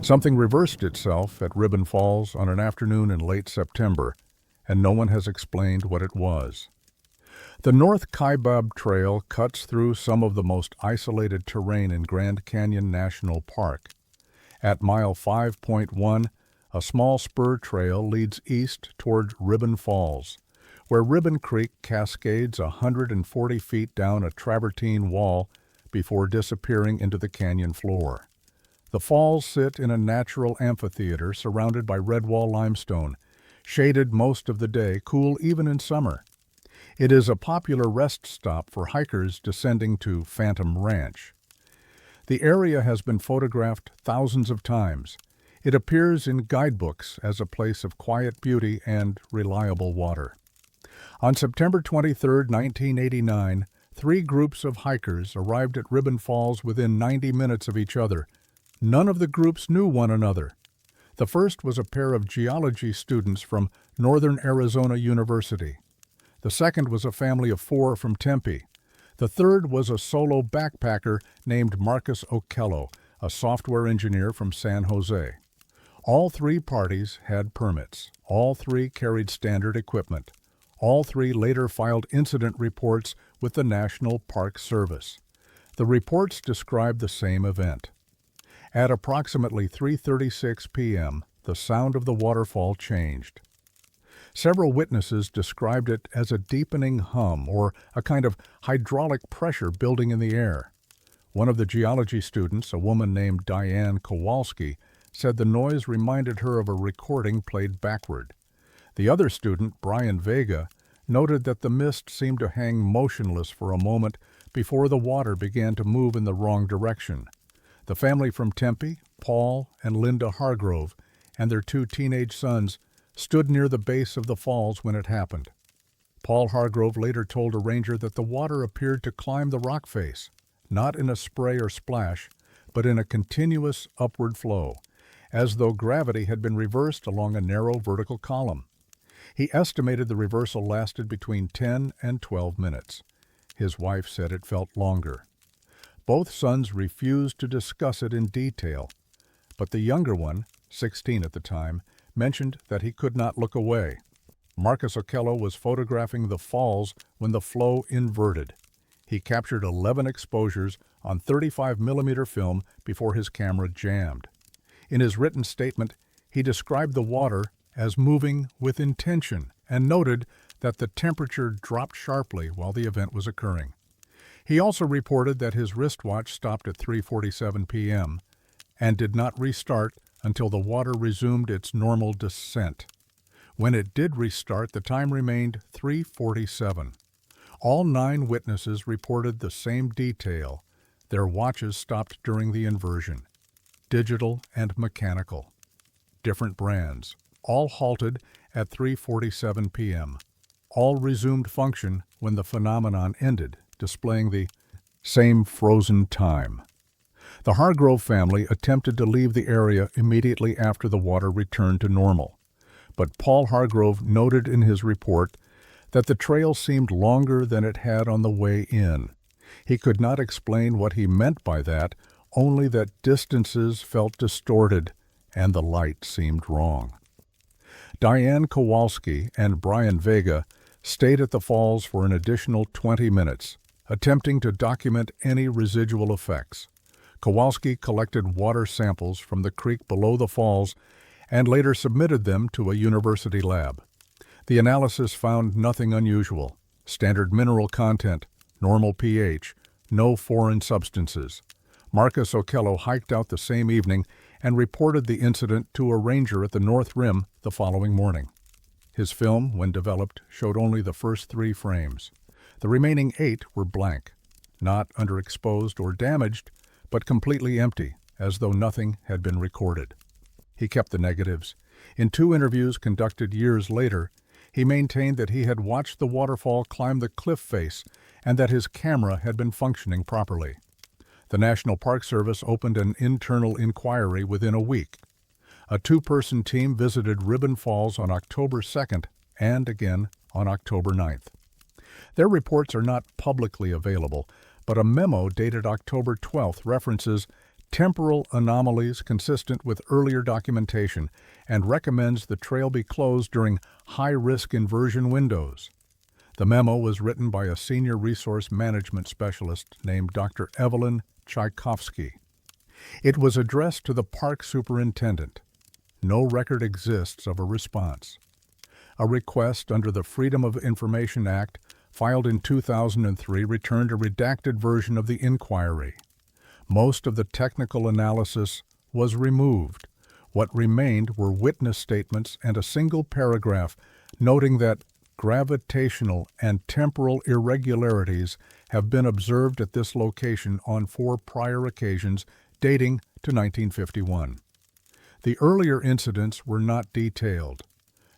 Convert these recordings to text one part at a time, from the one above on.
Something reversed itself at Ribbon Falls on an afternoon in late September, and no one has explained what it was. The North Kaibab Trail cuts through some of the most isolated terrain in Grand Canyon National Park. At mile 5.1, a small spur trail leads east toward Ribbon Falls, where Ribbon Creek cascades 140 feet down a travertine wall before disappearing into the canyon floor. The falls sit in a natural amphitheater surrounded by redwall limestone, shaded most of the day, cool even in summer. It is a popular rest stop for hikers descending to Phantom Ranch. The area has been photographed thousands of times. It appears in guidebooks as a place of quiet beauty and reliable water. On September 23, 1989, 3 groups of hikers arrived at Ribbon Falls within 90 minutes of each other. None of the groups knew one another. The first was a pair of geology students from Northern Arizona University. The second was a family of 4 from Tempe. The third was a solo backpacker named Marcus Okello, a software engineer from San Jose. All 3 parties had permits. All 3 carried standard equipment. All 3 later filed incident reports with the National Park Service. The reports described the same event. At approximately 3:36 p.m., the sound of the waterfall changed. Several witnesses described it as a deepening hum or a kind of hydraulic pressure building in the air. One of the geology students, a woman named Diane Kowalski, said the noise reminded her of a recording played backward. The other student, Brian Vega, noted that the mist seemed to hang motionless for a moment before the water began to move in the wrong direction. The family from Tempe, Paul and Linda Hargrove, and their 2 teenage sons stood near the base of the falls when it happened. Paul Hargrove later told a ranger that the water appeared to climb the rock face, not in a spray or splash, but in a continuous upward flow, as though gravity had been reversed along a narrow vertical column. He estimated the reversal lasted between 10 and 12 minutes. His wife said it felt longer. Both sons refused to discuss it in detail, but the younger one, 16 at the time, mentioned that he could not look away. Marcus Okello was photographing the falls when the flow inverted. He captured 11 exposures on 35mm film before his camera jammed. In his written statement, he described the water as moving with intention and noted that the temperature dropped sharply while the event was occurring. He also reported that his wristwatch stopped at 3:47 p.m. and did not restart until the water resumed its normal descent. When it did restart, the time remained 3:47. All 9 witnesses reported the same detail. Their watches stopped during the inversion. Digital and mechanical. Different brands. All halted at 3:47 p.m. All resumed function when the phenomenon ended, displaying the same frozen time. The Hargrove family attempted to leave the area immediately after the water returned to normal, but Paul Hargrove noted in his report that the trail seemed longer than it had on the way in. He could not explain what he meant by that, only that distances felt distorted and the light seemed wrong. Diane Kowalski and Brian Vega stayed at the falls for an additional 20 minutes, attempting to document any residual effects. Kowalski collected water samples from the creek below the falls and later submitted them to a university lab. The analysis found nothing unusual: standard mineral content, normal pH, no foreign substances. Marcus Okello hiked out the same evening and reported the incident to a ranger at the North Rim the following morning. His film, when developed, showed only the first 3 frames. The remaining 8 were blank, not underexposed or damaged, but completely empty, as though nothing had been recorded. He kept the negatives. In 2 interviews conducted years later, he maintained that he had watched the waterfall climb the cliff face and that his camera had been functioning properly. The National Park Service opened an internal inquiry within a week. A 2-person team visited Ribbon Falls on October 2nd and again on October 9th. Their reports are not publicly available, but a memo dated October 12th references temporal anomalies consistent with earlier documentation and recommends the trail be closed during high-risk inversion windows. The memo was written by a senior resource management specialist named Dr. Evelyn Tchaikovsky. It was addressed to the park superintendent. No record exists of a response. A request under the Freedom of Information Act, filed in 2003, returned a redacted version of the inquiry. Most of the technical analysis was removed. What remained were witness statements and a single paragraph noting that gravitational and temporal irregularities have been observed at this location on 4 prior occasions dating to 1951. The earlier incidents were not detailed.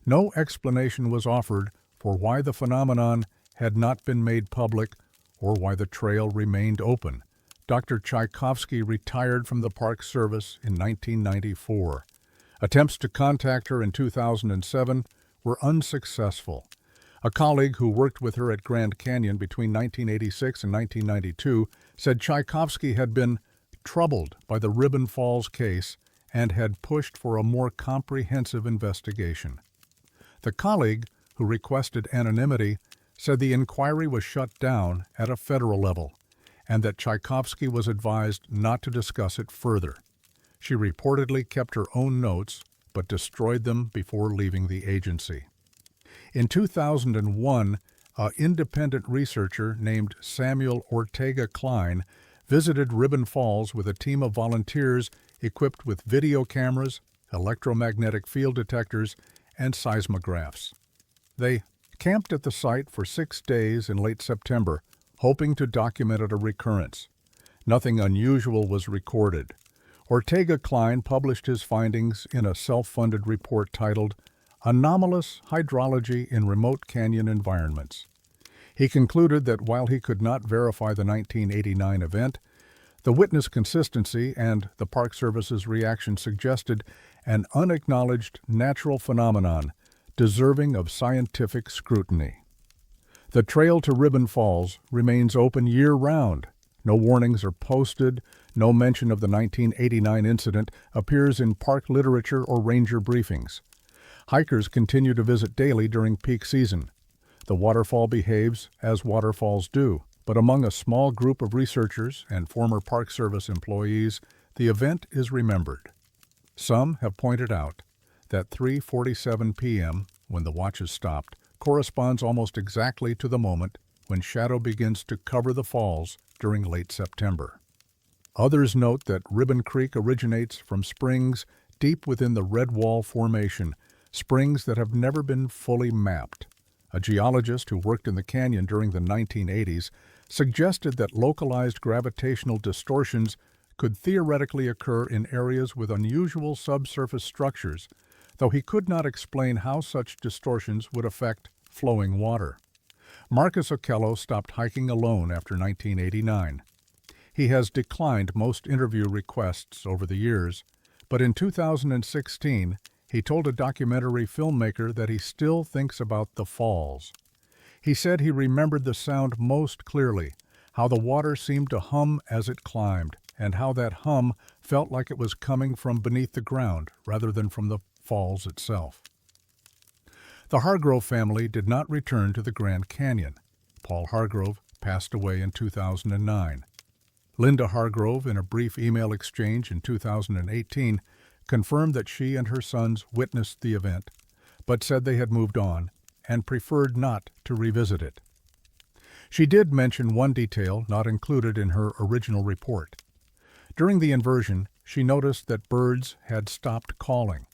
No explanation was offered for why the phenomenon had not been made public or why the trail remained open. Dr. Tchaikovsky retired from the Park Service in 1994. Attempts to contact her in 2007 were unsuccessful. A colleague who worked with her at Grand Canyon between 1986 and 1992 said Tchaikovsky had been troubled by the Ribbon Falls case and had pushed for a more comprehensive investigation. The colleague, who requested anonymity, said the inquiry was shut down at a federal level and that Tchaikovsky was advised not to discuss it further. She reportedly kept her own notes but destroyed them before leaving the agency. In 2001, an independent researcher named Samuel Ortega Klein visited Ribbon Falls with a team of volunteers equipped with video cameras, electromagnetic field detectors, and seismographs. They camped at the site for 6 days in late September, hoping to document a recurrence. Nothing unusual was recorded. Ortega Klein published his findings in a self-funded report titled Anomalous Hydrology in Remote Canyon Environments. He concluded that while he could not verify the 1989 event, the witness consistency and the Park Service's reaction suggested an unacknowledged natural phenomenon deserving of scientific scrutiny. The trail to Ribbon Falls remains open year-round. No warnings are posted. No mention of the 1989 incident appears in park literature or ranger briefings. Hikers continue to visit daily during peak season. The waterfall behaves as waterfalls do, but among a small group of researchers and former Park Service employees, the event is remembered. Some have pointed out that 3:47 p.m., when the watches stopped, corresponds almost exactly to the moment when shadow begins to cover the falls during late September. Others note that Ribbon Creek originates from springs deep within the Red Wall Formation, springs that have never been fully mapped. A geologist who worked in the canyon during the 1980s suggested that localized gravitational distortions could theoretically occur in areas with unusual subsurface structures, though he could not explain how such distortions would affect flowing water. Marcus Okello stopped hiking alone after 1989. He has declined most interview requests over the years, but in 2016, he told a documentary filmmaker that he still thinks about the falls. He said he remembered the sound most clearly, how the water seemed to hum as it climbed, and how that hum felt like it was coming from beneath the ground rather than from the falls itself. The Hargrove family did not return to the Grand Canyon. Paul Hargrove passed away in 2009. Linda Hargrove, in a brief email exchange in 2018, confirmed that she and her sons witnessed the event, but said they had moved on and preferred not to revisit it. She did mention one detail not included in her original report. During the inversion, she noticed that birds had stopped calling.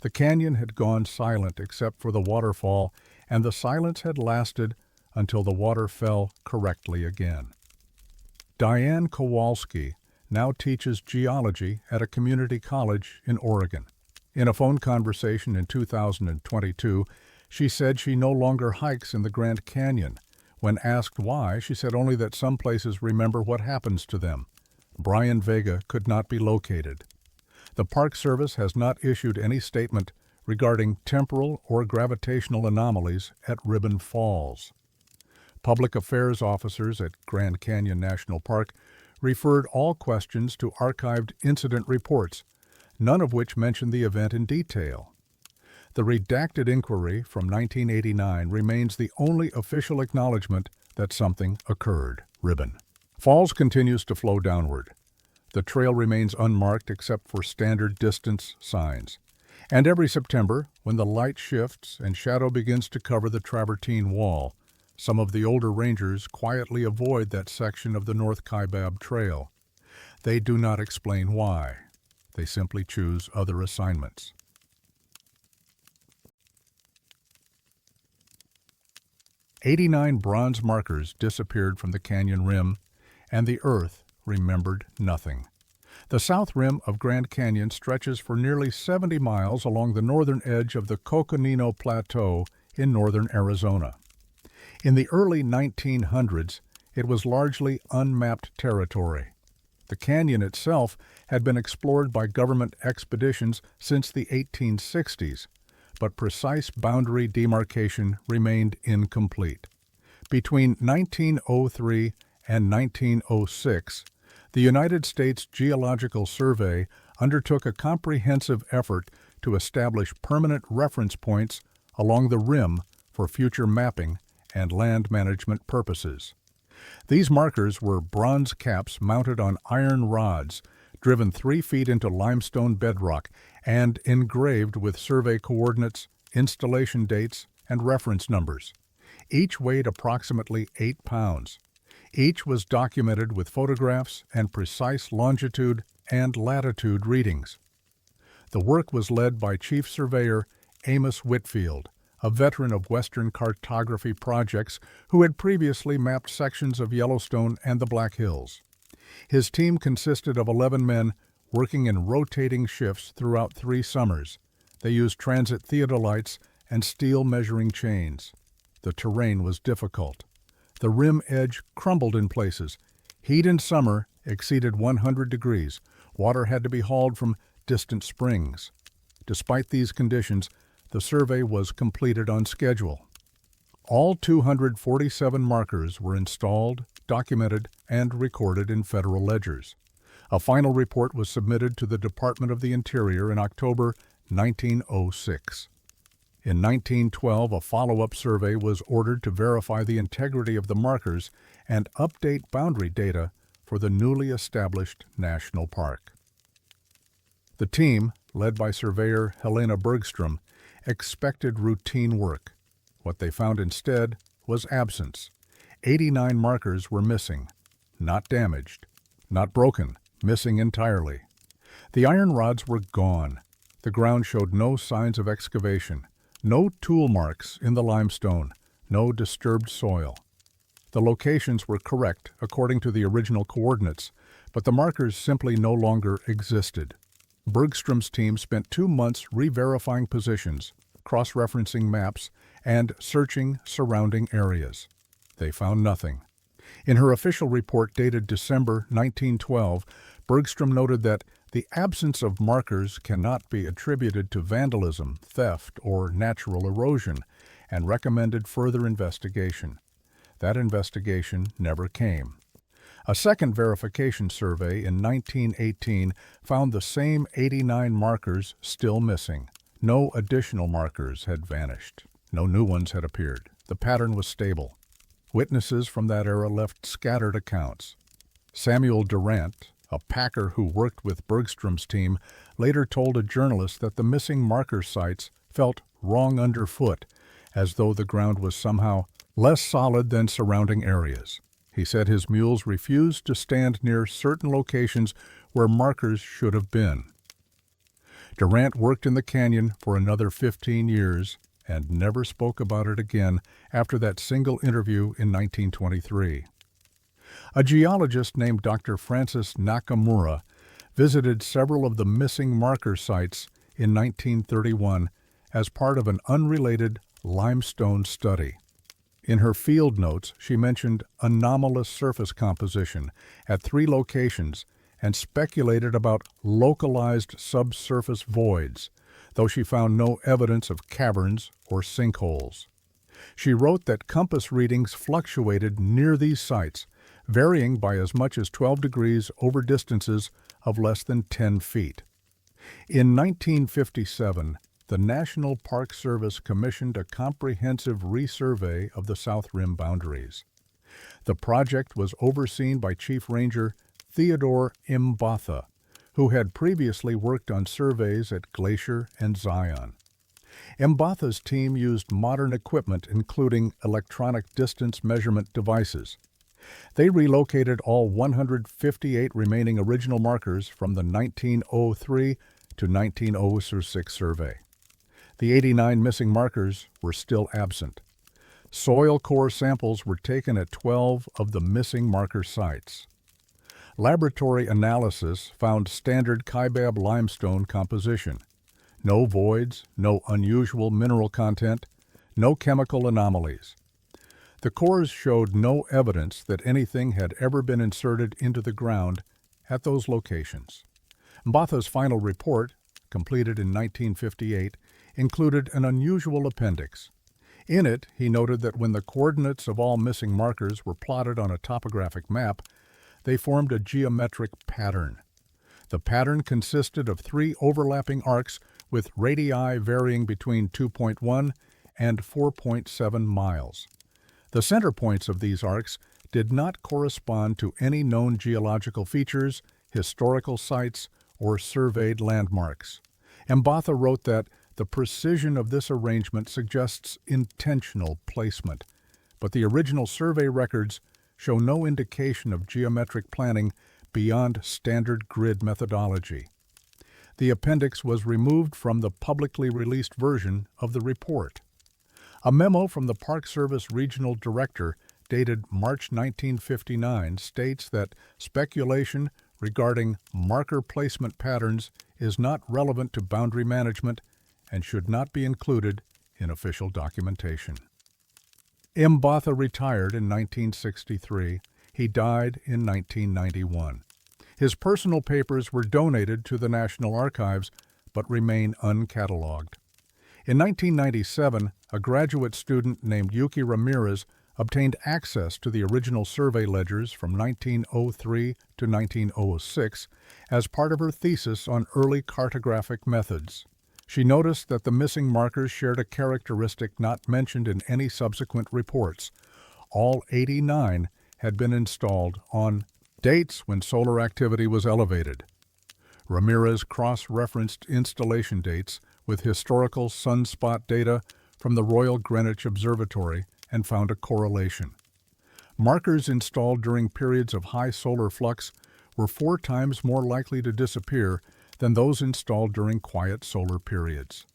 The canyon had gone silent except for the waterfall, and the silence had lasted until the water fell correctly again. Diane Kowalski now teaches geology at a community college in Oregon. In a phone conversation in 2022, she said she no longer hikes in the Grand Canyon. When asked why, she said only that some places remember what happens to them. Brian Vega could not be located. The Park Service has not issued any statement regarding temporal or gravitational anomalies at Ribbon Falls. Public affairs officers at Grand Canyon National Park referred all questions to archived incident reports, none of which mentioned the event in detail. The redacted inquiry from 1989 remains the only official acknowledgement that something occurred. Ribbon. Falls continues to flow downward. The trail remains unmarked except for standard distance signs. And every September, when the light shifts and shadow begins to cover the travertine wall, some of the older rangers quietly avoid that section of the North Kaibab Trail. They do not explain why. They simply choose other assignments. "89 bronze markers disappeared from the canyon rim, and the Earth remembered nothing." The south rim of Grand Canyon stretches for nearly 70 miles along the northern edge of the Coconino Plateau in northern Arizona. In the early 1900s, it was largely unmapped territory. The canyon itself had been explored by government expeditions since the 1860s, but precise boundary demarcation remained incomplete. Between 1903 and 1906, the United States Geological Survey undertook a comprehensive effort to establish permanent reference points along the rim for future mapping and land management purposes. These markers were bronze caps mounted on iron rods, driven 3 feet into limestone bedrock, and engraved with survey coordinates, installation dates, and reference numbers. Each weighed approximately 8 pounds. Each was documented with photographs and precise longitude and latitude readings. The work was led by Chief Surveyor Amos Whitfield, a veteran of Western cartography projects who had previously mapped sections of Yellowstone and the Black Hills. His team consisted of 11 men working in rotating shifts throughout 3 summers. They used transit theodolites and steel measuring chains. The terrain was difficult. The rim edge crumbled in places. Heat in summer exceeded 100 degrees. Water had to be hauled from distant springs. Despite these conditions, the survey was completed on schedule. All 247 markers were installed, documented, and recorded in federal ledgers. A final report was submitted to the Department of the Interior in October 1906. In 1912, a follow-up survey was ordered to verify the integrity of the markers and update boundary data for the newly established national park. The team, led by surveyor Helena Bergstrom, expected routine work. What they found instead was absence. 89 markers were missing, not damaged, not broken, missing entirely. The iron rods were gone. The ground showed no signs of excavation. No tool marks in the limestone, no disturbed soil. The locations were correct according to the original coordinates, but the markers simply no longer existed. Bergstrom's team spent 2 months re-verifying positions, cross-referencing maps, and searching surrounding areas. They found nothing. In her official report dated December 1912, Bergstrom noted that the absence of markers cannot be attributed to vandalism, theft, or natural erosion, and recommended further investigation. That investigation never came. A second verification survey in 1918 found the same 89 markers still missing. No additional markers had vanished. No new ones had appeared. The pattern was stable. Witnesses from that era left scattered accounts. Samuel Durant, a packer who worked with Bergstrom's team, later told a journalist that the missing marker sites felt wrong underfoot, as though the ground was somehow less solid than surrounding areas. He said his mules refused to stand near certain locations where markers should have been. Durant worked in the canyon for another 15 years and never spoke about it again after that single interview in 1923. A geologist named Dr. Francis Nakamura visited several of the missing marker sites in 1931 as part of an unrelated limestone study. In her field notes, she mentioned anomalous surface composition at 3 locations and speculated about localized subsurface voids, though she found no evidence of caverns or sinkholes. She wrote that compass readings fluctuated near these sites, varying by as much as 12 degrees over distances of less than 10 feet. In 1957, the National Park Service commissioned a comprehensive resurvey of the South Rim boundaries. The project was overseen by Chief Ranger Theodore Mbatha, who had previously worked on surveys at Glacier and Zion. Mbatha's team used modern equipment, including electronic distance measurement devices. They relocated all 158 remaining original markers from the 1903 to 1906 survey. The 89 missing markers were still absent. Soil core samples were taken at 12 of the missing marker sites. Laboratory analysis found standard Kaibab limestone composition. No voids, no unusual mineral content, no chemical anomalies. The cores showed no evidence that anything had ever been inserted into the ground at those locations. Mbatha's final report, completed in 1958, included an unusual appendix. In it, he noted that when the coordinates of all missing markers were plotted on a topographic map, they formed a geometric pattern. The pattern consisted of 3 overlapping arcs with radii varying between 2.1 and 4.7 miles. The center points of these arcs did not correspond to any known geological features, historical sites, or surveyed landmarks. Mbatha wrote that the precision of this arrangement suggests intentional placement, but the original survey records show no indication of geometric planning beyond standard grid methodology. The appendix was removed from the publicly released version of the report. A memo from the Park Service Regional Director dated March 1959 states that speculation regarding marker placement patterns is not relevant to boundary management and should not be included in official documentation. Mbatha retired in 1963. He died in 1991. His personal papers were donated to the National Archives but remain uncatalogued. In 1997, a graduate student named Yuki Ramirez obtained access to the original survey ledgers from 1903 to 1906 as part of her thesis on early cartographic methods. She noticed that the missing markers shared a characteristic not mentioned in any subsequent reports. All 89 had been installed on dates when solar activity was elevated. Ramirez cross-referenced installation dates with historical sunspot data from the Royal Greenwich Observatory and found a correlation. Markers installed during periods of high solar flux were 4 times more likely to disappear than those installed during quiet solar periods.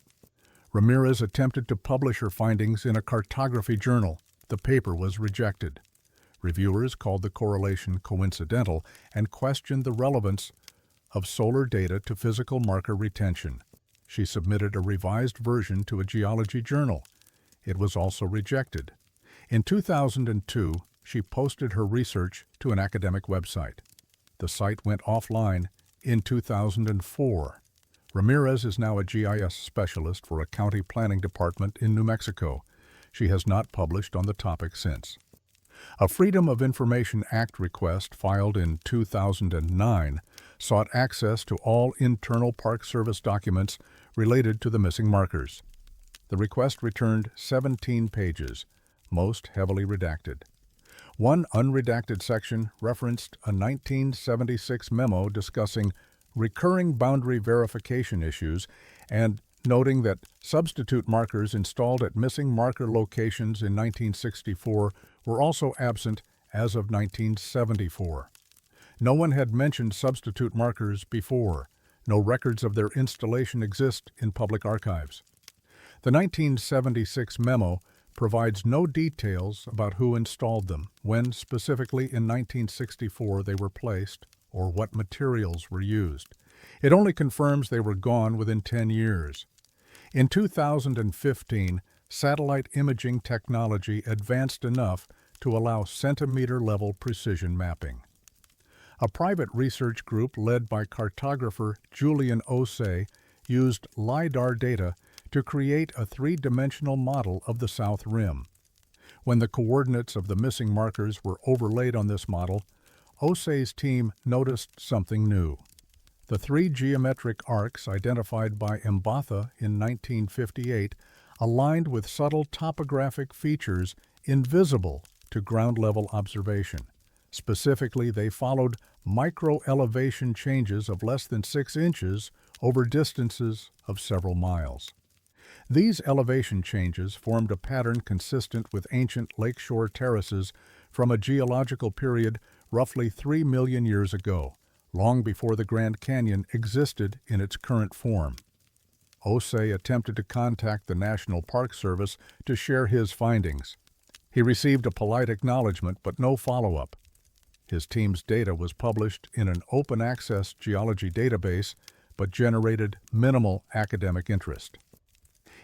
Ramirez attempted to publish her findings in a cartography journal. The paper was rejected. Reviewers called the correlation coincidental and questioned the relevance of solar data to physical marker retention. She submitted a revised version to a geology journal. It was also rejected. In 2002, she posted her research to an academic website. The site went offline in 2004. Ramirez is now a GIS specialist for a county planning department in New Mexico. She has not published on the topic since. A Freedom of Information Act request filed in 2009 sought access to all internal Park Service documents related to the missing markers. The request returned 17 pages, most heavily redacted. One unredacted section referenced a 1976 memo discussing recurring boundary verification issues and noting that substitute markers installed at missing marker locations in 1964 were also absent as of 1974. No one had mentioned substitute markers before. No records of their installation exist in public archives. The 1976 memo provides no details about who installed them, when specifically in 1964 they were placed, or what materials were used. It only confirms they were gone within 10 years. In 2015, satellite imaging technology advanced enough to allow centimeter-level precision mapping. A private research group led by cartographer Julian Osei used LiDAR data to create a 3-dimensional model of the South Rim. When the coordinates of the missing markers were overlaid on this model, Osei's team noticed something new. The three geometric arcs identified by Mbatha in 1958 aligned with subtle topographic features invisible to ground-level observation. Specifically, they followed micro-elevation changes of less than 6 inches over distances of several miles. These elevation changes formed a pattern consistent with ancient lakeshore terraces from a geological period roughly 3 million years ago, long before the Grand Canyon existed in its current form. Osei attempted to contact the National Park Service to share his findings. He received a polite acknowledgement but no follow-up. His team's data was published in an open-access geology database but generated minimal academic interest.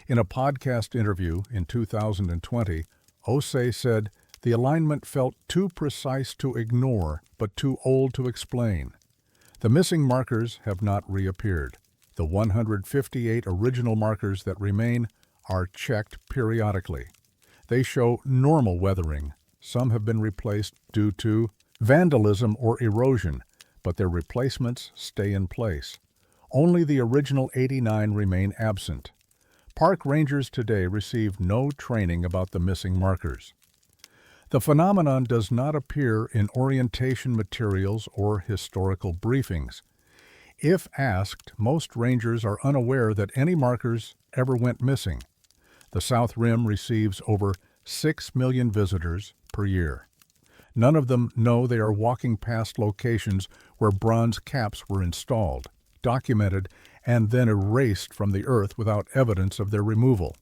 In a podcast interview in 2020, Osei said the alignment felt too precise to ignore but too old to explain. The missing markers have not reappeared. The 158 original markers that remain are checked periodically. They show normal weathering. Some have been replaced due to vandalism or erosion, but their replacements stay in place. Only the original 89 remain absent. Park rangers today receive no training about the missing markers. The phenomenon does not appear in orientation materials or historical briefings. If asked, most rangers are unaware that any markers ever went missing. The South Rim receives over 6 million visitors per year. None of them know they are walking past locations where bronze caps were installed, documented, and then erased from the earth without evidence of their removal.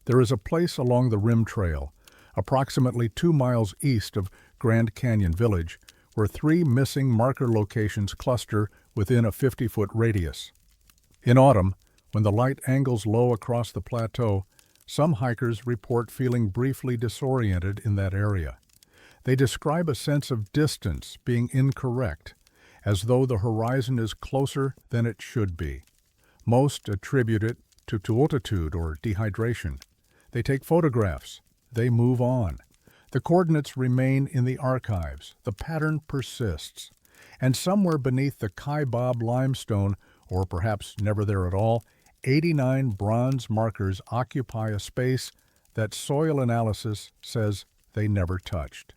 There is a place along the Rim Trail, approximately 2 miles east of Grand Canyon Village, where 3 missing marker locations cluster within a 50-foot radius. In autumn, when the light angles low across the plateau, some hikers report feeling briefly disoriented in that area. They describe a sense of distance being incorrect, as though the horizon is closer than it should be. Most attribute it to altitude or dehydration. They take photographs. They move on. The coordinates remain in the archives. The pattern persists. And somewhere beneath the Kaibab limestone, or perhaps never there at all, 89 bronze markers occupy a space that soil analysis says they never touched.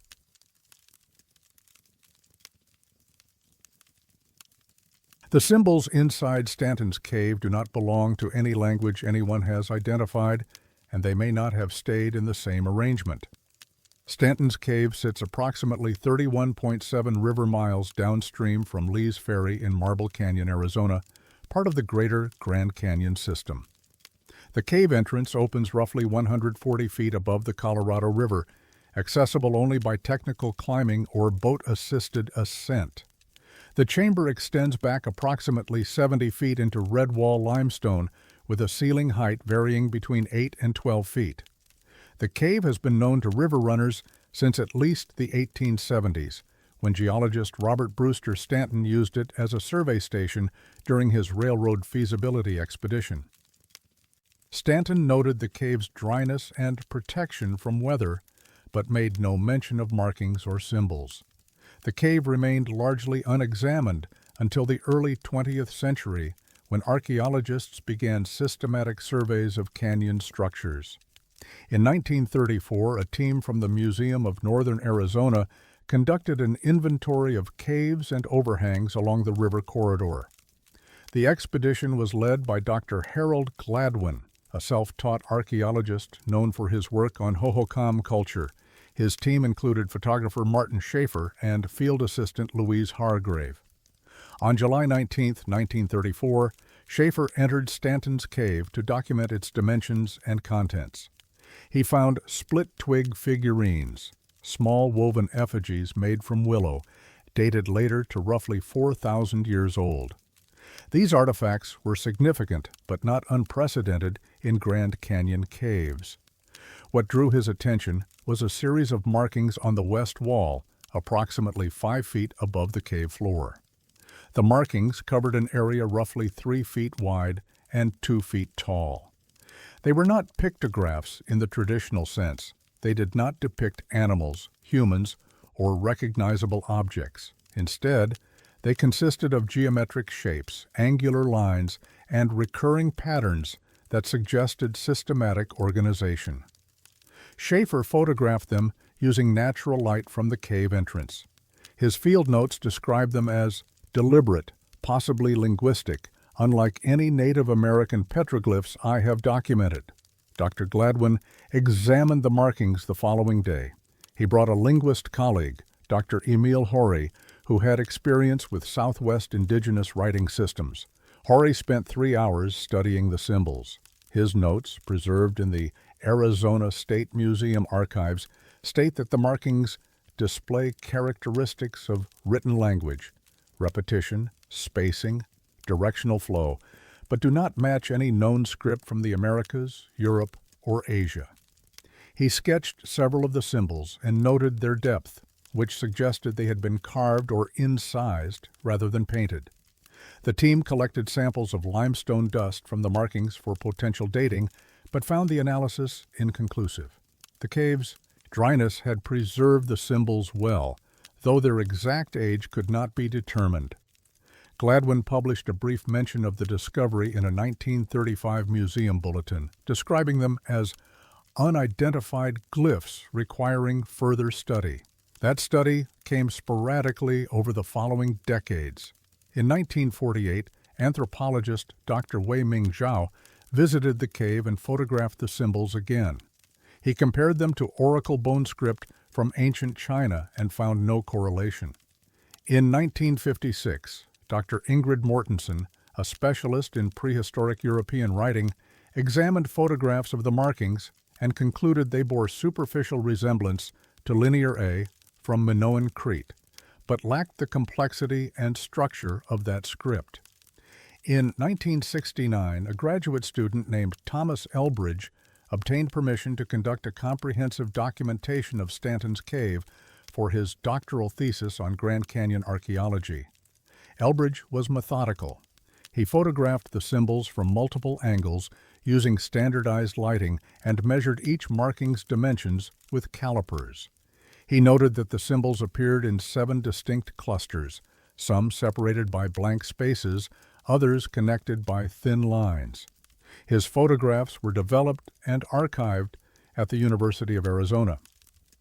The symbols inside Stanton's cave do not belong to any language anyone has identified, and they may not have stayed in the same arrangement. Stanton's Cave sits approximately 31.7 river miles downstream from Lee's Ferry in Marble Canyon, Arizona, part of the greater Grand Canyon system. The cave entrance opens roughly 140 feet above the Colorado River, accessible only by technical climbing or boat-assisted ascent. The chamber extends back approximately 70 feet into Redwall limestone, with a ceiling height varying between 8 and 12 feet. The cave has been known to river runners since at least the 1870s, when geologist Robert Brewster Stanton used it as a survey station during his railroad feasibility expedition. Stanton noted the cave's dryness and protection from weather, but made no mention of markings or symbols. The cave remained largely unexamined until the early 20th century, when archaeologists began systematic surveys of canyon structures. In 1934, a team from the Museum of Northern Arizona conducted an inventory of caves and overhangs along the river corridor. The expedition was led by Dr. Harold Gladwin, a self-taught archaeologist known for his work on Hohokam culture. His team included photographer Martin Schaefer and field assistant Louise Hargrave. On July 19, 1934, Schaefer entered Stanton's Cave to document its dimensions and contents. He found split-twig figurines, small woven effigies made from willow, dated later to roughly 4,000 years old. These artifacts were significant but not unprecedented in Grand Canyon caves. What drew his attention was a series of markings on the west wall, approximately 5 feet above the cave floor. The markings covered an area roughly 3 feet wide and 2 feet tall. They were not pictographs in the traditional sense. they did not depict animals, humans, or recognizable objects. Instead, they consisted of geometric shapes, angular lines, and recurring patterns that suggested systematic organization. Schaefer photographed them using natural light from the cave entrance. His field notes describe them as deliberate, possibly linguistic, unlike any Native American petroglyphs I have documented. Dr. Gladwin examined the markings the following day. He brought a linguist colleague, Dr. Emil Horry, who had experience with Southwest indigenous writing systems. Horry spent 3 hours studying the symbols. His notes, preserved in the Arizona State Museum archives, state that the markings display characteristics of written language, repetition, spacing, directional flow, but do not match any known script from the Americas, Europe, or Asia. He sketched several of the symbols and noted their depth, which suggested they had been carved or incised rather than painted. The team collected samples of limestone dust from the markings for potential dating, but found the analysis inconclusive. The cave's dryness had preserved the symbols well, though their exact age could not be determined. Gladwin published a brief mention of the discovery in a 1935 museum bulletin, describing them as unidentified glyphs requiring further study. That study came sporadically over the following decades. In 1948, anthropologist Dr. Wei-Ming Zhao visited the cave and photographed the symbols again. He compared them to oracle bone script from ancient China and found no correlation. In 1956, Dr. Ingrid Mortensen, a specialist in prehistoric European writing, examined photographs of the markings and concluded they bore superficial resemblance to Linear A from Minoan Crete, but lacked the complexity and structure of that script. In 1969, a graduate student named Thomas Elbridge obtained permission to conduct a comprehensive documentation of Stanton's Cave for his doctoral thesis on Grand Canyon archaeology. Elbridge was methodical. He photographed the symbols from multiple angles using standardized lighting and measured each marking's dimensions with calipers. He noted that the symbols appeared in 7 distinct clusters, some separated by blank spaces, others connected by thin lines. His photographs were developed and archived at the University of Arizona.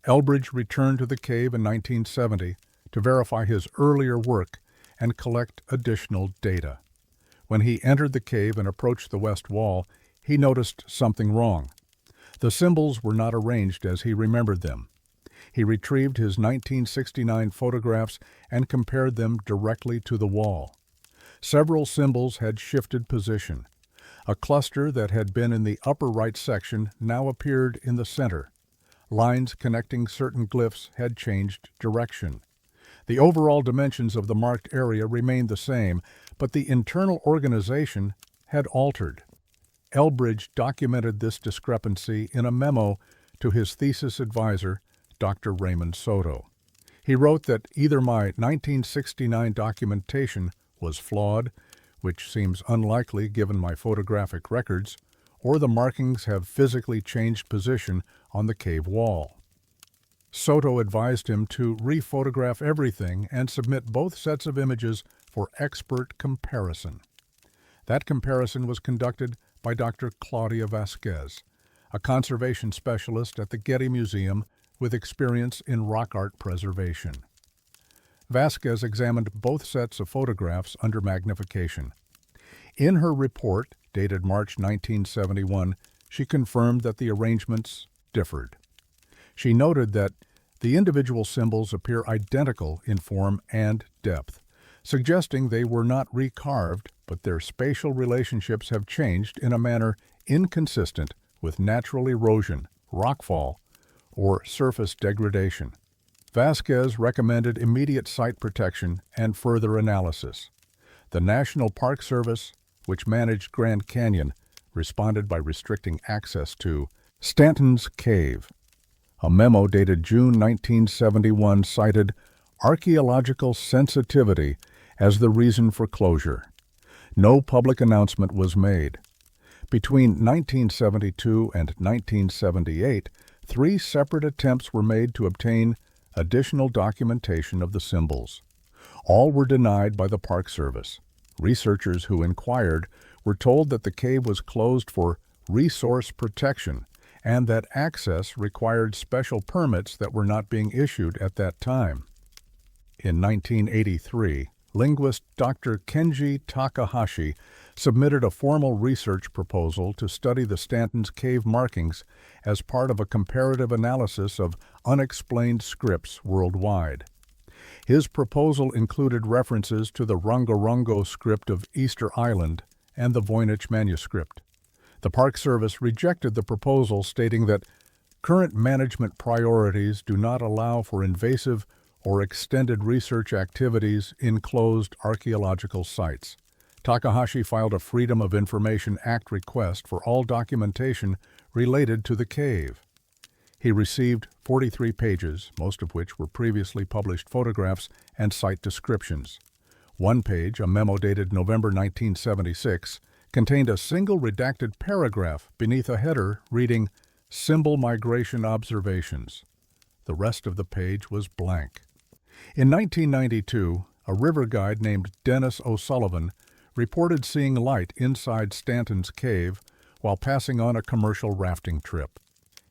Elbridge returned to the cave in 1970 to verify his earlier work and collect additional data. When he entered the cave and approached the west wall, he noticed something wrong. The symbols were not arranged as he remembered them. He retrieved his 1969 photographs and compared them directly to the wall. Several symbols had shifted position. A cluster that had been in the upper right section now appeared in the center. Lines connecting certain glyphs had changed direction. The overall dimensions of the marked area remained the same, but the internal organization had altered. Elbridge documented this discrepancy in a memo to his thesis advisor, Dr. Raymond Soto. He wrote that either my 1969 documentation was flawed, which seems unlikely given my photographic records, or the markings have physically changed position on the cave wall. Soto advised him to re-photograph everything and submit both sets of images for expert comparison. That comparison was conducted by Dr. Claudia Vasquez, a conservation specialist at the Getty Museum with experience in rock art preservation. Vasquez examined both sets of photographs under magnification. In her report, dated March 1971, she confirmed that the arrangements differed. She noted that the individual symbols appear identical in form and depth, suggesting they were not recarved, but their spatial relationships have changed in a manner inconsistent with natural erosion, rockfall, or surface degradation. Vasquez recommended immediate site protection and further analysis. The National Park Service, which managed Grand Canyon, responded by restricting access to Stanton's Cave. A memo dated June 1971 cited archaeological sensitivity as the reason for closure. No public announcement was made. Between 1972 and 1978, 3 separate attempts were made to obtain additional documentation of the symbols. All were denied by the Park Service. Researchers who inquired were told that the cave was closed for resource protection and that access required special permits that were not being issued at that time. In 1983, linguist Dr. Kenji Takahashi submitted a formal research proposal to study the Stanton's Cave markings as part of a comparative analysis of unexplained scripts worldwide. His proposal included references to the Rongorongo script of Easter Island and the Voynich manuscript. The Park Service rejected the proposal, stating that current management priorities do not allow for invasive or extended research activities in closed archaeological sites. Takahashi filed a Freedom of Information Act request for all documentation related to the cave. He received 43 pages, most of which were previously published photographs and site descriptions. One page, a memo dated November 1976, contained a single redacted paragraph beneath a header reading, "Symbol Migration Observations." The rest of the page was blank. In 1992, a river guide named Dennis O'Sullivan reported seeing light inside Stanton's Cave while passing on a commercial rafting trip.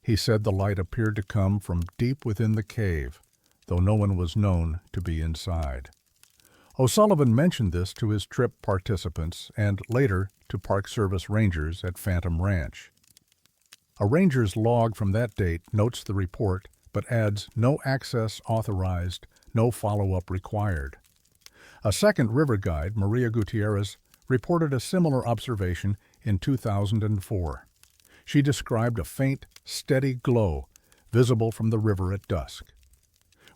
He said the light appeared to come from deep within the cave, though no one was known to be inside. O'Sullivan mentioned this to his trip participants and later to Park Service rangers at Phantom Ranch. A ranger's log from that date notes the report but adds no access authorized, no follow-up required. A second river guide, Maria Gutierrez, reported a similar observation in 2004. She described a faint, steady glow visible from the river at dusk.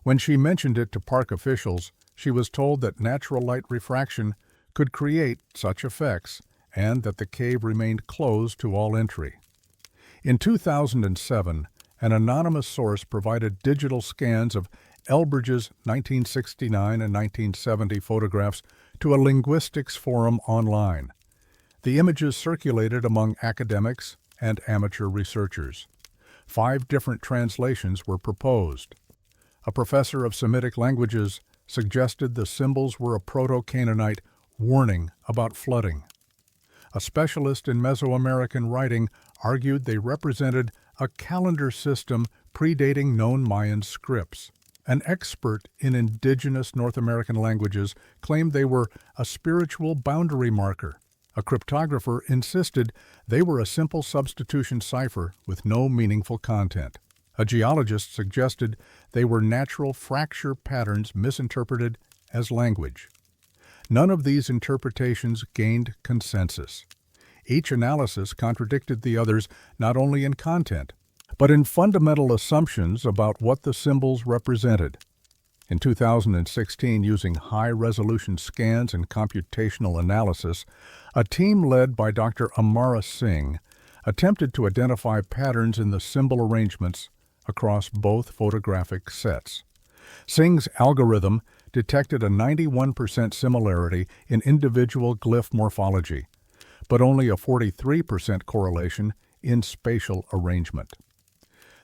When she mentioned it to park officials, she was told that natural light refraction could create such effects and that the cave remained closed to all entry. In 2007, an anonymous source provided digital scans of Elbridge's 1969 and 1970 photographs to a linguistics forum online. The images circulated among academics and amateur researchers. 5 different translations were proposed. A professor of Semitic languages suggested the symbols were a Proto-Canaanite warning about flooding. A specialist in Mesoamerican writing argued they represented a calendar system predating known Mayan scripts. An expert in indigenous North American languages claimed they were a spiritual boundary marker. A cryptographer insisted they were a simple substitution cipher with no meaningful content. A geologist suggested they were natural fracture patterns misinterpreted as language. None of these interpretations gained consensus. Each analysis contradicted the others not only in content, but in fundamental assumptions about what the symbols represented. In 2016, using high-resolution scans and computational analysis, a team led by Dr. Amara Singh attempted to identify patterns in the symbol arrangements across both photographic sets. Singh's algorithm detected a 91% similarity in individual glyph morphology, but only a 43% correlation in spatial arrangement.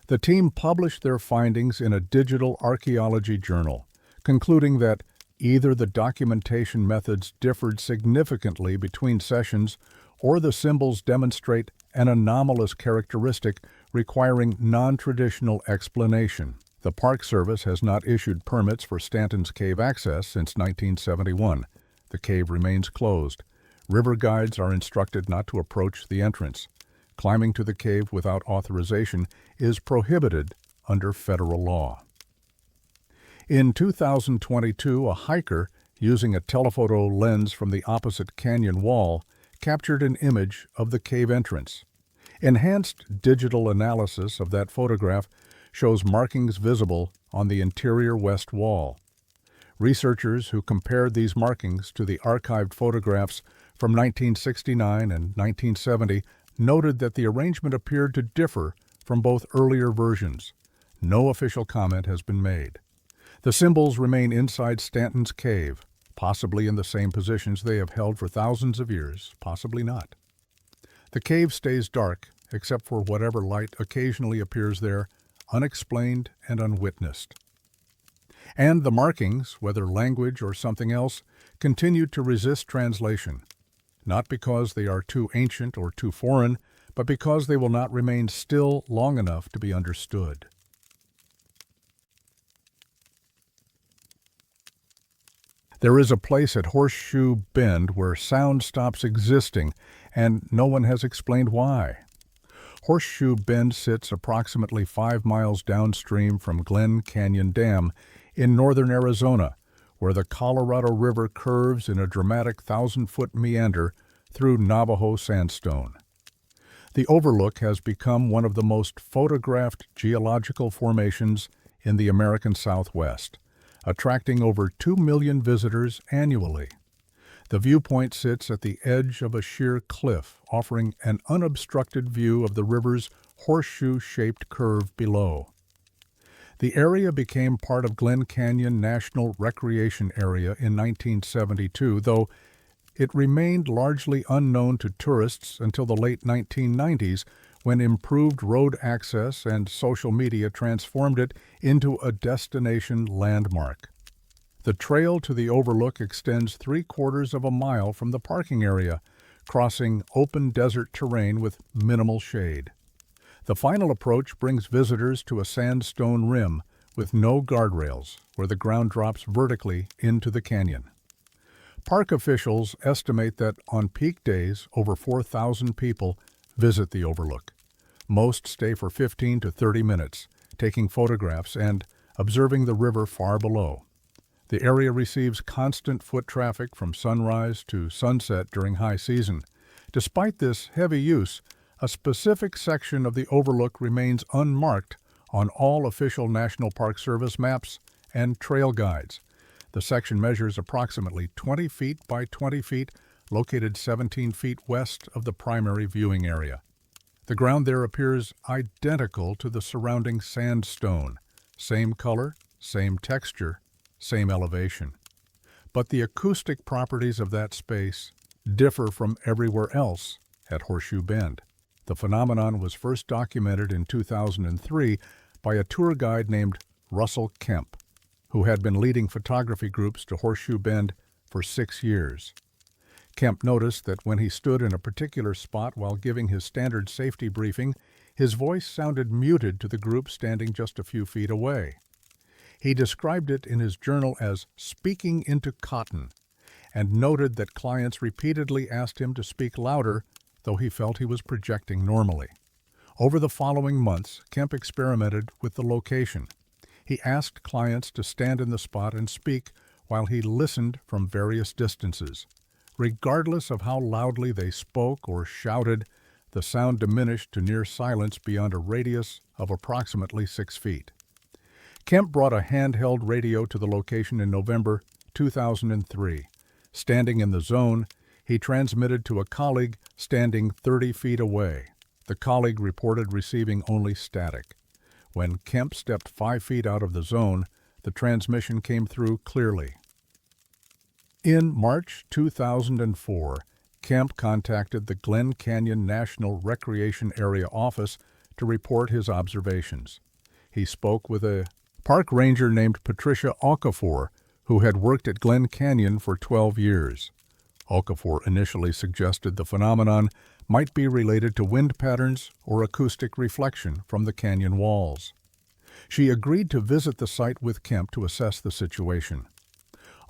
The team published their findings in a digital archaeology journal, concluding that either the documentation methods differed significantly between sessions or the symbols demonstrate an anomalous characteristic requiring non-traditional explanation. The Park Service has not issued permits for Stanton's Cave access since 1971. The cave remains closed. River guides are instructed not to approach the entrance. Climbing to the cave without authorization is prohibited under federal law. In 2022, a hiker, using a telephoto lens from the opposite canyon wall, captured an image of the cave entrance. Enhanced digital analysis of that photograph shows markings visible on the interior west wall. Researchers who compared these markings to the archived photographs from 1969 and 1970 noted that the arrangement appeared to differ from both earlier versions. No official comment has been made. The symbols remain inside Stanton's Cave, possibly in the same positions they have held for thousands of years, possibly not. The cave stays dark, except for whatever light occasionally appears there unexplained and unwitnessed. And the markings, whether language or something else, continued to resist translation, not because they are too ancient or too foreign, but because they will not remain still long enough to be understood. There is a place at Horseshoe Bend where sound stops existing, and no one has explained why. Horseshoe Bend sits approximately 5 miles downstream from Glen Canyon Dam in northern Arizona, where the Colorado River curves in a dramatic 1,000-foot meander through Navajo sandstone. The overlook has become one of the most photographed geological formations in the American Southwest, attracting over 2 million visitors annually. The viewpoint sits at the edge of a sheer cliff, offering an unobstructed view of the river's horseshoe-shaped curve below. The area became part of Glen Canyon National Recreation Area in 1972, though it remained largely unknown to tourists until the late 1990s, when improved road access and social media transformed it into a destination landmark. The trail to the overlook extends 3/4 of a mile from the parking area, crossing open desert terrain with minimal shade. The final approach brings visitors to a sandstone rim with no guardrails, where the ground drops vertically into the canyon. Park officials estimate that on peak days, over 4,000 people visit the overlook. Most stay for 15 to 30 minutes, taking photographs and observing the river far below. The area receives constant foot traffic from sunrise to sunset during high season. Despite this heavy use, a specific section of the overlook remains unmarked on all official National Park Service maps and trail guides. The section measures approximately 20 feet by 20 feet, located 17 feet west of the primary viewing area. The ground there appears identical to the surrounding sandstone, same color, same texture, same elevation. But the acoustic properties of that space differ from everywhere else at Horseshoe Bend. The phenomenon was first documented in 2003 by a tour guide named Russell Kemp, who had been leading photography groups to Horseshoe Bend for 6 years. Kemp noticed that when he stood in a particular spot while giving his standard safety briefing, his voice sounded muted to the group standing just a few feet away. He described it in his journal as speaking into cotton, and noted that clients repeatedly asked him to speak louder, though he felt he was projecting normally. Over the following months, Kemp experimented with the location. He asked clients to stand in the spot and speak while he listened from various distances. Regardless of how loudly they spoke or shouted, the sound diminished to near silence beyond a radius of approximately 6 feet. Kemp brought a handheld radio to the location in November 2003. Standing in the zone, he transmitted to a colleague standing 30 feet away. The colleague reported receiving only static. When Kemp stepped 5 feet out of the zone, the transmission came through clearly. In March 2004, Kemp contacted the Glen Canyon National Recreation Area office to report his observations. He spoke with a park ranger named Patricia Okafor, who had worked at Glen Canyon for 12 years. Okafor initially suggested the phenomenon might be related to wind patterns or acoustic reflection from the canyon walls. She agreed to visit the site with Kemp to assess the situation.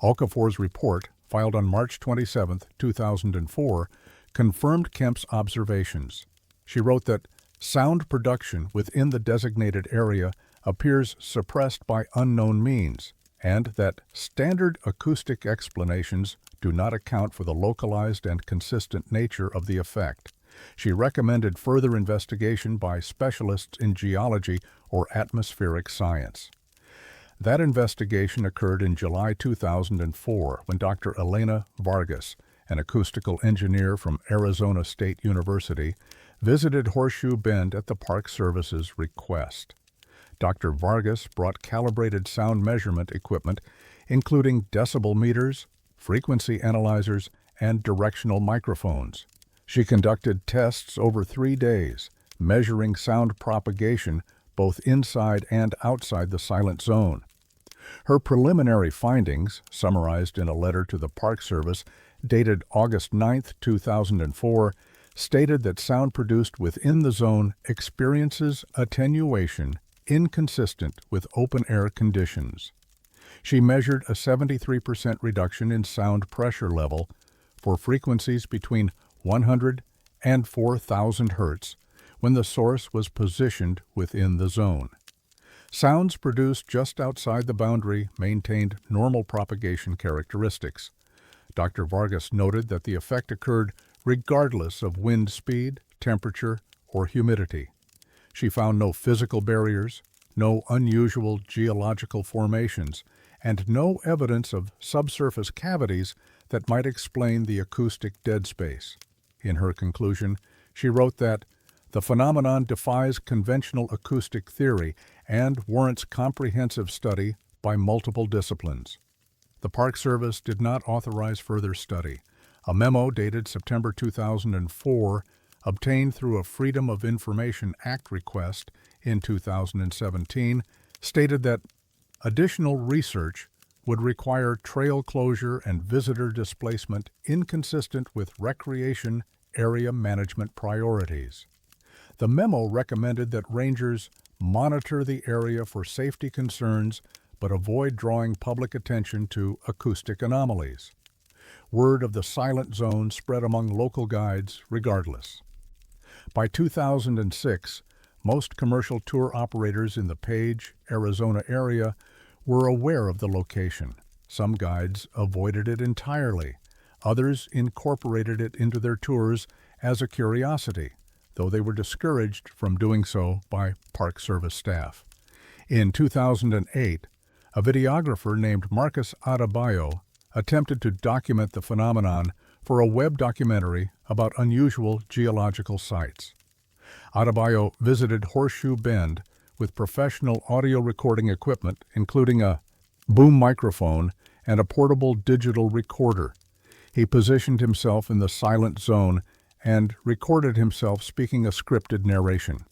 Okafor's report, filed on March 27, 2004, confirmed Kemp's observations. She wrote that sound production within the designated area appears suppressed by unknown means, and that standard acoustic explanations do not account for the localized and consistent nature of the effect. She recommended further investigation by specialists in geology or atmospheric science. That investigation occurred in July 2004 when Dr. Elena Vargas, an acoustical engineer from Arizona State University, visited Horseshoe Bend at the Park Service's request. Dr. Vargas brought calibrated sound measurement equipment, including decibel meters, frequency analyzers, and directional microphones. She conducted tests over 3 days, measuring sound propagation both inside and outside the silent zone. Her preliminary findings, summarized in a letter to the Park Service dated August 9, 2004, stated that sound produced within the zone experiences attenuation inconsistent with open-air conditions. She measured a 73% reduction in sound pressure level for frequencies between 100 and 4,000 Hz when the source was positioned within the zone. Sounds produced just outside the boundary maintained normal propagation characteristics. Dr. Vargas noted that the effect occurred regardless of wind speed, temperature, or humidity. She found no physical barriers, no unusual geological formations, and no evidence of subsurface cavities that might explain the acoustic dead space. In her conclusion, she wrote that the phenomenon defies conventional acoustic theory and warrants comprehensive study by multiple disciplines. The Park Service did not authorize further study. A memo dated September 2004, obtained through a Freedom of Information Act request in 2017, stated that additional research would require trail closure and visitor displacement inconsistent with recreation area management priorities. The memo recommended that rangers monitor the area for safety concerns but avoid drawing public attention to acoustic anomalies. Word of the silent zone spread among local guides regardless. By 2006, most commercial tour operators in the Page, Arizona area were aware of the location. Some guides avoided it entirely. Others incorporated it into their tours as a curiosity, though they were discouraged from doing so by Park Service staff. In 2008, a videographer named Marcus Adebayo attempted to document the phenomenon for a web documentary about unusual geological sites. Adebayo visited Horseshoe Bend with professional audio recording equipment, including a boom microphone and a portable digital recorder. He positioned himself in the silent zone and recorded himself speaking a scripted narration.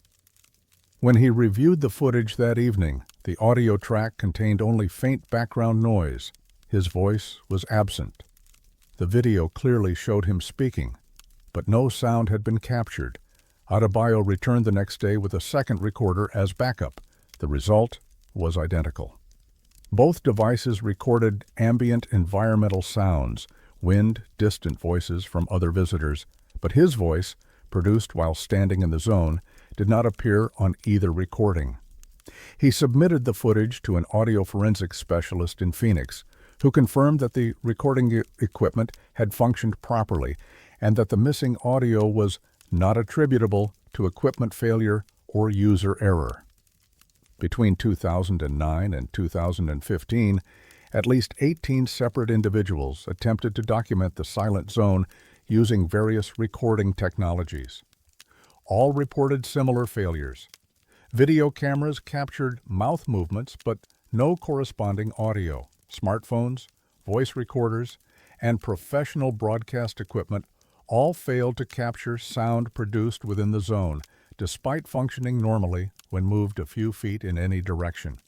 When he reviewed the footage that evening, the audio track contained only faint background noise. His voice was absent. The video clearly showed him speaking, but no sound had been captured. Adebayo returned the next day with a second recorder as backup. The result was identical. Both devices recorded ambient environmental sounds, wind, distant voices from other visitors, but his voice, produced while standing in the zone, did not appear on either recording. He submitted the footage to an audio forensics specialist in Phoenix, who confirmed that the recording equipment had functioned properly and that the missing audio was not attributable to equipment failure or user error. Between 2009 and 2015, at least 18 separate individuals attempted to document the silent zone using various recording technologies. All reported similar failures. Video cameras captured mouth movements but no corresponding audio. Smartphones, voice recorders, and professional broadcast equipment all failed to capture sound produced within the zone, despite functioning normally when moved a few feet in any direction.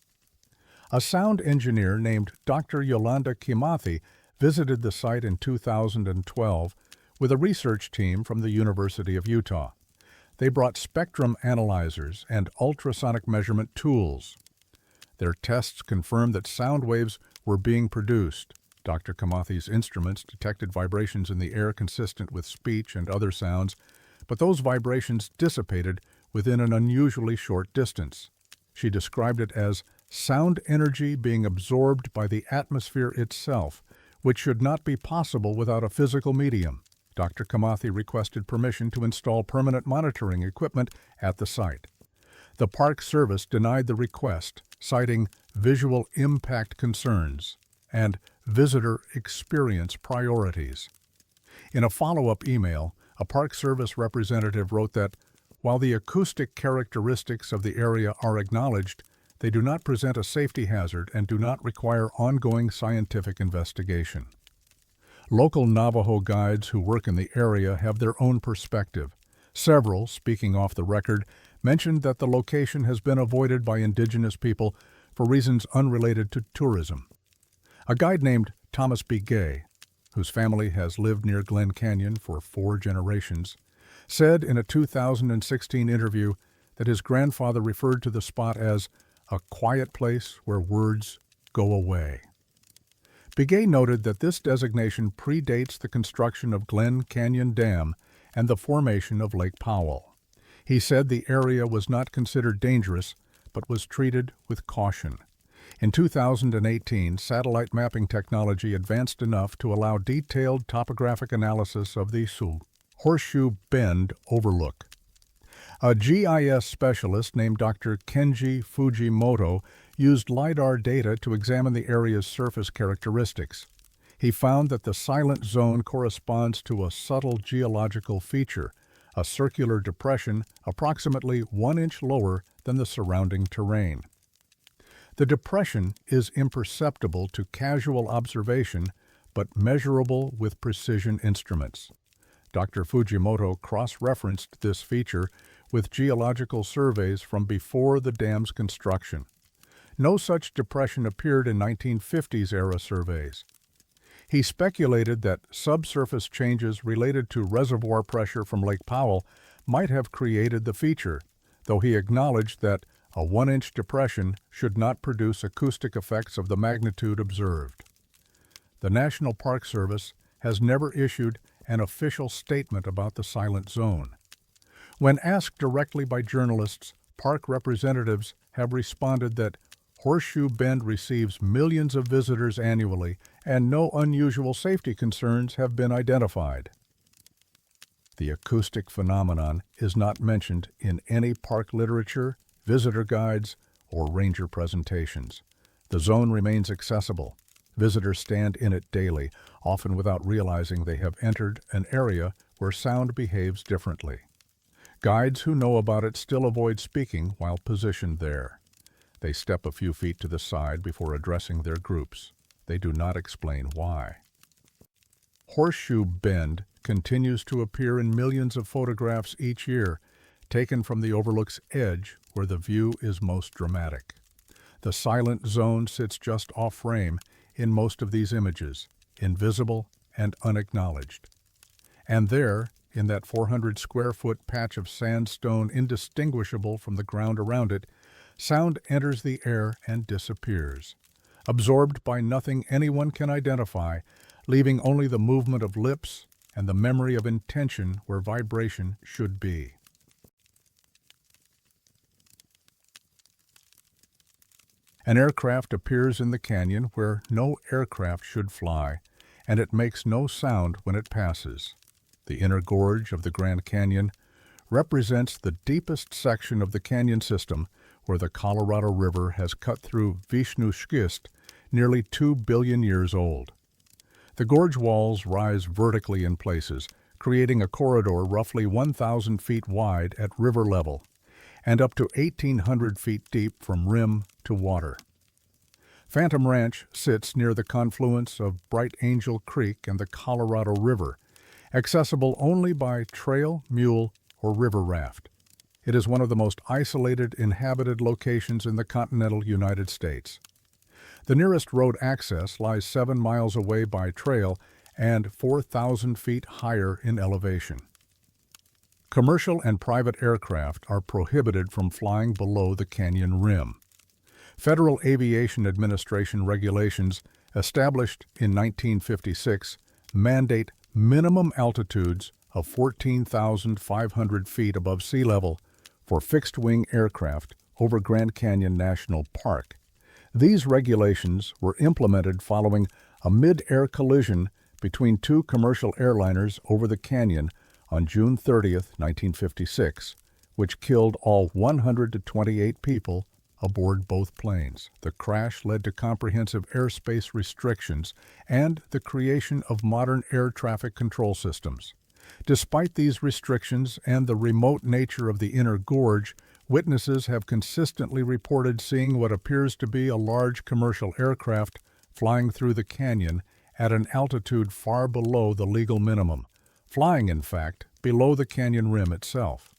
A sound engineer named Dr. Yolanda Kimathi visited the site in 2012 with a research team from the University of Utah. They brought spectrum analyzers and ultrasonic measurement tools. Their tests confirmed that sound waves were being produced. Dr. Kimathi's instruments detected vibrations in the air consistent with speech and other sounds, but those vibrations dissipated within an unusually short distance. She described it as sound energy being absorbed by the atmosphere itself, which should not be possible without a physical medium. Dr. Kimathi requested permission to install permanent monitoring equipment at the site. The Park Service denied the request, citing visual impact concerns and visitor experience priorities. In a follow-up email, a Park Service representative wrote that, while the acoustic characteristics of the area are acknowledged, they do not present a safety hazard and do not require ongoing scientific investigation. Local Navajo guides who work in the area have their own perspective. Several, speaking off the record, mentioned that the location has been avoided by indigenous people for reasons unrelated to tourism. A guide named Thomas B. Gay, whose family has lived near Glen Canyon for 4 generations, said in a 2016 interview that his grandfather referred to the spot as a quiet place where words go away. Begay noted that this designation predates the construction of Glen Canyon Dam and the formation of Lake Powell. He said the area was not considered dangerous, but was treated with caution. In 2018, satellite mapping technology advanced enough to allow detailed topographic analysis of the Horseshoe Bend Overlook. A GIS specialist named Dr. Kenji Fujimoto used LiDAR data to examine the area's surface characteristics. He found that the silent zone corresponds to a subtle geological feature, a circular depression approximately 1 inch lower than the surrounding terrain. The depression is imperceptible to casual observation, but measurable with precision instruments. Dr. Fujimoto cross-referenced this feature with geological surveys from before the dam's construction. No such depression appeared in 1950s-era surveys. He speculated that subsurface changes related to reservoir pressure from Lake Powell might have created the feature, though he acknowledged that a 1-inch depression should not produce acoustic effects of the magnitude observed. The National Park Service has never issued an official statement about the silent zone. When asked directly by journalists, park representatives have responded that Horseshoe Bend receives millions of visitors annually and no unusual safety concerns have been identified. The acoustic phenomenon is not mentioned in any park literature, visitor guides, or ranger presentations. The zone remains accessible. Visitors stand in it daily, often without realizing they have entered an area where sound behaves differently. Guides who know about it still avoid speaking while positioned there. They step a few feet to the side before addressing their groups. They do not explain why. Horseshoe Bend continues to appear in millions of photographs each year, taken from the overlook's edge where the view is most dramatic. The silent zone sits just off-frame in most of these images, invisible and unacknowledged. And there, in that 400-square-foot patch of sandstone indistinguishable from the ground around it, sound enters the air and disappears, absorbed by nothing anyone can identify, leaving only the movement of lips and the memory of intention where vibration should be. An aircraft appears in the canyon where no aircraft should fly, and it makes no sound when it passes. The inner gorge of the Grand Canyon represents the deepest section of the canyon system where the Colorado River has cut through Vishnu schist, nearly 2 billion years old. The gorge walls rise vertically in places, creating a corridor roughly 1,000 feet wide at river level and up to 1,800 feet deep from rim to water. Phantom Ranch sits near the confluence of Bright Angel Creek and the Colorado River, accessible only by trail, mule, or river raft. It is one of the most isolated inhabited locations in the continental United States. The nearest road access lies 7 miles away by trail and 4,000 feet higher in elevation. Commercial and private aircraft are prohibited from flying below the canyon rim. Federal Aviation Administration regulations, established in 1956, mandate minimum altitudes of 14,500 feet above sea level for fixed-wing aircraft over Grand Canyon National Park. These regulations were implemented following a mid-air collision between 2 commercial airliners over the canyon on June 30, 1956, which killed all 128 people aboard both planes. The crash led to comprehensive airspace restrictions and the creation of modern air traffic control systems. Despite these restrictions and the remote nature of the inner gorge, witnesses have consistently reported seeing what appears to be a large commercial aircraft flying through the canyon at an altitude far below the legal minimum, flying, in fact, below the canyon rim itself.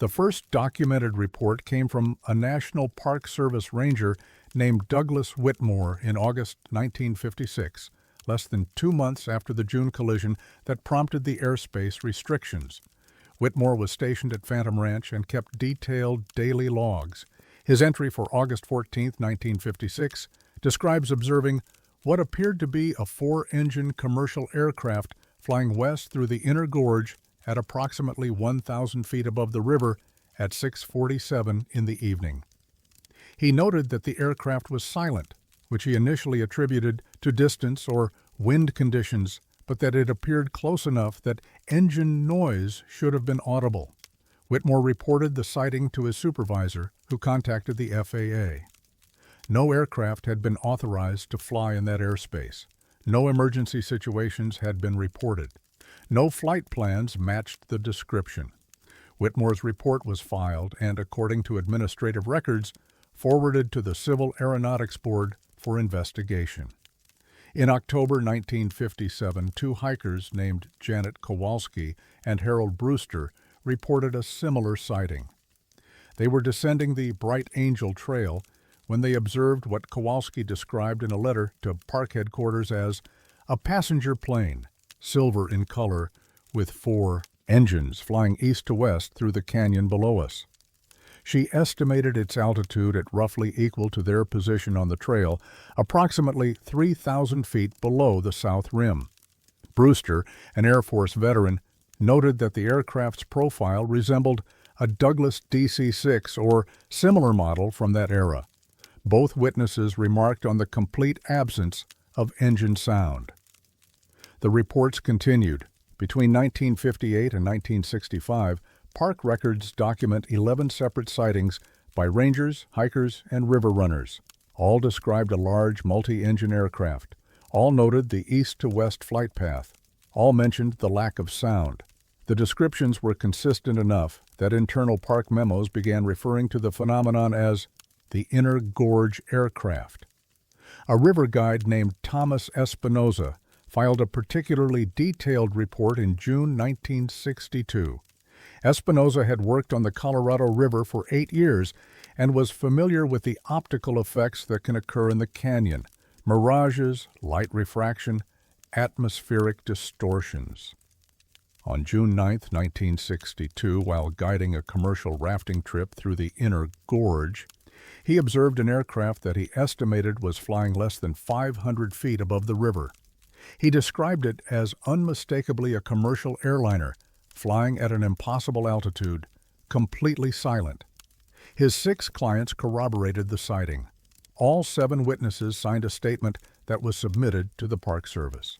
The first documented report came from a National Park Service ranger named Douglas Whitmore in August 1956, less than 2 months after the June collision that prompted the airspace restrictions. Whitmore was stationed at Phantom Ranch and kept detailed daily logs. His entry for August 14, 1956, describes observing what appeared to be a 4-engine commercial aircraft flying west through the inner gorge at approximately 1,000 feet above the river at 6:47 in the evening. He noted that the aircraft was silent, which he initially attributed to distance or wind conditions, but that it appeared close enough that engine noise should have been audible. Whitmore reported the sighting to his supervisor, who contacted the FAA. No aircraft had been authorized to fly in that airspace. No emergency situations had been reported. No flight plans matched the description. Whitmore's report was filed and, according to administrative records, forwarded to the Civil Aeronautics Board for investigation. In October 1957, 2 hikers named Janet Kowalski and Harold Brewster reported a similar sighting. They were descending the Bright Angel Trail when they observed what Kowalski described in a letter to park headquarters as a passenger plane, silver in color, with 4 engines flying east to west through the canyon below us. She estimated its altitude at roughly equal to their position on the trail, approximately 3,000 feet below the south rim. Brewster, an Air Force veteran, noted that the aircraft's profile resembled a Douglas DC-6 or similar model from that era. Both witnesses remarked on the complete absence of engine sound. The reports continued. Between 1958 and 1965, park records document 11 separate sightings by rangers, hikers, and river runners. All described a large multi-engine aircraft. All noted the east to west flight path. All mentioned the lack of sound. The descriptions were consistent enough that internal park memos began referring to the phenomenon as the Inner Gorge Aircraft. A river guide named Thomas Espinoza filed a particularly detailed report in June 1962. Espinoza had worked on the Colorado River for 8 years and was familiar with the optical effects that can occur in the canyon: mirages, light refraction, atmospheric distortions. On June 9, 1962, while guiding a commercial rafting trip through the Inner Gorge, he observed an aircraft that he estimated was flying less than 500 feet above the river. He described it as unmistakably a commercial airliner, flying at an impossible altitude, completely silent. His 6 clients corroborated the sighting. All 7 witnesses signed a statement that was submitted to the Park Service.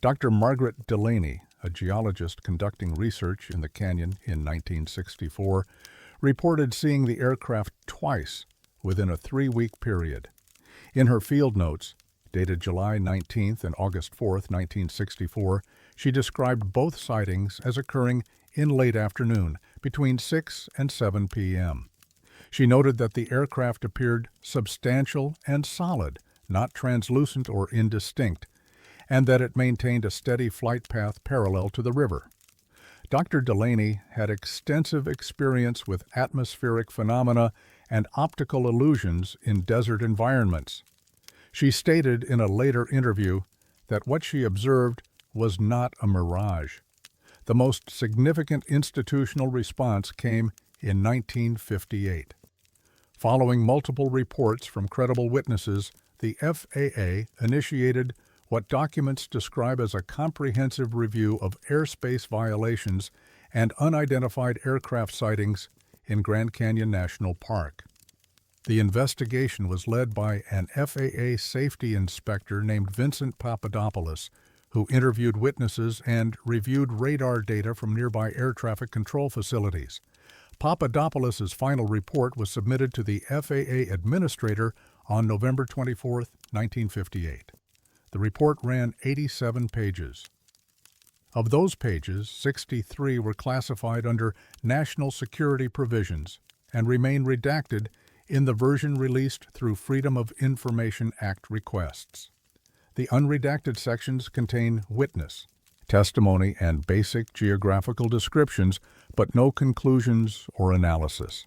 Dr. Margaret Delaney, a geologist conducting research in the canyon in 1964, reported seeing the aircraft twice within a 3-week period. In her field notes, dated July 19 and August 4, 1964, she described both sightings as occurring in late afternoon, between 6 and 7 p.m. She noted that the aircraft appeared substantial and solid, not translucent or indistinct, and that it maintained a steady flight path parallel to the river. Dr. Delaney had extensive experience with atmospheric phenomena and optical illusions in desert environments. She stated in a later interview that what she observed was not a mirage. The most significant institutional response came in 1958. Following multiple reports from credible witnesses, the FAA initiated what documents describe as a comprehensive review of airspace violations and unidentified aircraft sightings in Grand Canyon National Park. The investigation was led by an FAA safety inspector named Vincent Papadopoulos, who interviewed witnesses and reviewed radar data from nearby air traffic control facilities. Papadopoulos' final report was submitted to the FAA administrator on November 24, 1958. The report ran 87 pages. Of those pages, 63 were classified under national security provisions and remain redacted in the version released through Freedom of Information Act requests. The unredacted sections contain witness, testimony and basic geographical descriptions, but no conclusions or analysis.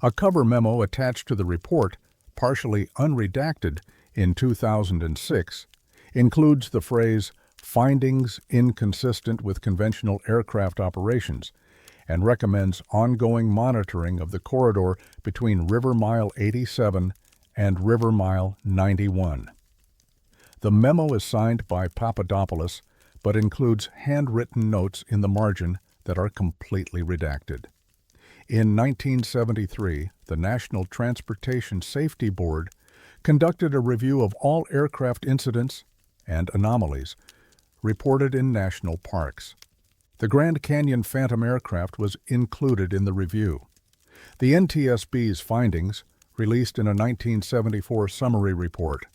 A cover memo attached to the report, partially unredacted in 2006, includes the phrase "findings inconsistent with conventional aircraft operations" and recommends ongoing monitoring of the corridor between River Mile 87 and River Mile 91. The memo is signed by Papadopoulos, but includes handwritten notes in the margin that are completely redacted. In 1973, the National Transportation Safety Board conducted a review of all aircraft incidents and anomalies reported in national parks. The Grand Canyon Phantom aircraft was included in the review. The NTSB's findings, released in a 1974 summary report,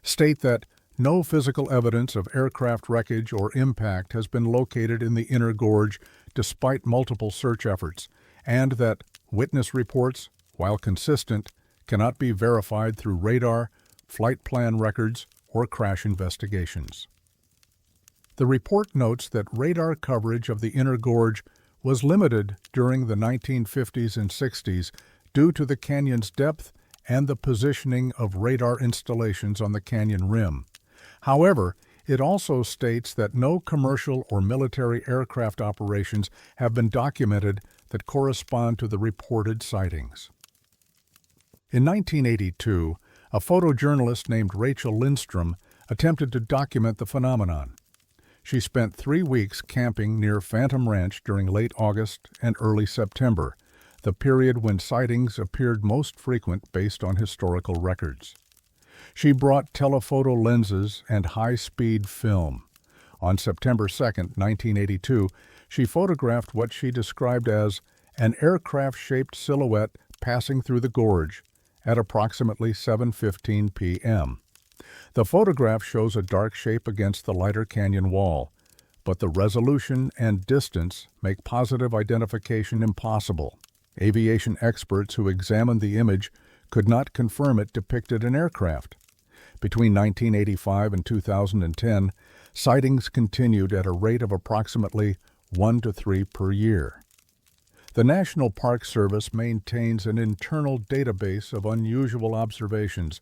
state that no physical evidence of aircraft wreckage or impact has been located in the inner gorge despite multiple search efforts, and that witness reports, while consistent, cannot be verified through radar, flight plan records, or crash investigations. The report notes that radar coverage of the inner gorge was limited during the 1950s and 60s due to the canyon's depth and the positioning of radar installations on the canyon rim. However, it also states that no commercial or military aircraft operations have been documented that correspond to the reported sightings. In 1982, a photojournalist named Rachel Lindstrom attempted to document the phenomenon. She spent 3 weeks camping near Phantom Ranch during late August and early September, the period when sightings appeared most frequent based on historical records. She brought telephoto lenses and high-speed film. On September 2, 1982, she photographed what she described as an aircraft-shaped silhouette passing through the gorge at approximately 7:15 p.m. The photograph shows a dark shape against the lighter canyon wall, but the resolution and distance make positive identification impossible. Aviation experts who examined the image could not confirm it depicted an aircraft. Between 1985 and 2010, sightings continued at a rate of approximately 1 to 3 per year. The National Park Service maintains an internal database of unusual observations,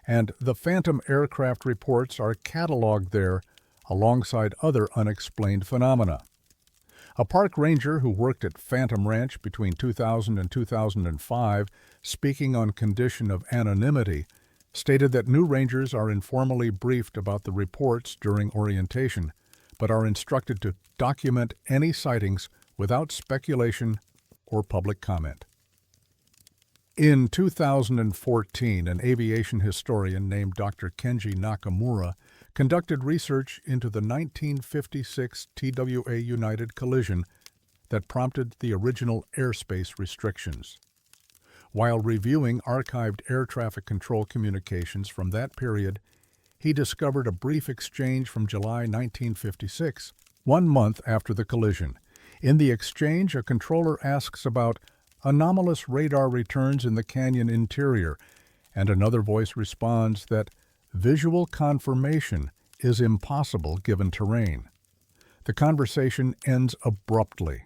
and the Phantom aircraft reports are cataloged there alongside other unexplained phenomena. A park ranger who worked at Phantom Ranch between 2000 and 2005, speaking on condition of anonymity, stated that new rangers are informally briefed about the reports during orientation, but are instructed to document any sightings without speculation or public comment. In 2014, an aviation historian named Dr. Kenji Nakamura conducted research into the 1956 TWA United collision that prompted the original airspace restrictions. While reviewing archived air traffic control communications from that period, he discovered a brief exchange from July 1956, 1 month after the collision. In the exchange, a controller asks about anomalous radar returns in the canyon interior, and another voice responds that visual confirmation is impossible given terrain. The conversation ends abruptly.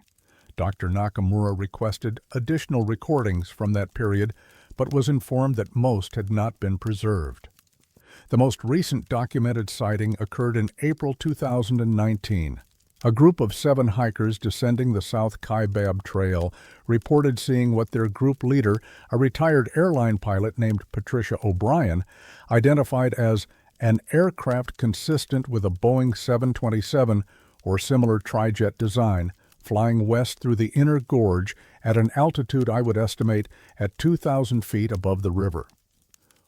Dr. Nakamura requested additional recordings from that period, but was informed that most had not been preserved. The most recent documented sighting occurred in April 2019. A group of 7 hikers descending the South Kaibab Trail reported seeing what their group leader, a retired airline pilot named Patricia O'Brien, identified as an aircraft consistent with a Boeing 727 or similar trijet design, flying west through the inner gorge at an altitude I would estimate at 2,000 feet above the river.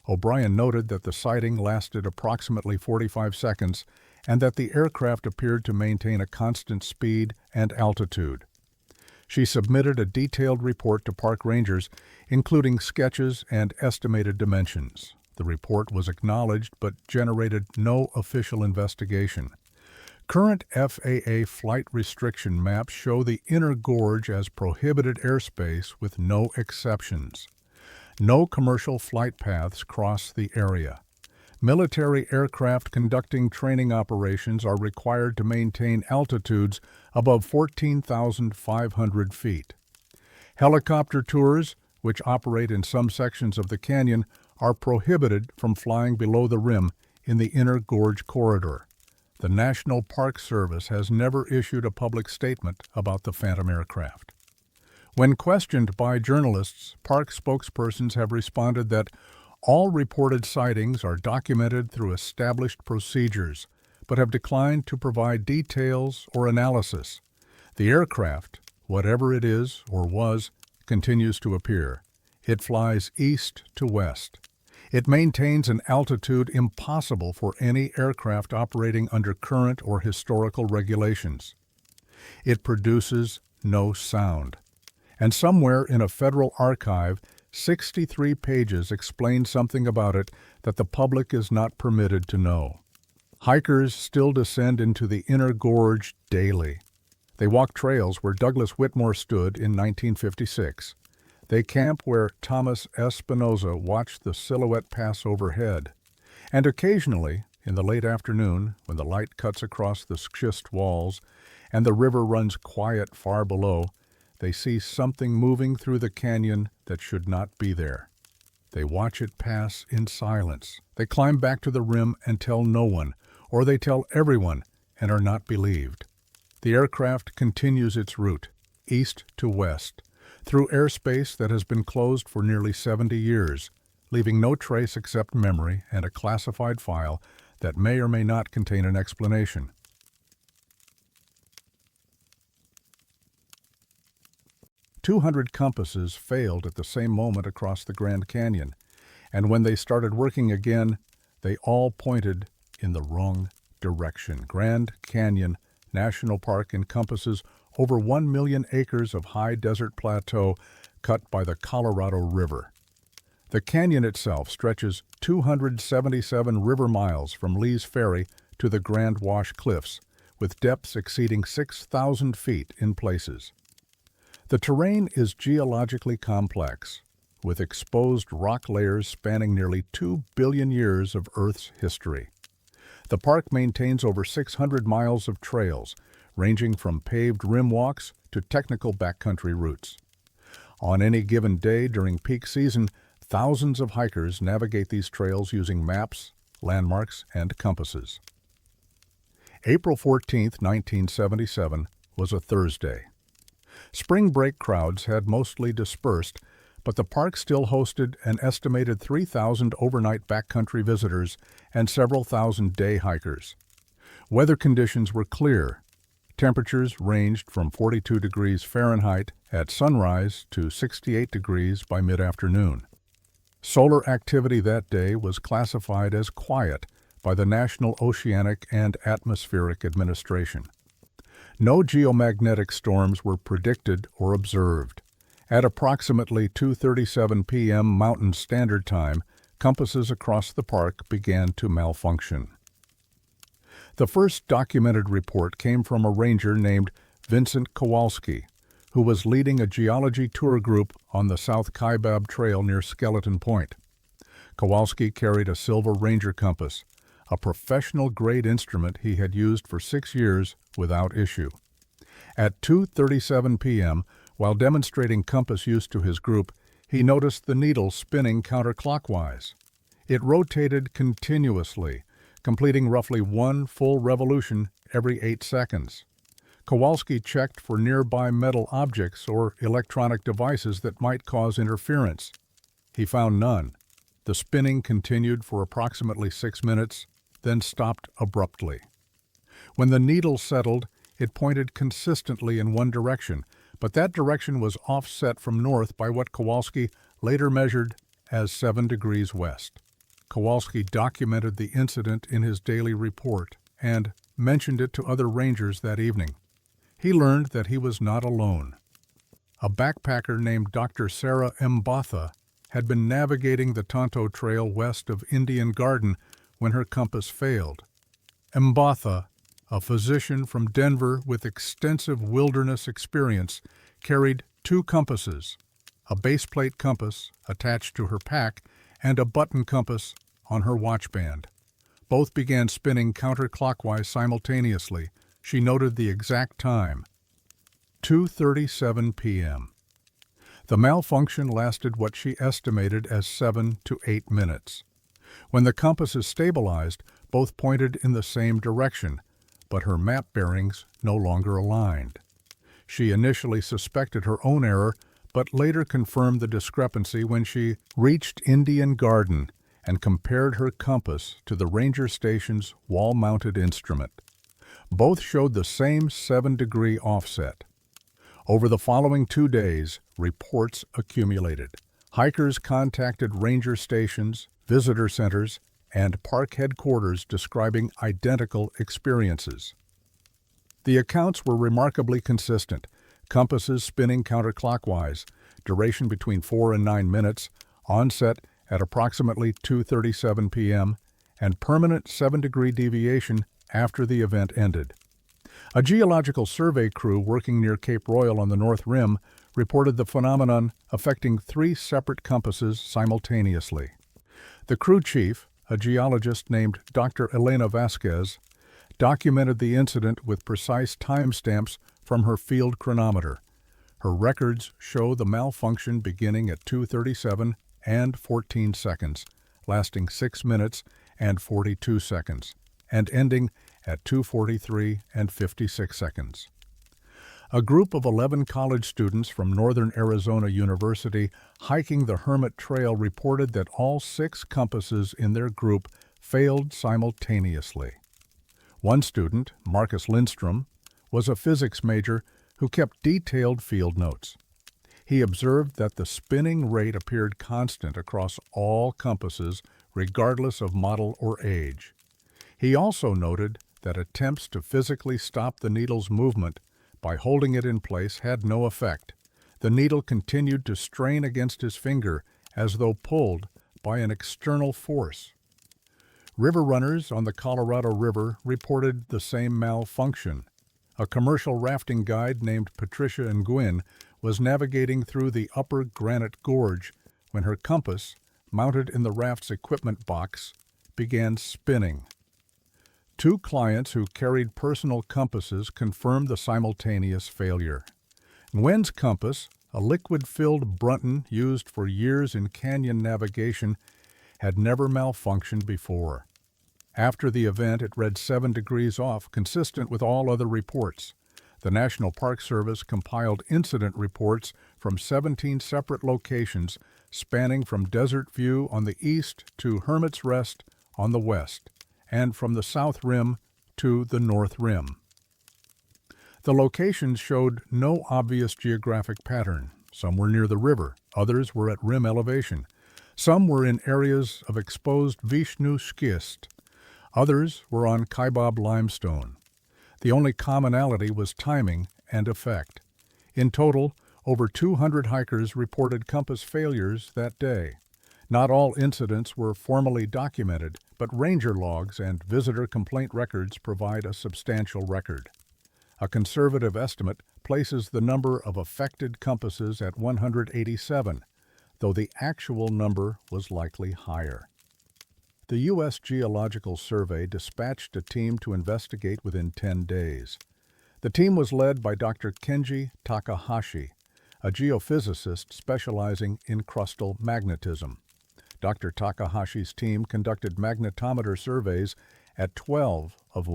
O'Brien noted that the sighting lasted approximately 45 seconds and that the aircraft appeared to maintain a constant speed and altitude. She submitted a detailed report to park rangers, including sketches and estimated dimensions. The report was acknowledged but generated no official investigation. Current FAA flight restriction maps show the inner gorge as prohibited airspace with no exceptions. No commercial flight paths cross the area. Military aircraft conducting training operations are required to maintain altitudes above 14,500 feet. Helicopter tours, which operate in some sections of the canyon, are prohibited from flying below the rim in the inner gorge corridor. The National Park Service has never issued a public statement about the Phantom aircraft. When questioned by journalists, park spokespersons have responded that all reported sightings are documented through established procedures, but have declined to provide details or analysis. The aircraft, whatever it is or was, continues to appear. It flies east to west. It maintains an altitude impossible for any aircraft operating under current or historical regulations. It produces no sound. And somewhere in a federal archive, 63 pages explain something about it that the public is not permitted to know. Hikers still descend into the inner gorge daily. They walk trails where Douglas Whitmore stood in 1956. They camp where Thomas Espinosa watched the silhouette pass overhead. And occasionally, in the late afternoon, when the light cuts across the schist walls and the river runs quiet far below, they see something moving through the canyon that should not be there. They watch it pass in silence. They climb back to the rim and tell no one, or they tell everyone and are not believed. The aircraft continues its route, east to west, through airspace that has been closed for nearly 70 years, leaving no trace except memory and a classified file that may or may not contain an explanation. "200 compasses failed at the same moment across the Grand Canyon, and when they started working again, they all pointed in the wrong direction. Grand Canyon National Park encompasses over 1 million acres of high desert plateau cut by the Colorado River. The canyon itself stretches 277 river miles from Lee's Ferry to the Grand Wash Cliffs, with depths exceeding 6,000 feet in places. The terrain is geologically complex, with exposed rock layers spanning nearly 2 billion years of Earth's history. The park maintains over 600 miles of trails, ranging from paved rim walks to technical backcountry routes. On any given day during peak season, thousands of hikers navigate these trails using maps, landmarks, and compasses. April 14, 1977, was a Thursday. Spring break crowds had mostly dispersed, but the park still hosted an estimated 3,000 overnight backcountry visitors and several thousand day hikers. Weather conditions were clear. Temperatures ranged from 42 degrees Fahrenheit at sunrise to 68 degrees by mid-afternoon. Solar activity that day was classified as quiet by the National Oceanic and Atmospheric Administration. No geomagnetic storms were predicted or observed. At approximately 2:37 p.m. Mountain Standard Time, compasses across the park began to malfunction. The first documented report came from a ranger named Vincent Kowalski, who was leading a geology tour group on the South Kaibab Trail near Skeleton Point. Kowalski carried a silver ranger compass, a professional-grade instrument he had used for 6 years without issue. At 2:37 p.m., while demonstrating compass use to his group, he noticed the needle spinning counterclockwise. It rotated continuously, completing roughly 1 full revolution every 8 seconds. Kowalski checked for nearby metal objects or electronic devices that might cause interference. He found none. The spinning continued for approximately 6 minutes, then stopped abruptly. When the needle settled, it pointed consistently in one direction, but that direction was offset from north by what Kowalski later measured as 7 degrees west. Kowalski documented the incident in his daily report and mentioned it to other rangers that evening. He learned that he was not alone. A backpacker named Dr. Sarah Mbatha had been navigating the Tonto Trail west of Indian Garden when her compass failed. Mbatha, a physician from Denver with extensive wilderness experience, carried 2 compasses, a baseplate compass attached to her pack and a button compass on her watch band. Both began spinning counterclockwise simultaneously. She noted the exact time, 2:37 p.m. The malfunction lasted what she estimated as 7 to 8 minutes. When the compasses stabilized, both pointed in the same direction, but her map bearings no longer aligned. She initially suspected her own error, but later confirmed the discrepancy when she reached Indian Garden and compared her compass to the ranger station's wall-mounted instrument. Both showed the same 7-degree offset. Over the following 2 days, reports accumulated. Hikers contacted ranger stations, visitor centers, and park headquarters describing identical experiences. The accounts were remarkably consistent. Compasses spinning counterclockwise, duration between 4 and 9 minutes, onset at approximately 2:37 p.m., and permanent 7-degree deviation after the event ended. A geological survey crew working near Cape Royal on the North Rim reported the phenomenon affecting 3 separate compasses simultaneously. The crew chief, a geologist named Dr. Elena Vasquez, documented the incident with precise timestamps from her field chronometer. Her records show the malfunction beginning at 2:37 and 14 seconds, lasting 6 minutes and 42 seconds, and ending at 2:43 and 56 seconds. A group of 11 college students from Northern Arizona University hiking the Hermit Trail reported that all 6 compasses in their group failed simultaneously. One student, Marcus Lindstrom, was a physics major who kept detailed field notes. He observed that the spinning rate appeared constant across all compasses, regardless of model or age. He also noted that attempts to physically stop the needle's movement by holding it in place had no effect. The needle continued to strain against his finger as though pulled by an external force. River runners on the Colorado River reported the same malfunction. A commercial rafting guide named Patricia Nguyen was navigating through the upper Granite Gorge when her compass, mounted in the raft's equipment box, began spinning. 2 clients who carried personal compasses confirmed the simultaneous failure. Nguyen's compass, a liquid-filled Brunton used for years in canyon navigation, had never malfunctioned before. After the event, it read 7 degrees off, consistent with all other reports. The National Park Service compiled incident reports from 17 separate locations spanning from Desert View on the east to Hermit's Rest on the west, and from the South Rim to the North Rim. The locations showed no obvious geographic pattern. Some were near the river, others were at rim elevation. Some were in areas of exposed Vishnu schist. Others were on Kaibab limestone. The only commonality was timing and effect. In total, over 200 hikers reported compass failures that day. Not all incidents were formally documented, but ranger logs and visitor complaint records provide a substantial record. A conservative estimate places the number of affected compasses at 187, though the actual number was likely higher. The U.S. Geological Survey dispatched a team to investigate within 10 days. The team was led by Dr. Kenji Takahashi, a geophysicist specializing in crustal magnetism. Dr. Takahashi's team conducted magnetometer surveys at 12 of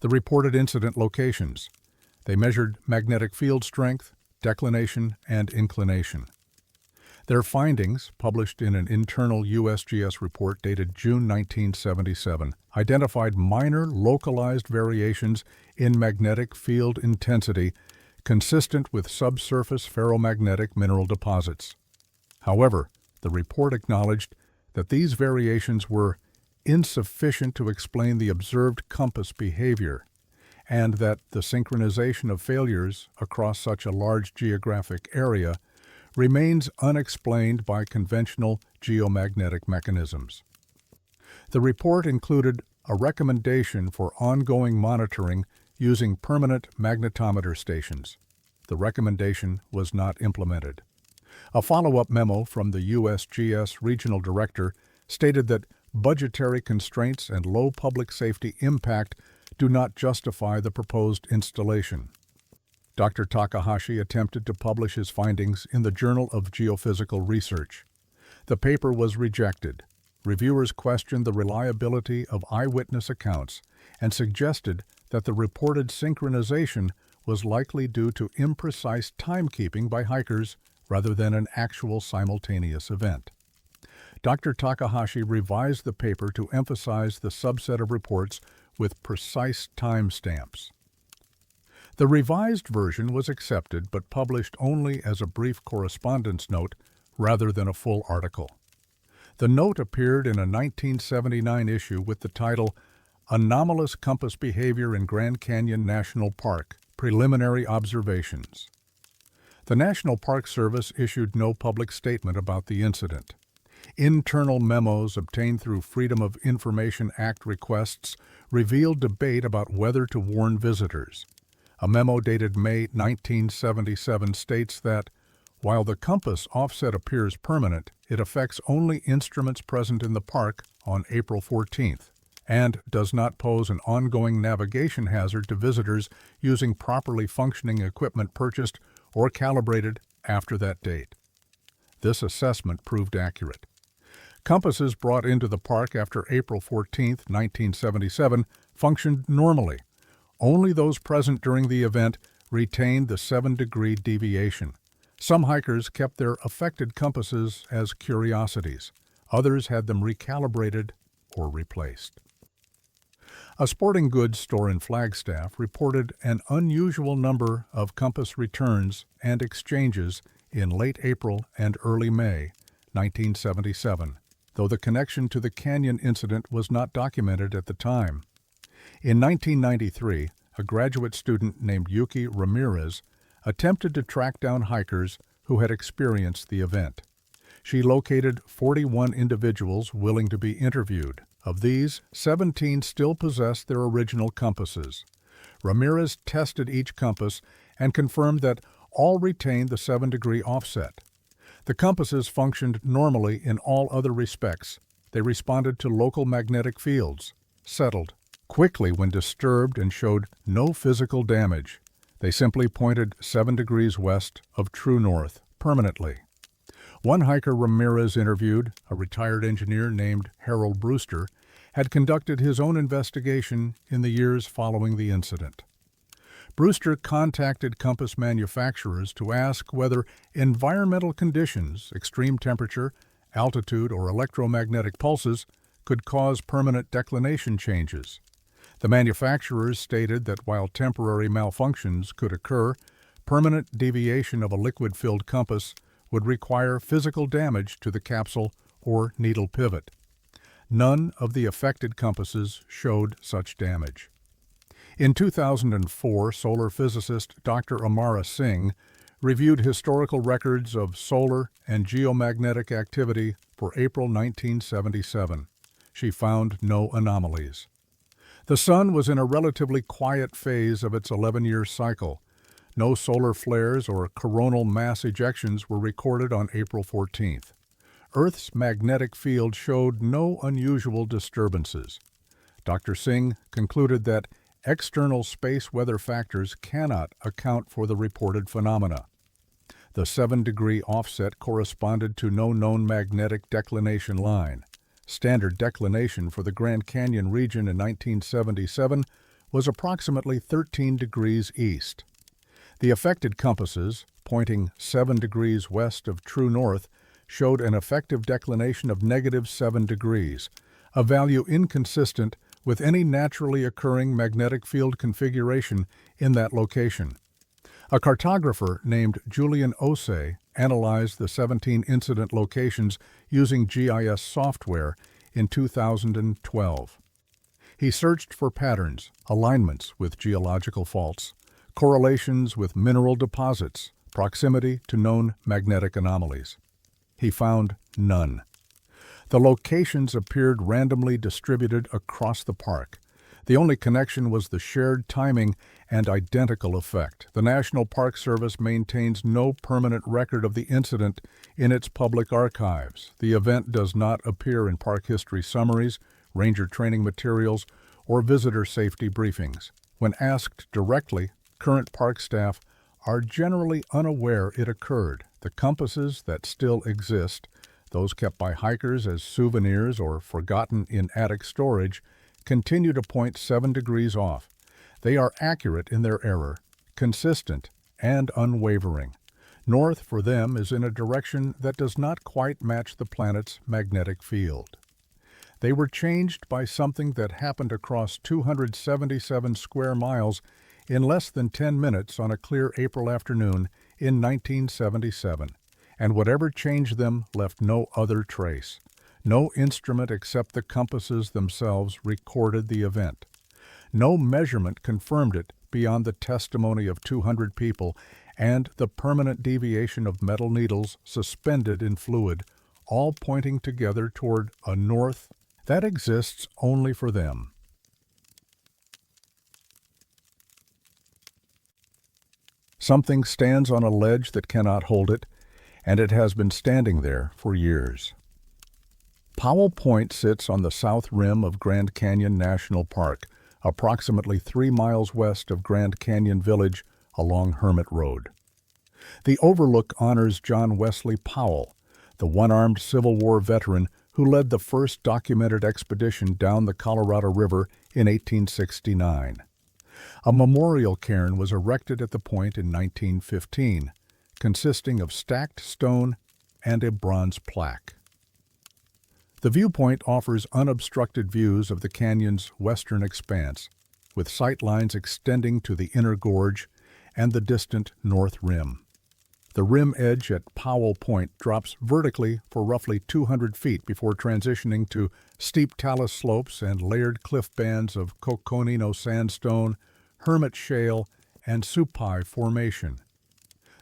the reported incident locations. They measured magnetic field strength, declination, and inclination. Their findings, published in an internal USGS report dated June 1977, identified minor localized variations in magnetic field intensity consistent with subsurface ferromagnetic mineral deposits. However, the report acknowledged that these variations were insufficient to explain the observed compass behavior, and that the synchronization of failures across such a large geographic area remains unexplained by conventional geomagnetic mechanisms. The report included a recommendation for ongoing monitoring using permanent magnetometer stations. The recommendation was not implemented. A follow-up memo from the USGS regional director stated that budgetary constraints and low public safety impact do not justify the proposed installation. Dr. Takahashi attempted to publish his findings in the Journal of Geophysical Research. The paper was rejected. Reviewers questioned the reliability of eyewitness accounts and suggested that the reported synchronization was likely due to imprecise timekeeping by hikers rather than an actual simultaneous event. Dr. Takahashi revised the paper to emphasize the subset of reports with precise timestamps. The revised version was accepted but published only as a brief correspondence note rather than a full article. The note appeared in a 1979 issue with the title Anomalous Compass Behavior in Grand Canyon National Park, Preliminary Observations. The National Park Service issued no public statement about the incident. Internal memos obtained through Freedom of Information Act requests revealed debate about whether to warn visitors. A memo dated May 1977 states that, while the compass offset appears permanent, it affects only instruments present in the park on April 14th and does not pose an ongoing navigation hazard to visitors using properly functioning equipment purchased or calibrated after that date. This assessment proved accurate. Compasses brought into the park after April 14, 1977, functioned normally. Only those present during the event retained the 7-degree deviation. Some hikers kept their affected compasses as curiosities. Others had them recalibrated or replaced. A sporting goods store in Flagstaff reported an unusual number of compass returns and exchanges in late April and early May 1977, though the connection to the canyon incident was not documented at the time. In 1993, a graduate student named Yuki Ramirez attempted to track down hikers who had experienced the event. She located 41 individuals willing to be interviewed. Of these, 17 still possessed their original compasses. Ramirez tested each compass and confirmed that all retained the 7-degree offset. The compasses functioned normally in all other respects. They responded to local magnetic fields, settled quickly when disturbed, and showed no physical damage. They simply pointed 7 degrees west of true north permanently. One hiker Ramirez interviewed, a retired engineer named Harold Brewster, had conducted his own investigation in the years following the incident. Brewster contacted compass manufacturers to ask whether environmental conditions, extreme temperature, altitude, or electromagnetic pulses could cause permanent declination changes. The manufacturers stated that while temporary malfunctions could occur, permanent deviation of a liquid-filled compass would require physical damage to the capsule or needle pivot. None of the affected compasses showed such damage. In 2004, solar physicist Dr. Amara Singh reviewed historical records of solar and geomagnetic activity for April 1977. She found no anomalies. The Sun was in a relatively quiet phase of its 11-year cycle. No solar flares or coronal mass ejections were recorded on April 14th. Earth's magnetic field showed no unusual disturbances. Dr. Singh concluded that external space weather factors cannot account for the reported phenomena. The 7-degree offset corresponded to no known magnetic declination line. Standard declination for the Grand Canyon region in 1977 was approximately 13 degrees east. The affected compasses, pointing 7 degrees west of true north, showed an effective declination of -7 degrees, a value inconsistent with any naturally occurring magnetic field configuration in that location. A cartographer named Julian Osei analyzed the 17 incident locations using GIS software in 2012. He searched for patterns, alignments with geological faults, correlations with mineral deposits, proximity to known magnetic anomalies. He found none. The locations appeared randomly distributed across the park. The only connection was the shared timing and identical effect. The National Park Service maintains no permanent record of the incident in its public archives. The event does not appear in park history summaries, ranger training materials, or visitor safety briefings. When asked directly, current park staff are generally unaware it occurred. The compasses that still exist, those kept by hikers as souvenirs or forgotten in attic storage, continue to point 7 degrees off. They are accurate in their error, consistent, and unwavering. North for them is in a direction that does not quite match the planet's magnetic field. They were changed by something that happened across 277 square miles in less than 10 minutes on a clear April afternoon in 1977, and whatever changed them left no other trace. No instrument except the compasses themselves recorded the event. No measurement confirmed it beyond the testimony of 200 people and the permanent deviation of metal needles suspended in fluid, all pointing together toward a north that exists only for them. Something stands on a ledge that cannot hold it, and it has been standing there for years. Powell Point sits on the south rim of Grand Canyon National Park, approximately 3 miles west of Grand Canyon Village along Hermit Road. The overlook honors John Wesley Powell, the one-armed Civil War veteran who led the first documented expedition down the Colorado River in 1869. A memorial cairn was erected at the point in 1915, consisting of stacked stone and a bronze plaque. The viewpoint offers unobstructed views of the canyon's western expanse, with sight lines extending to the inner gorge and the distant north rim. The rim edge at Powell Point drops vertically for roughly 200 feet before transitioning to steep talus slopes and layered cliff bands of Coconino sandstone, Hermit shale, and Supai formation.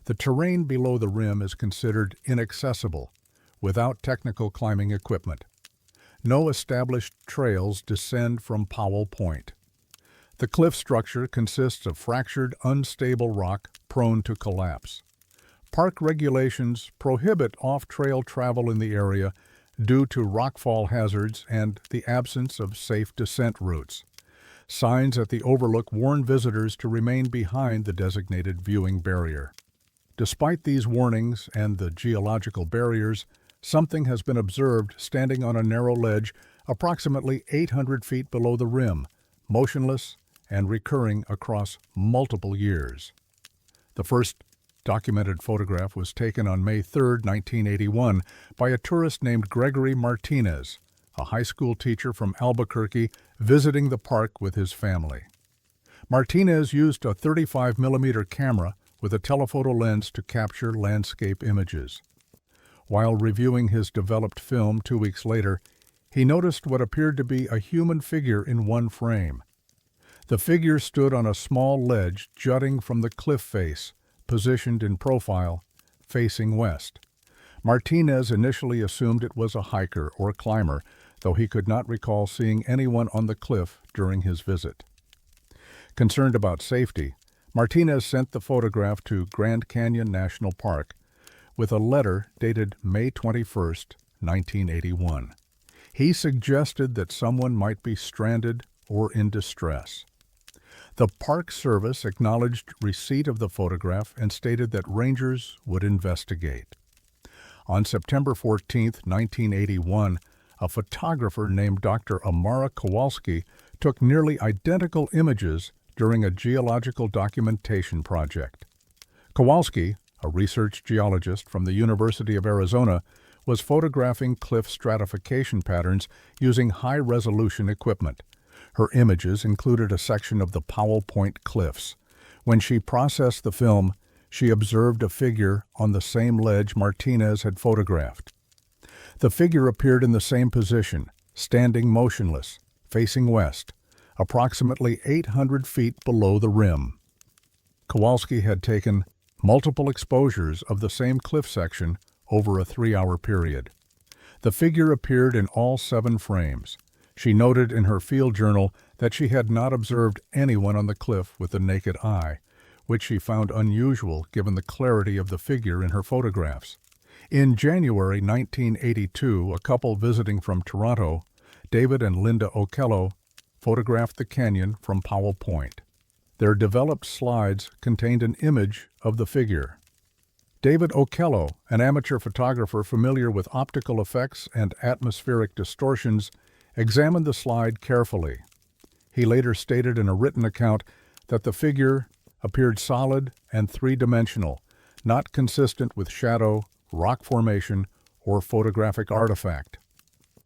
The terrain below the rim is considered inaccessible without technical climbing equipment. No established trails descend from Powell Point. The cliff structure consists of fractured, unstable rock prone to collapse. Park regulations prohibit off-trail travel in the area due to rockfall hazards and the absence of safe descent routes. Signs at the overlook warn visitors to remain behind the designated viewing barrier. Despite these warnings and the geological barriers, something has been observed standing on a narrow ledge approximately 800 feet below the rim, motionless and recurring across multiple years. The first documented photograph was taken on May 3, 1981, by a tourist named Gregory Martinez, a high school teacher from Albuquerque visiting the park with his family. Martinez used a 35mm camera with a telephoto lens to capture landscape images. While reviewing his developed film 2 weeks later, he noticed what appeared to be a human figure in one frame. The figure stood on a small ledge jutting from the cliff face, positioned in profile, facing west. Martinez initially assumed it was a hiker or climber, though he could not recall seeing anyone on the cliff during his visit. Concerned about safety, Martinez sent the photograph to Grand Canyon National Park with a letter dated May 21, 1981. He suggested that someone might be stranded or in distress. The Park Service acknowledged receipt of the photograph and stated that rangers would investigate. On September 14, 1981, a photographer named Dr. Amara Kowalski took nearly identical images during a geological documentation project. Kowalski, a research geologist from the University of Arizona, was photographing cliff stratification patterns using high-resolution equipment. Her images included a section of the Powell Point cliffs. When she processed the film, she observed a figure on the same ledge Martinez had photographed. The figure appeared in the same position, standing motionless, facing west, approximately 800 feet below the rim. Kowalski had taken multiple exposures of the same cliff section over a 3-hour period. The figure appeared in all 7 frames. She noted in her field journal that she had not observed anyone on the cliff with the naked eye, which she found unusual given the clarity of the figure in her photographs. In January 1982, a couple visiting from Toronto, David and Linda Okello, photographed the canyon from Powell Point. Their developed slides contained an image of the figure. David Okello, an amateur photographer familiar with optical effects and atmospheric distortions, examined the slide carefully. He later stated in a written account that the figure appeared solid and three-dimensional, not consistent with shadow, rock formation, or photographic artifact.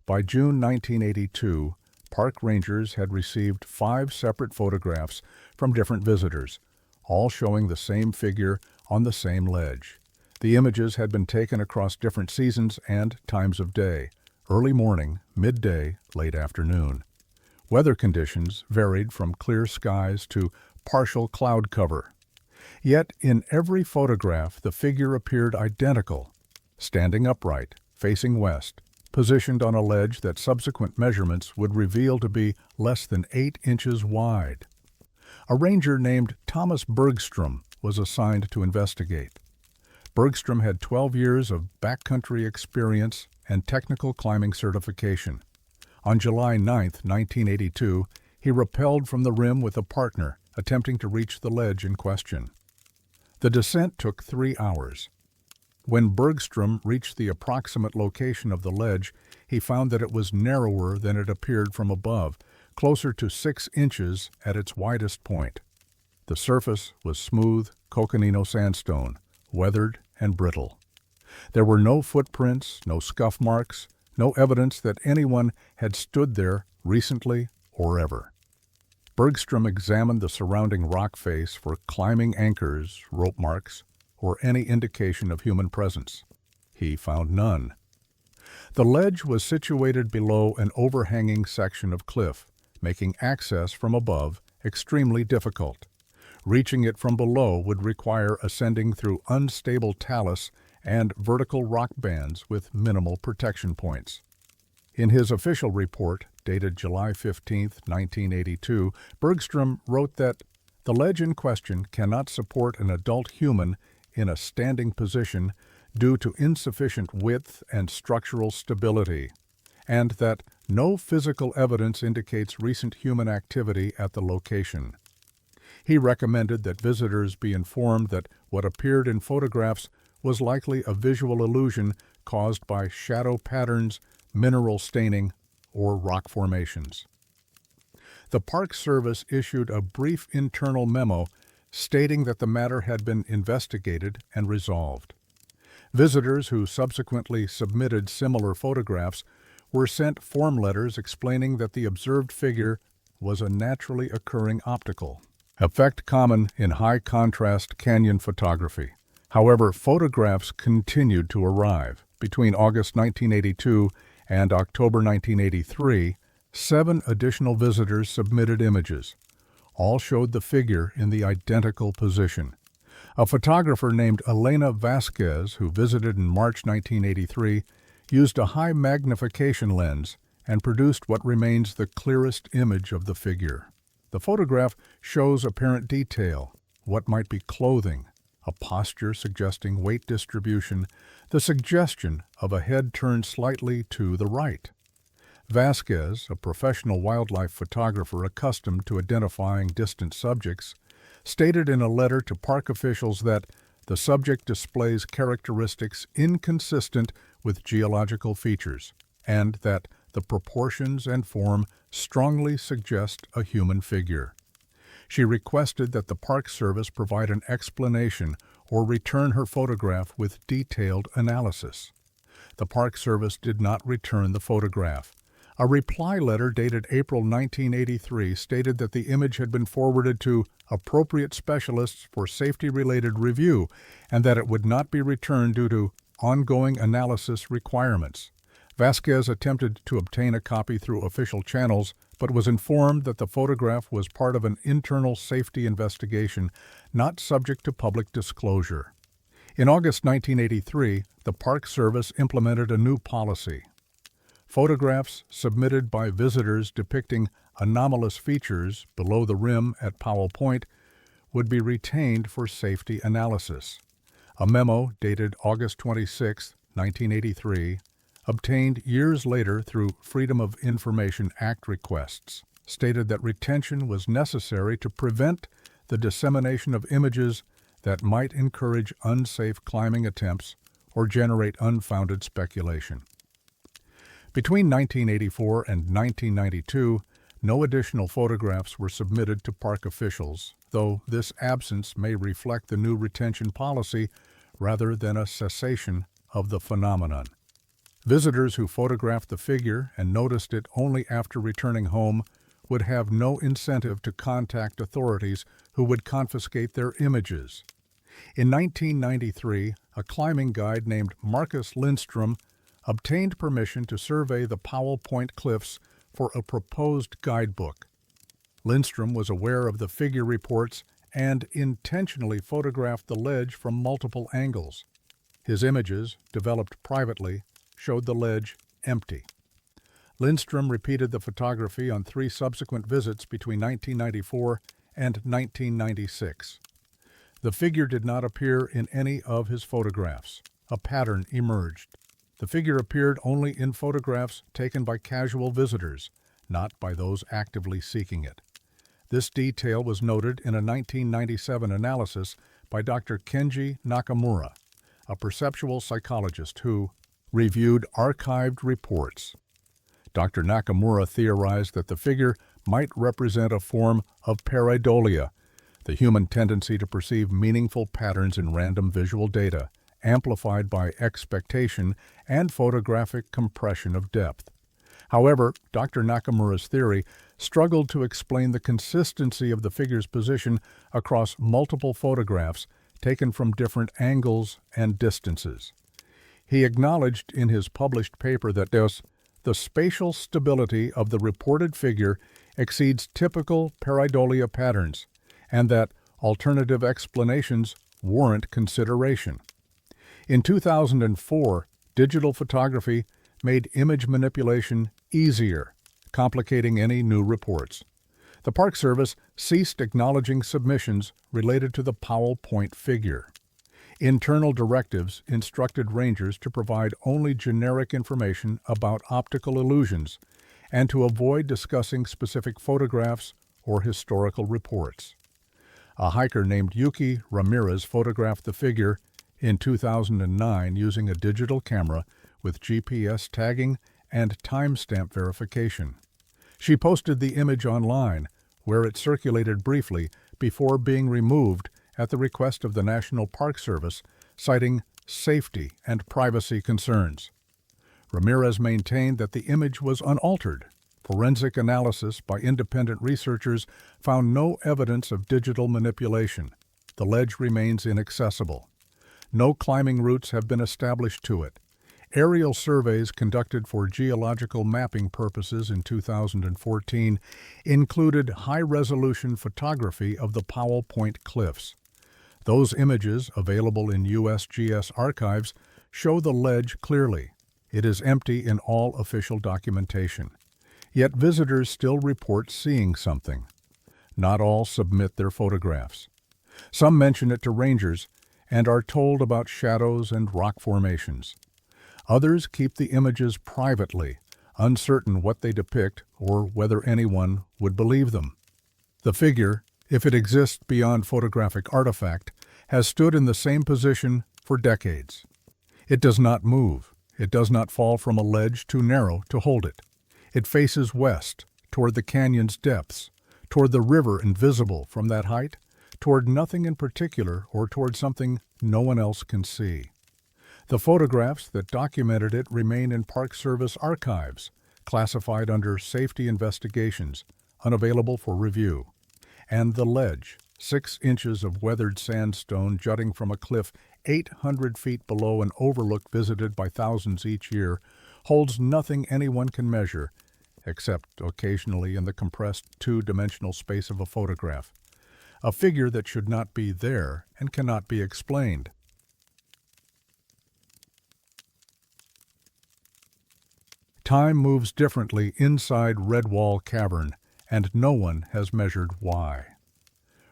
By June 1982, park rangers had received 5 separate photographs from different visitors, all showing the same figure on the same ledge. The images had been taken across different seasons and times of day, early morning, midday, late afternoon. Weather conditions varied from clear skies to partial cloud cover. Yet in every photograph the figure appeared identical, standing upright, facing west, positioned on a ledge that subsequent measurements would reveal to be less than 8 inches wide. A ranger named Thomas Bergstrom was assigned to investigate. Bergstrom had 12 years of backcountry experience and technical climbing certification. On July 9, 1982, he rappelled from the rim with a partner, attempting to reach the ledge in question. The descent took 3 hours. When Bergstrom reached the approximate location of the ledge, he found that it was narrower than it appeared from above, closer to 6 inches at its widest point. The surface was smooth coconino sandstone, weathered and brittle. There were no footprints, no scuff marks, no evidence that anyone had stood there recently or ever. Bergstrom examined the surrounding rock face for climbing anchors, rope marks, or any indication of human presence. He found none. The ledge was situated below an overhanging section of cliff, making access from above extremely difficult. Reaching it from below would require ascending through unstable talus and vertical rock bands with minimal protection points. In his official report, dated July 15, 1982, Bergstrom wrote that the ledge in question cannot support an adult human in a standing position due to insufficient width and structural stability, and that no physical evidence indicates recent human activity at the location. He recommended that visitors be informed that what appeared in photographs was likely a visual illusion caused by shadow patterns, mineral staining, or rock formations. The Park Service issued a brief internal memo stating that the matter had been investigated and resolved. Visitors who subsequently submitted similar photographs were sent form letters explaining that the observed figure was a naturally occurring optical effect common in high-contrast canyon photography. However, photographs continued to arrive. Between August 1982 and October 1983, 7 additional visitors submitted images. All showed the figure in the identical position. A photographer named Elena Vasquez, who visited in March 1983, used a high magnification lens and produced what remains the clearest image of the figure. The photograph shows apparent detail, what might be clothing, a posture suggesting weight distribution, the suggestion of a head turned slightly to the right. Vasquez, a professional wildlife photographer accustomed to identifying distant subjects, stated in a letter to park officials that the subject displays characteristics inconsistent with geological features, and that the proportions and form strongly suggest a human figure. She requested that the Park Service provide an explanation or return her photograph with detailed analysis. The Park Service did not return the photograph. A reply letter dated April 1983 stated that the image had been forwarded to appropriate specialists for safety-related review and that it would not be returned due to ongoing analysis requirements. Vasquez attempted to obtain a copy through official channels, but was informed that the photograph was part of an internal safety investigation not subject to public disclosure. In August 1983, the Park Service implemented a new policy. Photographs submitted by visitors depicting anomalous features below the rim at Powell Point would be retained for safety analysis. A memo dated August 26, 1983, obtained years later through Freedom of Information Act requests, stated that retention was necessary to prevent the dissemination of images that might encourage unsafe climbing attempts or generate unfounded speculation. Between 1984 and 1992, no additional photographs were submitted to park officials, though this absence may reflect the new retention policy rather than a cessation of the phenomenon. Visitors who photographed the figure and noticed it only after returning home would have no incentive to contact authorities who would confiscate their images. In 1993, a climbing guide named Marcus Lindstrom obtained permission to survey the Powell Point cliffs for a proposed guidebook. Lindstrom was aware of the figure reports and intentionally photographed the ledge from multiple angles. His images, developed privately, showed the ledge empty. Lindstrom repeated the photography on 3 subsequent visits between 1994 and 1996. The figure did not appear in any of his photographs. A pattern emerged. The figure appeared only in photographs taken by casual visitors, not by those actively seeking it. This detail was noted in a 1997 analysis by Dr. Kenji Nakamura, a perceptual psychologist who reviewed archived reports. Dr. Nakamura theorized that the figure might represent a form of pareidolia, the human tendency to perceive meaningful patterns in random visual data, amplified by expectation and photographic compression of depth. However, Dr. Nakamura's theory struggled to explain the consistency of the figure's position across multiple photographs taken from different angles and distances. He acknowledged in his published paper that the spatial stability of the reported figure exceeds typical pareidolia patterns, and that alternative explanations warrant consideration. In 2004, digital photography made image manipulation easier, complicating any new reports. The Park Service ceased acknowledging submissions related to the Powell Point figure. Internal directives instructed rangers to provide only generic information about optical illusions and to avoid discussing specific photographs or historical reports. A hiker named Yuki Ramirez photographed the figure in 2009 using a digital camera with GPS tagging and timestamp verification. She posted the image online, where it circulated briefly before being removed at the request of the National Park Service, citing safety and privacy concerns. Ramirez maintained that the image was unaltered. Forensic analysis by independent researchers found no evidence of digital manipulation. The ledge remains inaccessible. No climbing routes have been established to it. Aerial surveys conducted for geological mapping purposes in 2014 included high-resolution photography of the Powell Point cliffs. Those images, available in USGS archives, show the ledge clearly. It is empty in all official documentation. Yet visitors still report seeing something. Not all submit their photographs. Some mention it to rangers and are told about shadows and rock formations. Others keep the images privately, uncertain what they depict or whether anyone would believe them. The figure, if it exists beyond photographic artifact, has stood in the same position for decades. It does not move. It does not fall from a ledge too narrow to hold it. It faces west, toward the canyon's depths, toward the river invisible from that height, toward nothing in particular or toward something no one else can see. The photographs that documented it remain in Park Service archives, classified under Safety Investigations, unavailable for review. And the ledge, 6 inches of weathered sandstone jutting from a cliff 800 feet below an overlook visited by thousands each year, holds nothing anyone can measure, except occasionally in the compressed 2-dimensional space of a photograph. A figure that should not be there and cannot be explained. Time moves differently inside Redwall Cavern and no one has measured why.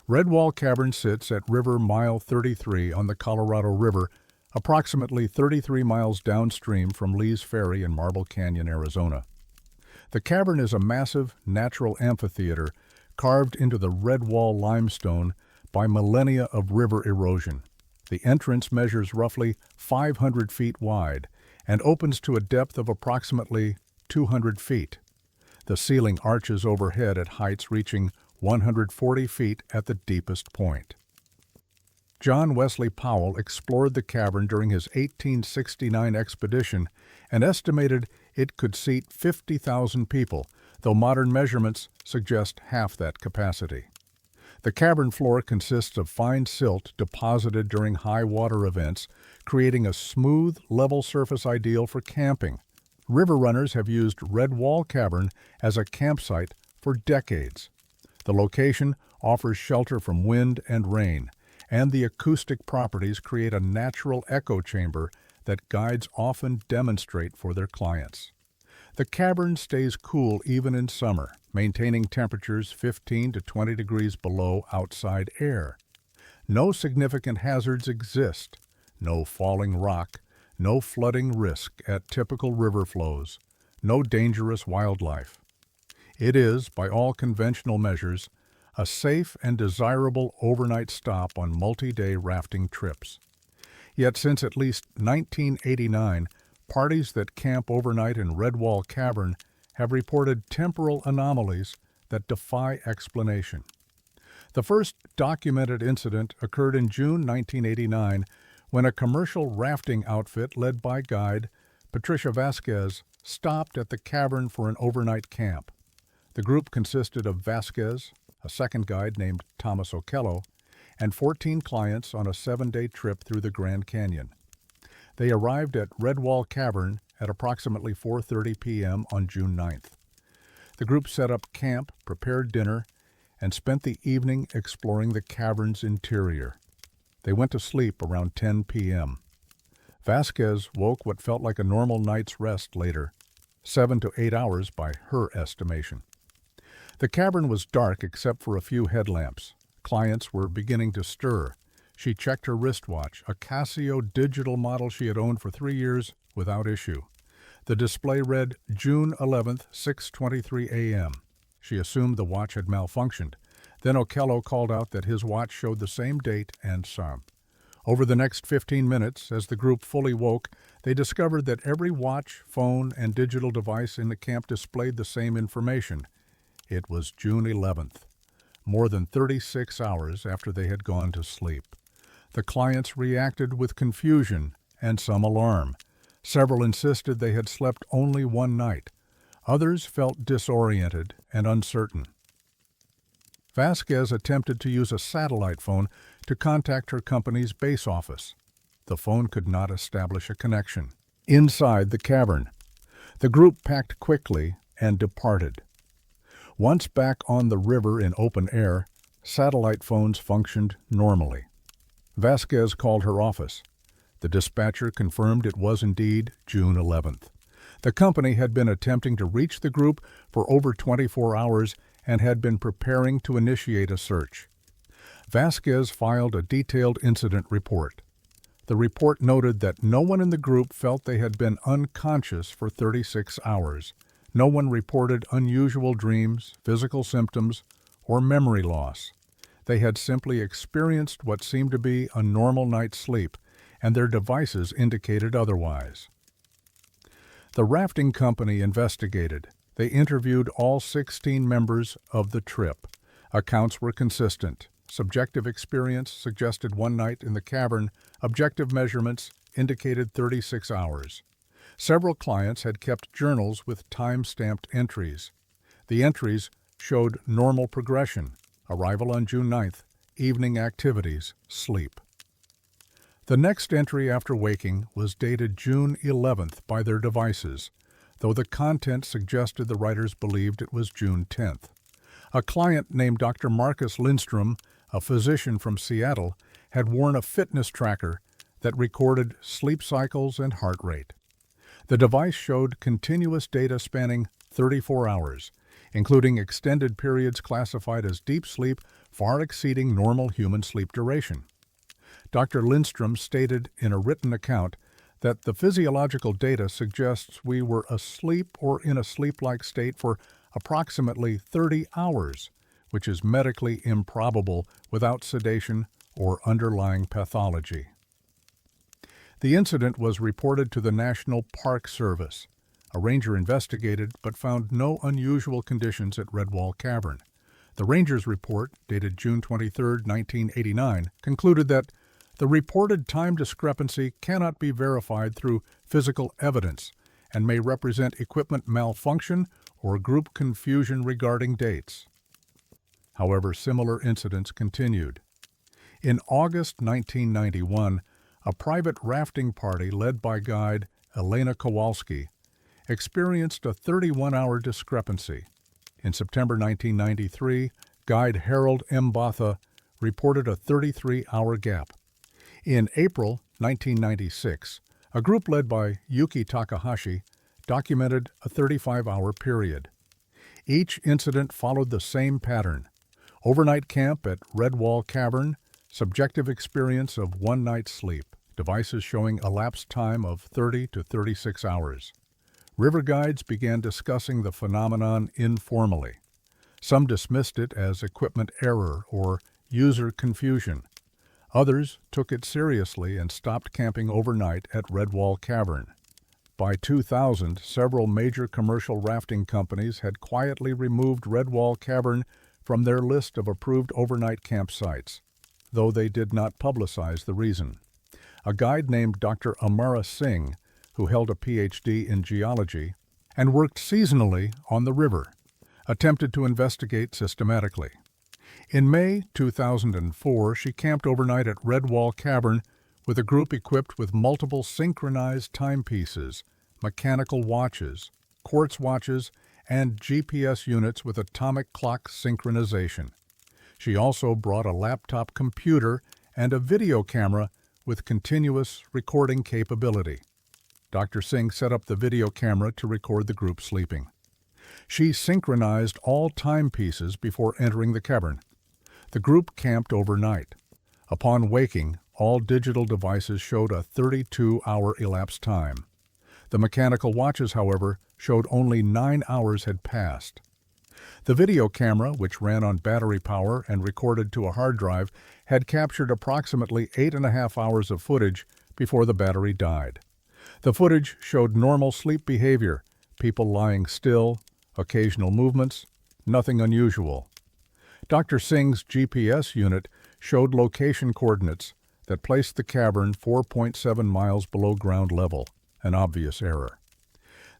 Redwall Cavern sits at River Mile 33 on the Colorado River, approximately 33 miles downstream from Lee's Ferry in Marble Canyon, Arizona. The cavern is a massive natural amphitheater carved into the Redwall limestone by millennia of river erosion. The entrance measures roughly 500 feet wide and opens to a depth of approximately 200 feet. The ceiling arches overhead at heights reaching 140 feet at the deepest point. John Wesley Powell explored the cavern during his 1869 expedition and estimated it could seat 50,000 people, though modern measurements suggest half that capacity. The cavern floor consists of fine silt deposited during high water events, creating a smooth, level surface ideal for camping. River runners have used Redwall Cavern as a campsite for decades. The location offers shelter from wind and rain, and the acoustic properties create a natural echo chamber that guides often demonstrate for their clients. The cavern stays cool even in summer, maintaining temperatures 15 to 20 degrees below outside air. No significant hazards exist, no falling rock, no flooding risk at typical river flows, no dangerous wildlife. It is, by all conventional measures, a safe and desirable overnight stop on multi-day rafting trips. Yet since at least 1989, parties that camp overnight in Redwall Cavern have reported temporal anomalies that defy explanation. The first documented incident occurred in June 1989 when a commercial rafting outfit led by guide Patricia Vasquez stopped at the cavern for an overnight camp. The group consisted of Vasquez, a second guide named Thomas Okello, and 14 clients on a 7-day trip through the Grand Canyon. They arrived at Redwall Cavern at approximately 4:30 p.m. on June 9th. The group set up camp, prepared dinner, and spent the evening exploring the cavern's interior. They went to sleep around 10 p.m. Vasquez woke what felt like a normal night's rest later, 7 to 8 hours by her estimation. The cavern was dark except for a few headlamps. Clients were beginning to stir. She checked her wristwatch, a Casio digital model she had owned for 3 years without issue. The display read June 11th, 6:23 a.m. She assumed the watch had malfunctioned. Then Okello called out that his watch showed the same date and some. Over the next 15 minutes, as the group fully woke, they discovered that every watch, phone, and digital device in the camp displayed the same information. It was June 11th, more than 36 hours after they had gone to sleep. The clients reacted with confusion and some alarm. Several insisted they had slept only one night. Others felt disoriented and uncertain. Vasquez attempted to use a satellite phone to contact her company's base office. The phone could not establish a connection. Inside the cavern, the group packed quickly and departed. Once back on the river in open air, satellite phones functioned normally. Vasquez called her office. The dispatcher confirmed it was indeed June 11th. The company had been attempting to reach the group for over 24 hours and had been preparing to initiate a search. Vasquez filed a detailed incident report. The report noted that no one in the group felt they had been unconscious for 36 hours. No one reported unusual dreams, physical symptoms, or memory loss. They had simply experienced what seemed to be a normal night's sleep, and their devices indicated otherwise. The rafting company investigated. They interviewed all 16 members of the trip. Accounts were consistent. Subjective experience suggested one night in the cavern. Objective measurements indicated 36 hours. Several clients had kept journals with time-stamped entries. The entries showed normal progression: arrival on June 9th, evening activities, sleep. The next entry after waking was dated June 11th by their devices, though the content suggested the writers believed it was June 10th. A client named Dr. Marcus Lindstrom, a physician from Seattle, had worn a fitness tracker that recorded sleep cycles and heart rate. The device showed continuous data spanning 34 hours. including extended periods classified as deep sleep far exceeding normal human sleep duration. Dr. Lindstrom stated in a written account that the physiological data suggests we were asleep or in a sleep-like state for approximately 30 hours, which is medically improbable without sedation or underlying pathology. The incident was reported to the National Park Service. A ranger investigated but found no unusual conditions at Redwall Cavern. The ranger's report, dated June 23, 1989, concluded that the reported time discrepancy cannot be verified through physical evidence and may represent equipment malfunction or group confusion regarding dates. However, similar incidents continued. In August 1991, a private rafting party led by guide Elena Kowalski experienced a 31-hour discrepancy. In September 1993, guide Harold M. Botha reported a 33-hour gap. In April 1996, a group led by Yuki Takahashi documented a 35-hour period. Each incident followed the same pattern: overnight camp at Redwall Cavern, subjective experience of one night's sleep, devices showing elapsed time of 30 to 36 hours. River guides began discussing the phenomenon informally. Some dismissed it as equipment error or user confusion. Others took it seriously and stopped camping overnight at Redwall Cavern. By 2000, several major commercial rafting companies had quietly removed Redwall Cavern from their list of approved overnight campsites, though they did not publicize the reason. A guide named Dr. Amara Singh, who held a Ph.D. in geology and worked seasonally on the river, attempted to investigate systematically. In May 2004, she camped overnight at Redwall Cavern with a group equipped with multiple synchronized timepieces, mechanical watches, quartz watches, and GPS units with atomic clock synchronization. She also brought a laptop computer and a video camera with continuous recording capability. Dr. Singh set up the video camera to record the group sleeping. She synchronized all timepieces before entering the cavern. The group camped overnight. Upon waking, all digital devices showed a 32-hour elapsed time. The mechanical watches, however, showed only 9 hours had passed. The video camera, which ran on battery power and recorded to a hard drive, had captured approximately 8.5 hours of footage before the battery died. The footage showed normal sleep behavior, people lying still, occasional movements, nothing unusual. Dr. Singh's GPS unit showed location coordinates that placed the cavern 4.7 miles below ground level, an obvious error.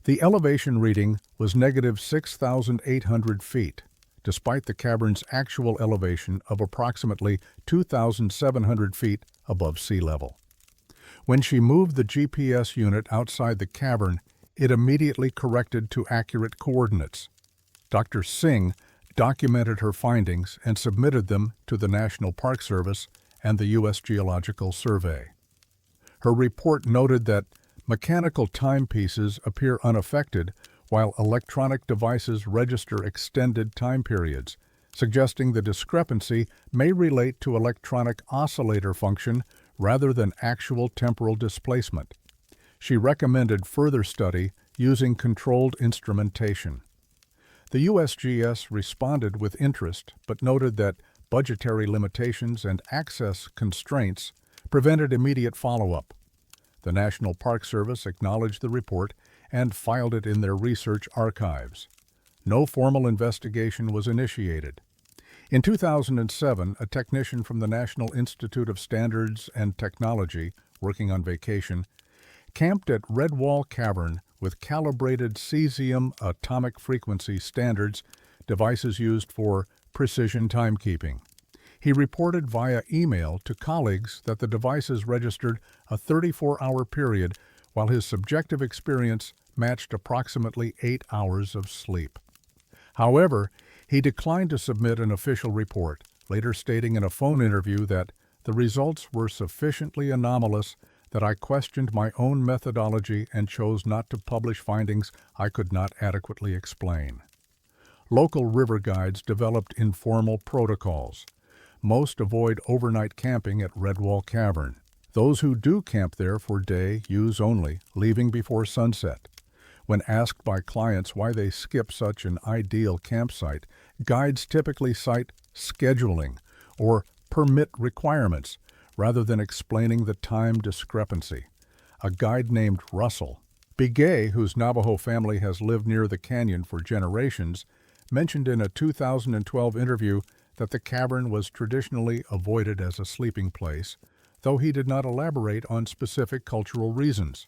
The elevation reading was negative 6,800 feet, despite the cavern's actual elevation of approximately 2,700 feet above sea level. When she moved the GPS unit outside the cavern, it immediately corrected to accurate coordinates. Dr. Singh documented her findings and submitted them to the National Park Service and the U.S. Geological Survey. Her report noted that mechanical timepieces appear unaffected while electronic devices register extended time periods, suggesting the discrepancy may relate to electronic oscillator function rather than actual temporal displacement. She recommended further study using controlled instrumentation. The USGS responded with interest but noted that budgetary limitations and access constraints prevented immediate follow-up. The National Park Service acknowledged the report and filed it in their research archives. No formal investigation was initiated. In 2007, a technician from the National Institute of Standards and Technology, working on vacation, camped at Redwall Cavern with calibrated cesium atomic frequency standards, devices used for precision timekeeping. He reported via email to colleagues that the devices registered a 34-hour period while his subjective experience matched approximately 8 hours of sleep. However, he declined to submit an official report, later stating in a phone interview that the results were sufficiently anomalous that I questioned my own methodology and chose not to publish findings I could not adequately explain. local river guides developed informal protocols. Most avoid overnight camping at Redwall Cavern. Those who do camp there for day use only, leaving before sunset. When asked by clients why they skip such an ideal campsite, guides typically cite scheduling or permit requirements rather than explaining the time discrepancy. A guide named Russell Begay, whose Navajo family has lived near the canyon for generations, mentioned in a 2012 interview that the cavern was traditionally avoided as a sleeping place, though he did not elaborate on specific cultural reasons.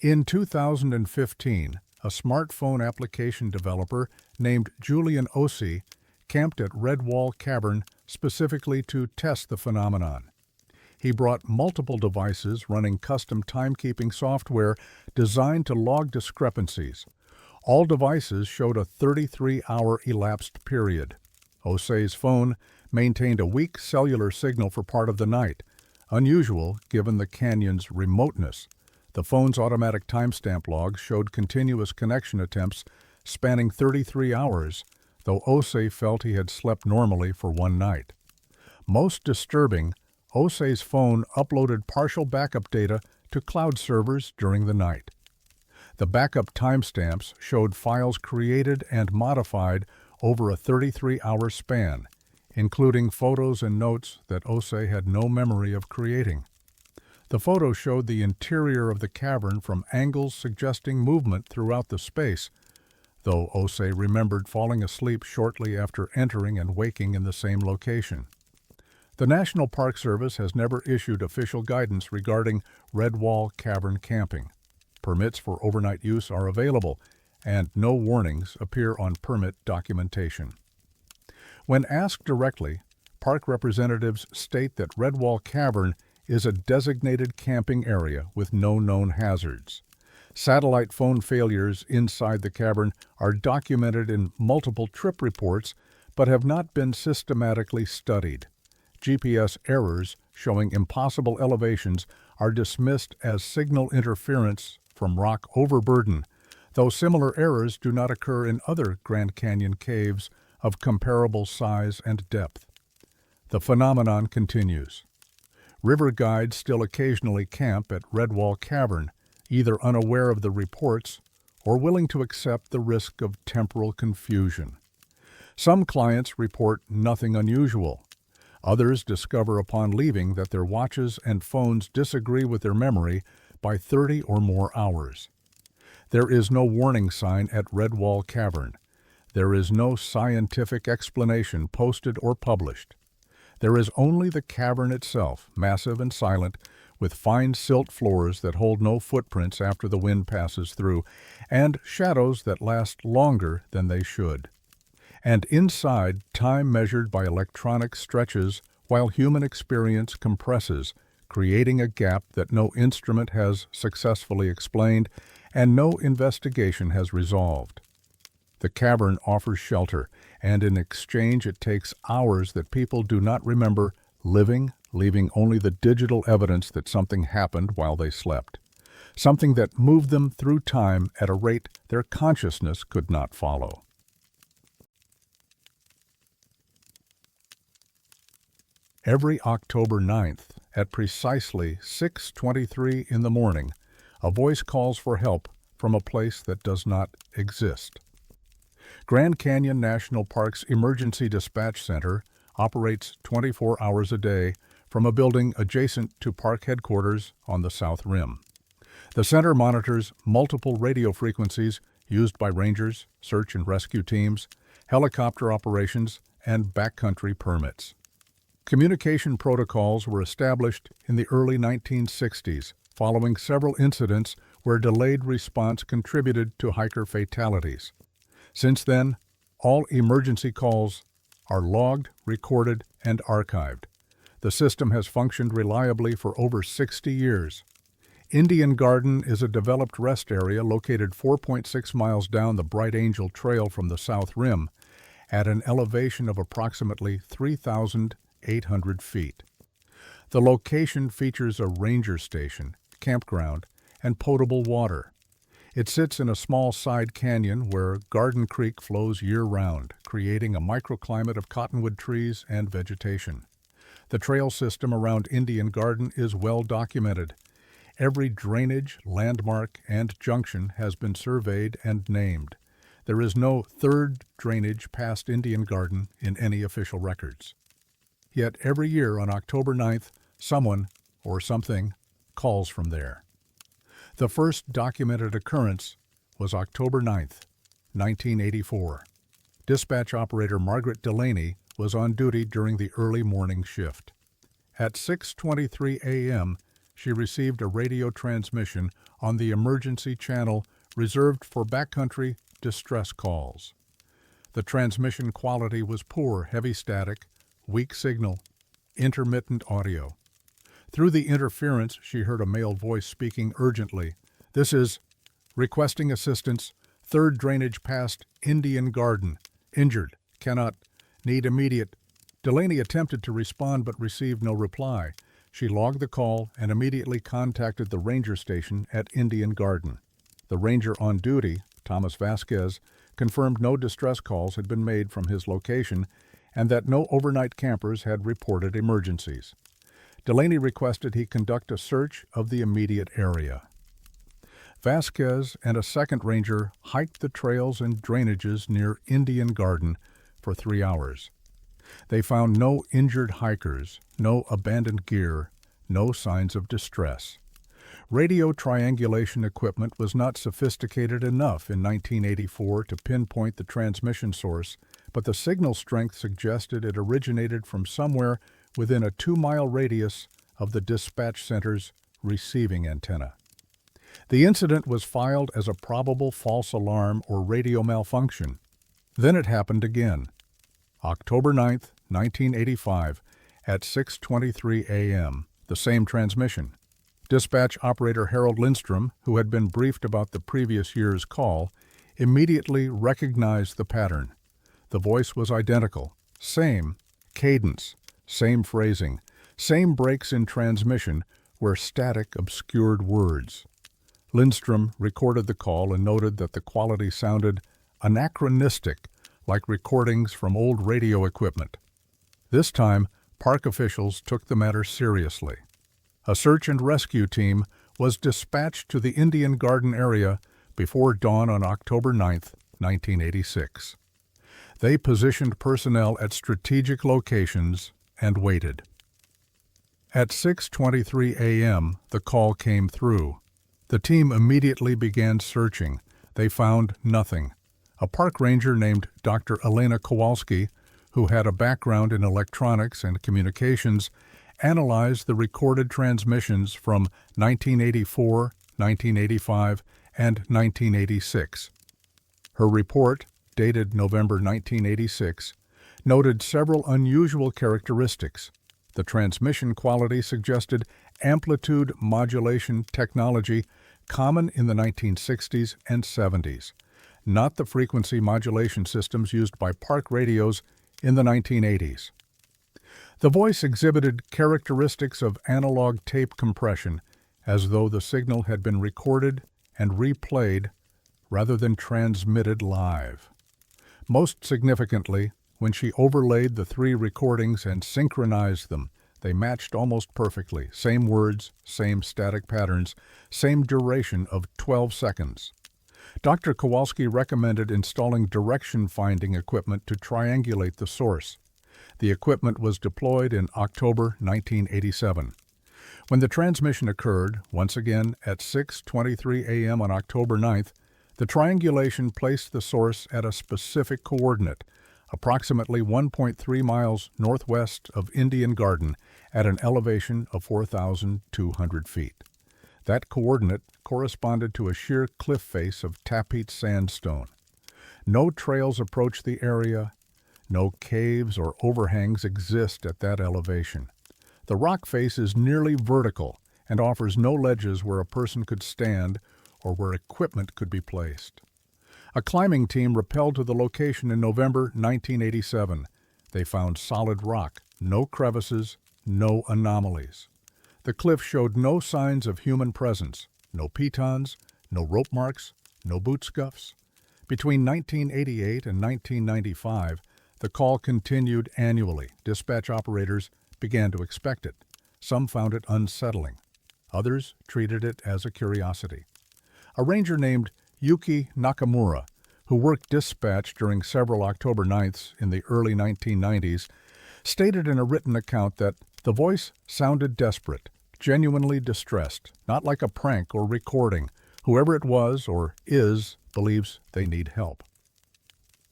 In 2015, a smartphone application developer named Julian Osei camped at Redwall Cavern specifically to test the phenomenon. He brought multiple devices running custom timekeeping software designed to log discrepancies. All devices showed a 33-hour elapsed period. Osei's phone maintained a weak cellular signal for part of the night, unusual given the canyon's remoteness. The phone's automatic timestamp logs showed continuous connection attempts spanning 33 hours, though Osei felt he had slept normally for one night. Most disturbing, Osei's phone uploaded partial backup data to cloud servers during the night. The backup timestamps showed files created and modified over a 33-hour span, including photos and notes that Osei had no memory of creating. The photo showed the interior of the cavern from angles suggesting movement throughout the space, though Osei remembered falling asleep shortly after entering and waking in the same location. The National Park Service has never issued official guidance regarding Redwall Cavern camping. Permits for overnight use are available, and no warnings appear on permit documentation. When asked directly, park representatives state that Redwall Cavern is a designated camping area with no known hazards. Satellite phone failures inside the cavern are documented in multiple trip reports but have not been systematically studied. GPS errors showing impossible elevations are dismissed as signal interference from rock overburden, though similar errors do not occur in other Grand Canyon caves of comparable size and depth. The phenomenon continues. River guides still occasionally camp at Redwall Cavern, either unaware of the reports or willing to accept the risk of temporal confusion. Some clients report nothing unusual. Others discover upon leaving that their watches and phones disagree with their memory by 30 or more hours. There is no warning sign at Redwall Cavern. There is no scientific explanation posted or published. There is only the cavern itself, massive and silent, with fine silt floors that hold no footprints after the wind passes through, and shadows that last longer than they should. And inside, time measured by electronic stretches while human experience compresses, creating a gap that no instrument has successfully explained and no investigation has resolved. The cavern offers shelter, and in exchange it takes hours that people do not remember living, leaving only the digital evidence that something happened while they slept, something that moved them through time at a rate their consciousness could not follow. Every October 9th, at precisely 6:23 in the morning, a voice calls for help from a place that does not exist. Grand Canyon National Park's Emergency Dispatch Center operates 24 hours a day from a building adjacent to park headquarters on the South Rim. The center monitors multiple radio frequencies used by rangers, search and rescue teams, helicopter operations, and backcountry permits. Communication protocols were established in the early 1960s, following several incidents where delayed response contributed to hiker fatalities. Since then, all emergency calls are logged, recorded, and archived. The system has functioned reliably for over 60 years. Indian Garden is a developed rest area located 4.6 miles down the Bright Angel Trail from the South Rim at an elevation of approximately 3,800 feet. The location features a ranger station, campground, and potable water. It sits in a small side canyon where Garden Creek flows year-round, creating a microclimate of cottonwood trees and vegetation. The trail system around Indian Garden is well documented. Every drainage, landmark, and junction has been surveyed and named. There is no third drainage past Indian Garden in any official records. Yet every year on October 9th, someone or something calls from there. The first documented occurrence was October 9th, 1984. Dispatch operator Margaret Delaney was on duty during the early morning shift. At 6:23 a.m., she received a radio transmission on the emergency channel reserved for backcountry distress calls. The transmission quality was poor, heavy static, weak signal, intermittent audio. Through the interference, she heard a male voice speaking urgently. "This is requesting assistance, third drainage past Indian Garden. Injured, cannot, need immediate." Delaney attempted to respond but received no reply. She logged the call and immediately contacted the ranger station at Indian Garden. The ranger on duty, Thomas Vasquez, confirmed no distress calls had been made from his location and that no overnight campers had reported emergencies. Delaney requested he conduct a search of the immediate area. Vasquez and a second ranger hiked the trails and drainages near Indian Garden for 3 hours. They found no injured hikers, no abandoned gear, no signs of distress. Radio triangulation equipment was not sophisticated enough in 1984 to pinpoint the transmission source, but the signal strength suggested it originated from somewhere within a 2-mile radius of the dispatch center's receiving antenna. The incident was filed as a probable false alarm or radio malfunction. Then it happened again. October 9th, 1985, at 6:23 a.m., the same transmission. Dispatch operator Harold Lindstrom, who had been briefed about the previous year's call, immediately recognized the pattern. The voice was identical, same cadence, same phrasing, same breaks in transmission where static obscured words. Lindstrom recorded the call and noted that the quality sounded anachronistic, like recordings from old radio equipment. This time, park officials took the matter seriously. A search and rescue team was dispatched to the Indian Garden area before dawn on October 9th, 1986. They positioned personnel at strategic locations and waited. At 6:23 a.m., the call came through. The team immediately began searching. They found nothing. A park ranger named Dr. Elena Kowalski, who had a background in electronics and communications, analyzed the recorded transmissions from 1984, 1985, and 1986. Her report, dated November 1986, noted several unusual characteristics. The transmission quality suggested amplitude modulation technology common in the 1960s and 70s, not the frequency modulation systems used by park radios in the 1980s. The voice exhibited characteristics of analog tape compression, as though the signal had been recorded and replayed rather than transmitted live. Most significantly, when she overlaid the 3 recordings and synchronized them, they matched almost perfectly, same words, same static patterns, same duration of 12 seconds. Dr. Kowalski recommended installing direction-finding equipment to triangulate the source. The equipment was deployed in October 1987. When the transmission occurred, once again at 6:23 a.m. on October 9th, the triangulation placed the source at a specific coordinate, approximately 1.3 miles northwest of Indian Garden at an elevation of 4,200 feet. That coordinate corresponded to a sheer cliff face of tapeat sandstone. No trails approach the area. No caves or overhangs exist at that elevation. The rock face is nearly vertical and offers no ledges where a person could stand or where equipment could be placed. A climbing team rappelled to the location in November 1987. They found solid rock, no crevices, no anomalies. The cliff showed no signs of human presence, no pitons, no rope marks, no boot scuffs. Between 1988 and 1995, the call continued annually. Dispatch operators began to expect it. Some found it unsettling. Others treated it as a curiosity. A ranger named Yuki Nakamura, who worked dispatch during several October 9ths in the early 1990s, stated in a written account that the voice sounded desperate, genuinely distressed, not like a prank or recording. Whoever it was or is believes they need help.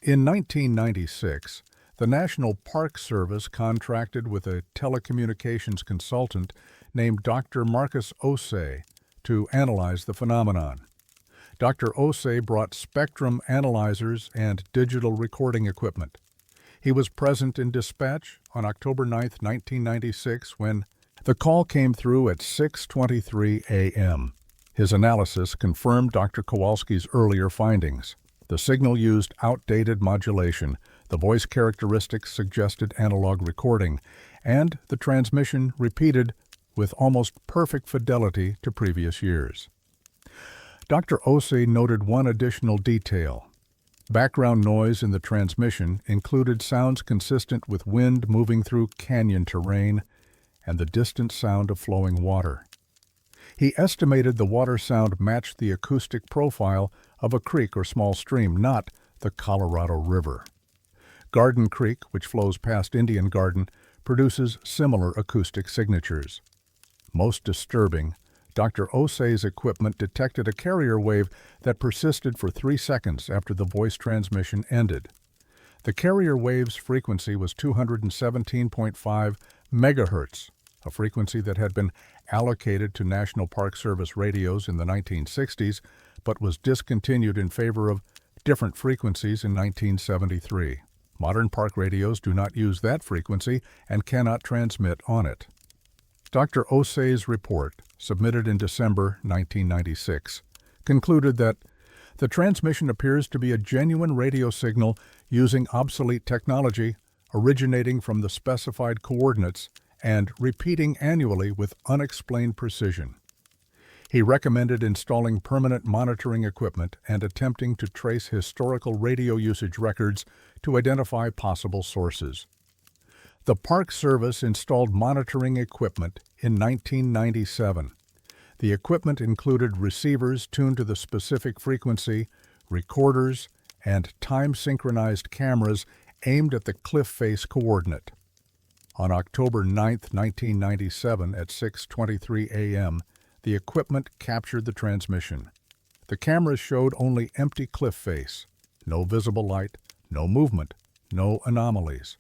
In 1996, the National Park Service contracted with a telecommunications consultant named Dr. Marcus Osei to analyze the phenomenon. Dr. Osei brought spectrum analyzers and digital recording equipment. He was present in dispatch on October 9, 1996, when the call came through at 6:23 a.m. His analysis confirmed Dr. Kowalski's earlier findings. The signal used outdated modulation, the voice characteristics suggested analog recording, and the transmission repeated with almost perfect fidelity to previous years. Dr. Osei noted one additional detail. Background noise in the transmission included sounds consistent with wind moving through canyon terrain and the distant sound of flowing water. He estimated the water sound matched the acoustic profile of a creek or small stream, not the Colorado River. Garden Creek, which flows past Indian Garden, produces similar acoustic signatures. Most disturbing, Dr. Osei's equipment detected a carrier wave that persisted for 3 seconds after the voice transmission ended. The carrier wave's frequency was 217.5 megahertz, a frequency that had been allocated to National Park Service radios in the 1960s, but was discontinued in favor of different frequencies in 1973. Modern park radios do not use that frequency and cannot transmit on it. Dr. Osei's report, submitted in December 1996, concluded that the transmission appears to be a genuine radio signal using obsolete technology originating from the specified coordinates and repeating annually with unexplained precision. He recommended installing permanent monitoring equipment and attempting to trace historical radio usage records to identify possible sources. The Park Service installed monitoring equipment in 1997. The equipment included receivers tuned to the specific frequency, recorders, and time-synchronized cameras aimed at the cliff face coordinate. On October 9, 1997, at 6:23 a.m., the equipment captured the transmission. The cameras showed only empty cliff face, no visible light, no movement, no anomalies.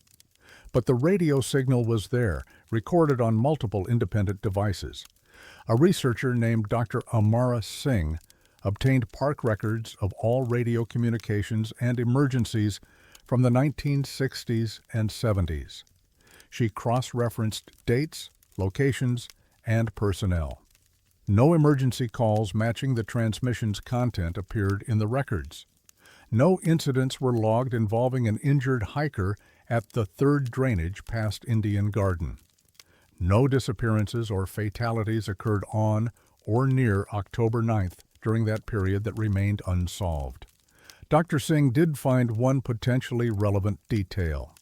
But the radio signal was there, recorded on multiple independent devices. A researcher named Dr. Amara Singh obtained park records of all radio communications and emergencies from the 1960s and 70s. She cross-referenced dates, locations, and personnel. No emergency calls matching the transmission's content appeared in the records. No incidents were logged involving an injured hiker at the third drainage past Indian Garden. No disappearances or fatalities occurred on or near October 9th during that period that remained unsolved. Dr. Singh did find one potentially relevant detail.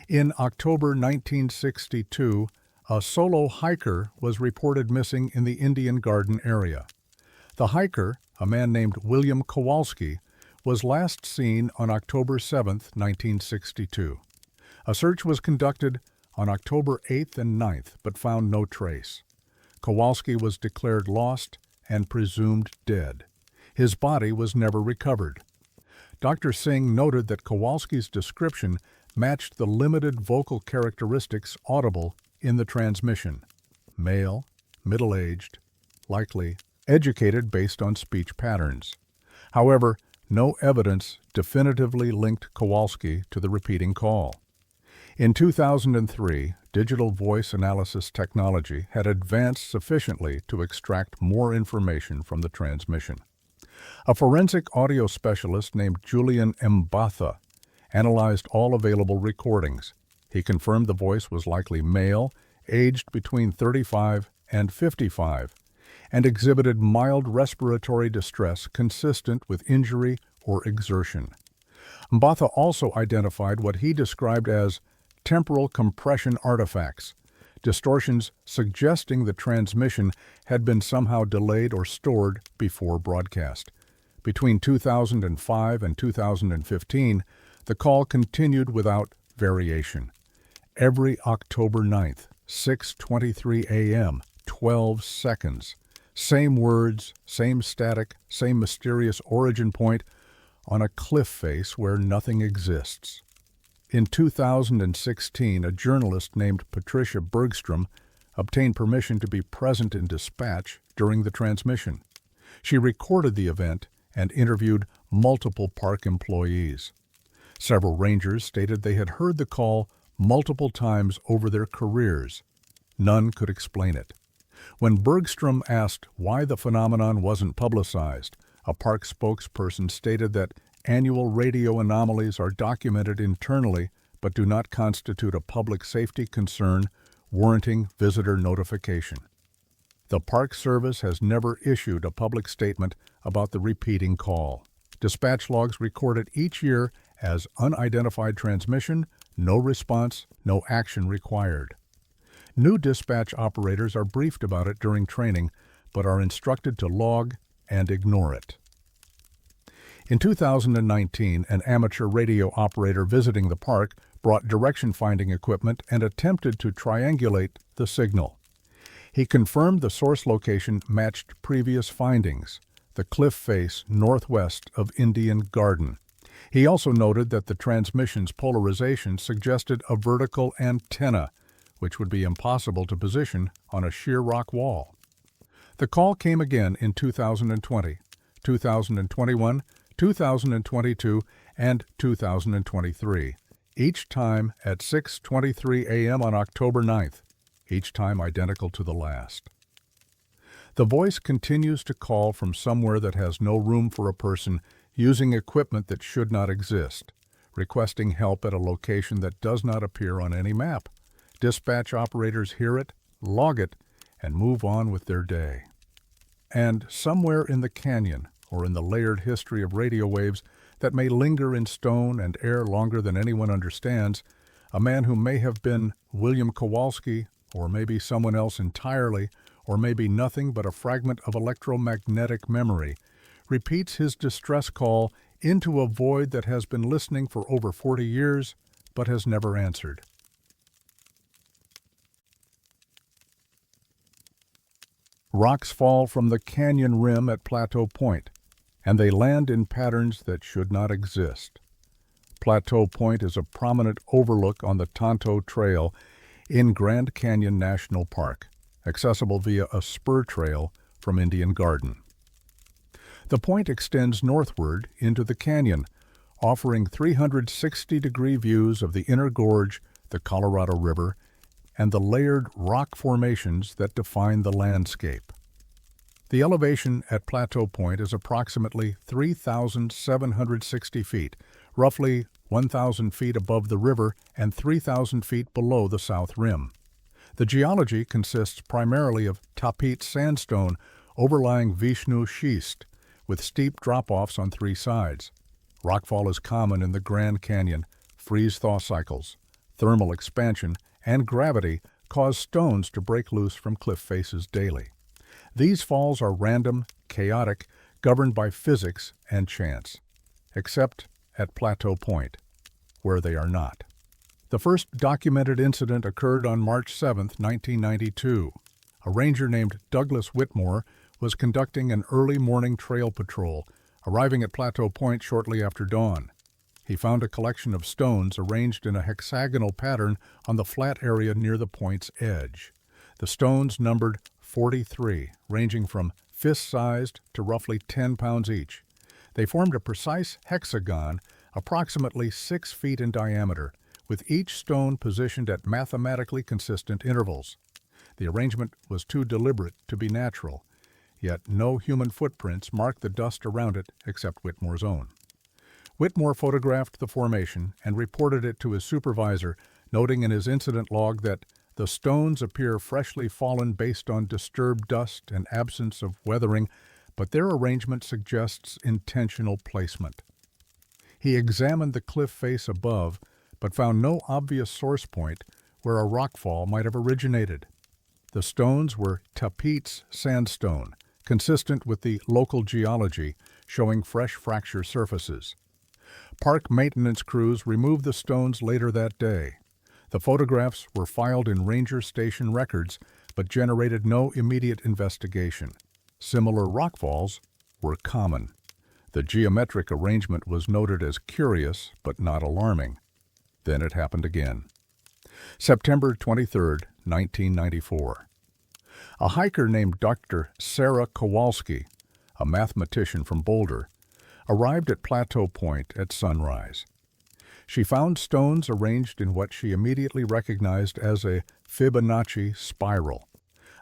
In October 1962, a solo hiker was reported missing in the Indian Garden area. The hiker, a man named William Kowalski, was last seen on October 7, 1962. A search was conducted on October 8th and 9th, but found no trace. Kowalski was declared lost and presumed dead. His body was never recovered. Dr. Singh noted that Kowalski's description matched the limited vocal characteristics audible in the transmission: male, middle-aged, likely educated based on speech patterns. However, no evidence definitively linked Kowalski to the repeating call. In 2003, digital voice analysis technology had advanced sufficiently to extract more information from the transmission. A forensic audio specialist named Julian Mbatha analyzed all available recordings. He confirmed the voice was likely male, aged between 35 and 55, and exhibited mild respiratory distress consistent with injury or exertion. Mbatha also identified what he described as temporal compression artifacts, distortions suggesting the transmission had been somehow delayed or stored before broadcast. Between 2005 and 2015, the call continued without variation. Every October 9th, 6:23 a.m., 12 seconds. Same words, same static, same mysterious origin point on a cliff face where nothing exists. In 2016, a journalist named Patricia Bergstrom obtained permission to be present in dispatch during the transmission. She recorded the event and interviewed multiple park employees. Several rangers stated they had heard the call multiple times over their careers. None could explain it. When Bergstrom asked why the phenomenon wasn't publicized, a park spokesperson stated that annual radio anomalies are documented internally but do not constitute a public safety concern warranting visitor notification. The Park Service has never issued a public statement about the repeating call. Dispatch logs record it each year as unidentified transmission, no response, no action required. New dispatch operators are briefed about it during training, but are instructed to log and ignore it. In 2019, an amateur radio operator visiting the park brought direction-finding equipment and attempted to triangulate the signal. He confirmed the source location matched previous findings, the cliff face northwest of Indian Garden. He also noted that the transmission's polarization suggested a vertical antenna, which would be impossible to position on a sheer rock wall. The call came again in 2020, 2021, 2022, and 2023, each time at 6:23 a.m. on October 9th, each time identical to the last. The voice continues to call from somewhere that has no room for a person, using equipment that should not exist, requesting help at a location that does not appear on any map. Dispatch operators hear it, log it, and move on with their day. And somewhere in the canyon, or in the layered history of radio waves that may linger in stone and air longer than anyone understands, a man who may have been William Kowalski, or maybe someone else entirely, or maybe nothing but a fragment of electromagnetic memory, repeats his distress call into a void that has been listening for over 40 years but has never answered. Rocks fall from the canyon rim at Plateau Point, and they land in patterns that should not exist. Plateau Point is a prominent overlook on the Tonto Trail in Grand Canyon National Park, accessible via a spur trail from Indian Garden. The point extends northward into the canyon, offering 360-degree views of the inner gorge, the Colorado River, and the layered rock formations that define the landscape. The elevation at Plateau Point is approximately 3,760 feet, roughly 1,000 feet above the river and 3,000 feet below the south rim. The geology consists primarily of Tapete sandstone overlying Vishnu schist, with steep drop-offs on three sides. Rockfall is common in the Grand Canyon. Freeze-thaw cycles, thermal expansion, and gravity cause stones to break loose from cliff faces daily. These falls are random, chaotic, governed by physics and chance, except at Plateau Point, where they are not. The first documented incident occurred on March 7, 1992. A ranger named Douglas Whitmore was conducting an early morning trail patrol, arriving at Plateau Point shortly after dawn. He found a collection of stones arranged in a hexagonal pattern on the flat area near the point's edge. The stones numbered 43, ranging from fist-sized to roughly 10 pounds each. They formed a precise hexagon approximately 6 feet in diameter, with each stone positioned at mathematically consistent intervals. The arrangement was too deliberate to be natural, yet no human footprints marked the dust around it except Whitmore's own. Whitmore photographed the formation and reported it to his supervisor, noting in his incident log that the stones appear freshly fallen based on disturbed dust and absence of weathering, but their arrangement suggests intentional placement. He examined the cliff face above, but found no obvious source point where a rockfall might have originated. The stones were Tapeats sandstone, consistent with the local geology, showing fresh fracture surfaces. Park maintenance crews removed the stones later that day. The photographs were filed in ranger station records, but generated no immediate investigation. Similar rockfalls were common. The geometric arrangement was noted as curious but not alarming. Then it happened again. September 23, 1994. A hiker named Dr. Sarah Kowalski, a mathematician from Boulder, arrived at Plateau Point at sunrise. She found stones arranged in what she immediately recognized as a Fibonacci spiral,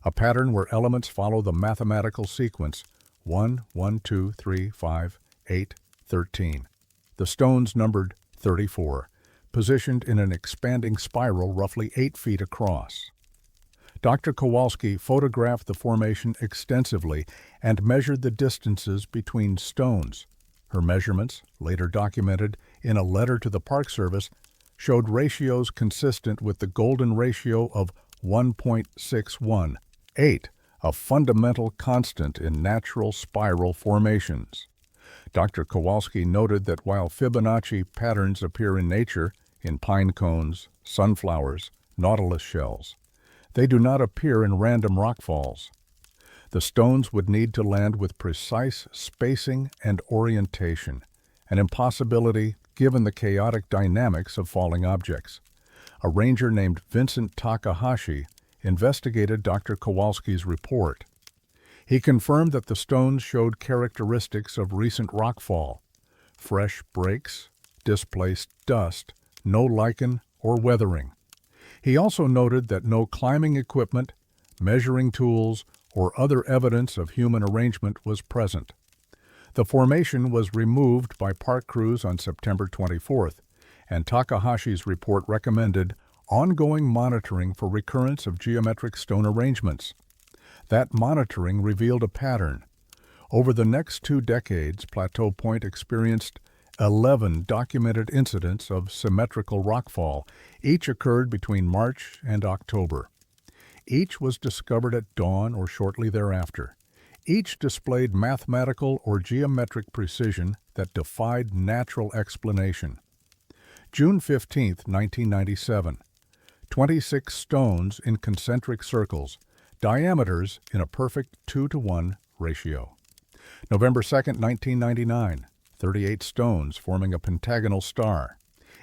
a pattern where elements follow the mathematical sequence 1, 1, 2, 3, 5, 8, 13. The stones numbered 34, positioned in an expanding spiral roughly 8 feet across. Dr. Kowalski photographed the formation extensively and measured the distances between stones. Her measurements, later documented in a letter to the Park Service, showed ratios consistent with the golden ratio of 1.618, a fundamental constant in natural spiral formations. Dr. Kowalski noted that while Fibonacci patterns appear in nature, in pine cones, sunflowers, nautilus shells, they do not appear in random rockfalls. The stones would need to land with precise spacing and orientation, an impossibility given the chaotic dynamics of falling objects. A ranger named Vincent Takahashi investigated Dr. Kowalski's report. He confirmed that the stones showed characteristics of recent rockfall: fresh breaks, displaced dust, no lichen or weathering. He also noted that no climbing equipment, measuring tools, or other evidence of human arrangement was present. The formation was removed by park crews on September 24th, and Takahashi's report recommended ongoing monitoring for recurrence of geometric stone arrangements. That monitoring revealed a pattern. Over the next 2 decades, Plateau Point experienced 11 documented incidents of symmetrical rockfall. Each occurred between March and October. Each was discovered at dawn or shortly thereafter. Each displayed mathematical or geometric precision that defied natural explanation. June 15, 1997. 26 stones in concentric circles, diameters in a perfect 2-to-1 ratio. November 2, 1999. 38 stones forming a pentagonal star.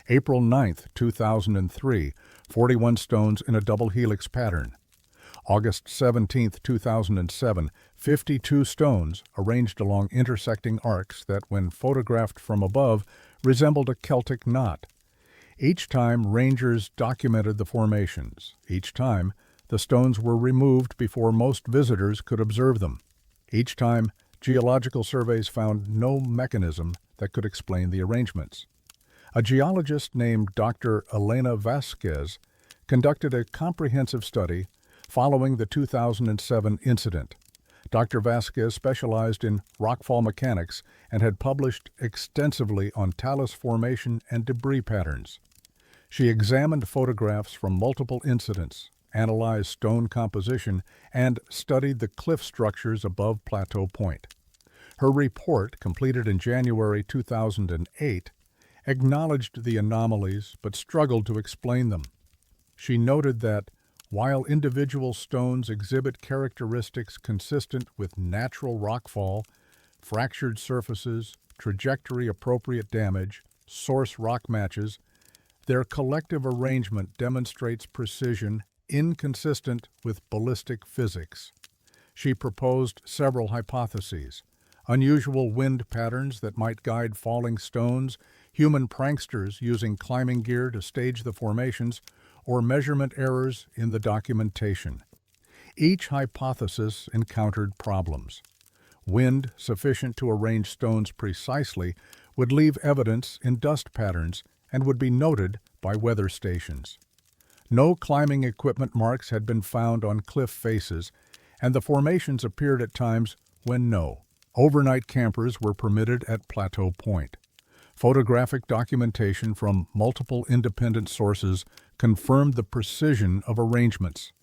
April 9, 2003. 41 stones in a double helix pattern. August 17, 2007, 52 stones arranged along intersecting arcs that, when photographed from above, resembled a Celtic knot. Each time, rangers documented the formations. Each time, the stones were removed before most visitors could observe them. Each time, geological surveys found no mechanism that could explain the arrangements. A geologist named Dr. Elena Vasquez conducted a comprehensive study following the 2007 incident. Dr. Vasquez specialized in rockfall mechanics and had published extensively on talus formation and debris patterns. She examined photographs from multiple incidents, analyzed stone composition, and studied the cliff structures above Plateau Point. Her report, completed in January 2008, acknowledged the anomalies but struggled to explain them. She noted that while individual stones exhibit characteristics consistent with natural rockfall, fractured surfaces, trajectory-appropriate damage, source rock matches, their collective arrangement demonstrates precision inconsistent with ballistic physics. She proposed several hypotheses: unusual wind patterns that might guide falling stones, human pranksters using climbing gear to stage the formations, or measurement errors in the documentation. Each hypothesis encountered problems. Wind sufficient to arrange stones precisely would leave evidence in dust patterns and would be noted by weather stations. No climbing equipment marks had been found on cliff faces, and the formations appeared at times when no overnight campers were permitted at Plateau Point. Photographic documentation from multiple independent sources confirmed the precision of arrangements.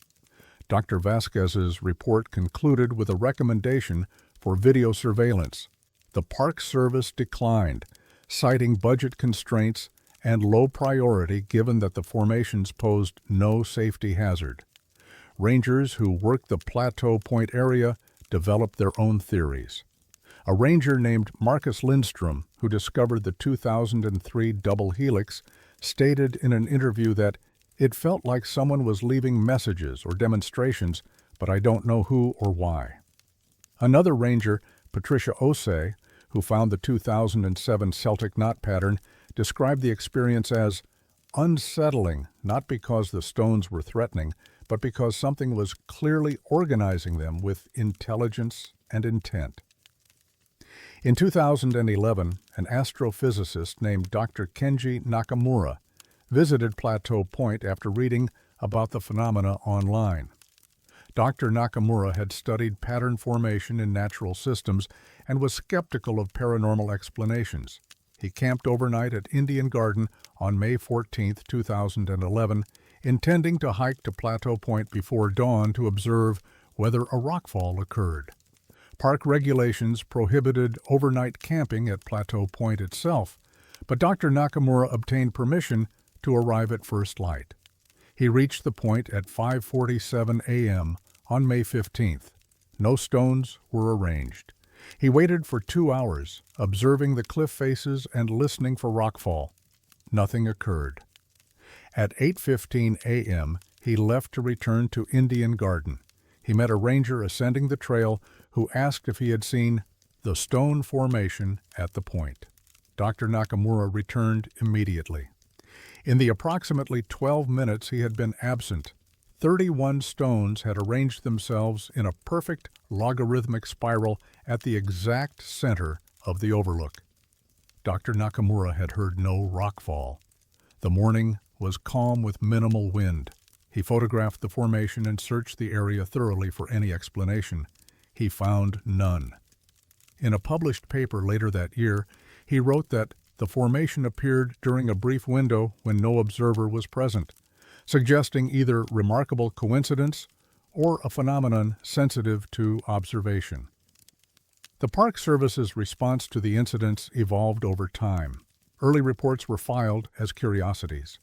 Dr. Vasquez's report concluded with a recommendation for video surveillance. The Park Service declined, citing budget constraints and low priority given that the formations posed no safety hazard. Rangers who worked the Plateau Point area developed their own theories. A ranger named Marcus Lindstrom, who discovered the 2003 double helix, stated in an interview that it felt like someone was leaving messages or demonstrations, but I don't know who or why. Another ranger, Patricia Osei, who found the 2007 Celtic knot pattern, described the experience as unsettling, not because the stones were threatening, but because something was clearly organizing them with intelligence and intent. In 2011, an astrophysicist named Dr. Kenji Nakamura visited Plateau Point after reading about the phenomena online. Dr. Nakamura had studied pattern formation in natural systems and was skeptical of paranormal explanations. He camped overnight at Indian Garden on May 14, 2011, intending to hike to Plateau Point before dawn to observe whether a rockfall occurred. Park regulations prohibited overnight camping at Plateau Point itself, but Dr. Nakamura obtained permission to arrive at first light. He reached the point at 5:47 a.m. on May 15th. No stones were arranged. He waited for 2 hours, observing the cliff faces and listening for rockfall. Nothing occurred. At 8:15 a.m., he left to return to Indian Garden. He met a ranger ascending the trail who asked if he had seen the stone formation at the point. Dr. Nakamura returned immediately. In the approximately 12 minutes he had been absent, 31 stones had arranged themselves in a perfect logarithmic spiral at the exact center of the overlook. Dr. Nakamura had heard no rockfall. The morning was calm with minimal wind. He photographed the formation and searched the area thoroughly for any explanation. He found none. In a published paper later that year, he wrote that the formation appeared during a brief window when no observer was present, suggesting either remarkable coincidence or a phenomenon sensitive to observation. The Park Service's response to the incidents evolved over time. Early reports were filed as curiosities.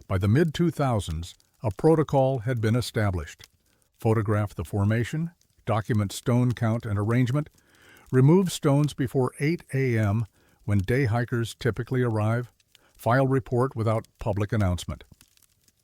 By the mid-2000s, a protocol had been established. Photograph the formation, document stone count and arrangement, remove stones before 8 a.m. when day hikers typically arrive, file report without public announcement.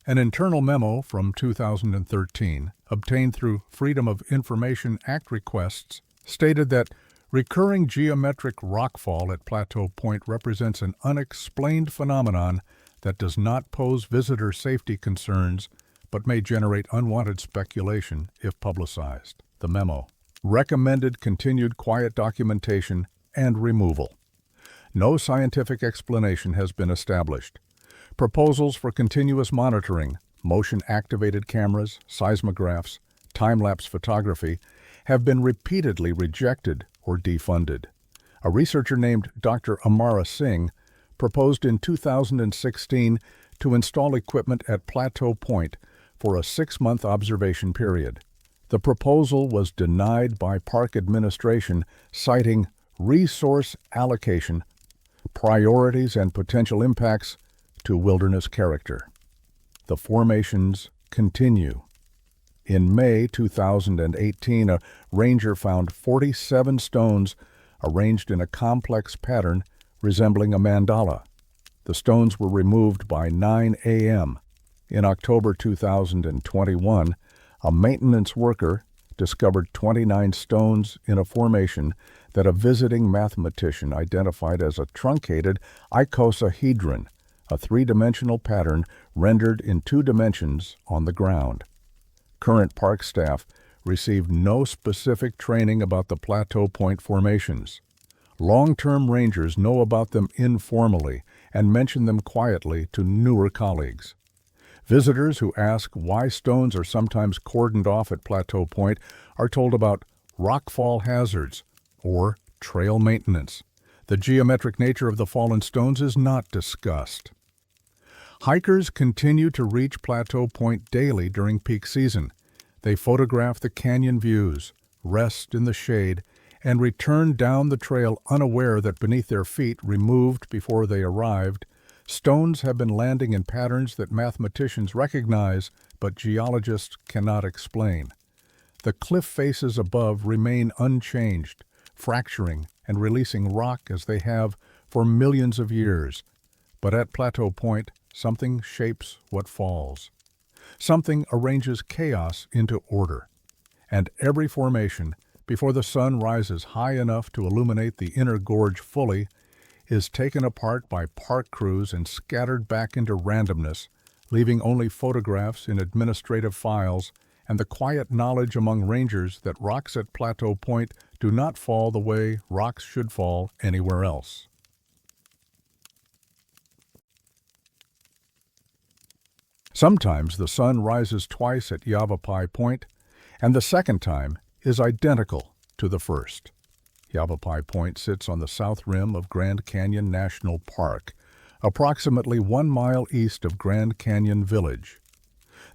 An internal memo from 2013, obtained through Freedom of Information Act requests, stated that recurring geometric rockfall at Plateau Point represents an unexplained phenomenon that does not pose visitor safety concerns but may generate unwanted speculation if publicized. The memo recommended continued quiet documentation and removal. No scientific explanation has been established. Proposals for continuous monitoring, motion-activated cameras, seismographs, time-lapse photography have been repeatedly rejected or defunded. A researcher named Dr. Amara Singh proposed in 2016 to install equipment at Plateau Point for a 6-month observation period. The proposal was denied by Park Administration, citing resource allocation, priorities, and potential impacts to wilderness character. The formations continue. In May 2018, a ranger found 47 stones arranged in a complex pattern resembling a mandala. The stones were removed by 9 a.m. In October 2021, a maintenance worker discovered 29 stones in a formation that a visiting mathematician identified as a truncated icosahedron, a three-dimensional pattern rendered in 2 dimensions on the ground. Current park staff received no specific training about the Plateau Point formations. Long-term rangers know about them informally and mention them quietly to newer colleagues. Visitors who ask why stones are sometimes cordoned off at Plateau Point are told about rockfall hazards or trail maintenance. The geometric nature of the fallen stones is not discussed. Hikers continue to reach Plateau Point daily during peak season. They photograph the canyon views, rest in the shade, and return down the trail unaware that beneath their feet, removed before they arrived, stones have been landing in patterns that mathematicians recognize but geologists cannot explain. The cliff faces above remain unchanged, fracturing and releasing rock as they have for millions of years. But at Plateau Point, something shapes what falls. Something arranges chaos into order. And every formation, before the sun rises high enough to illuminate the inner gorge fully, is taken apart by park crews and scattered back into randomness, leaving only photographs in administrative files and the quiet knowledge among rangers that rocks at Plateau Point do not fall the way rocks should fall anywhere else. Sometimes the sun rises twice at Yavapai Point, and the second time is identical to the first. Yavapai Point sits on the south rim of Grand Canyon National Park, approximately 1 mile east of Grand Canyon Village.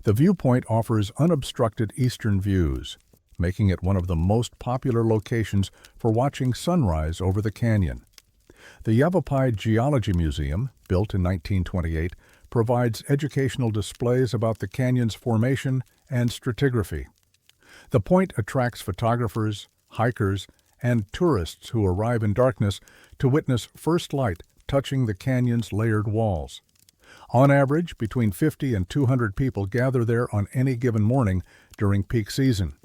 The viewpoint offers unobstructed eastern views, making it one of the most popular locations for watching sunrise over the canyon. The Yavapai Geology Museum, built in 1928, provides educational displays about the canyon's formation and stratigraphy. The point attracts photographers, hikers, and tourists who arrive in darkness to witness first light touching the canyon's layered walls. On average, between 50 and 200 people gather there on any given morning during peak season.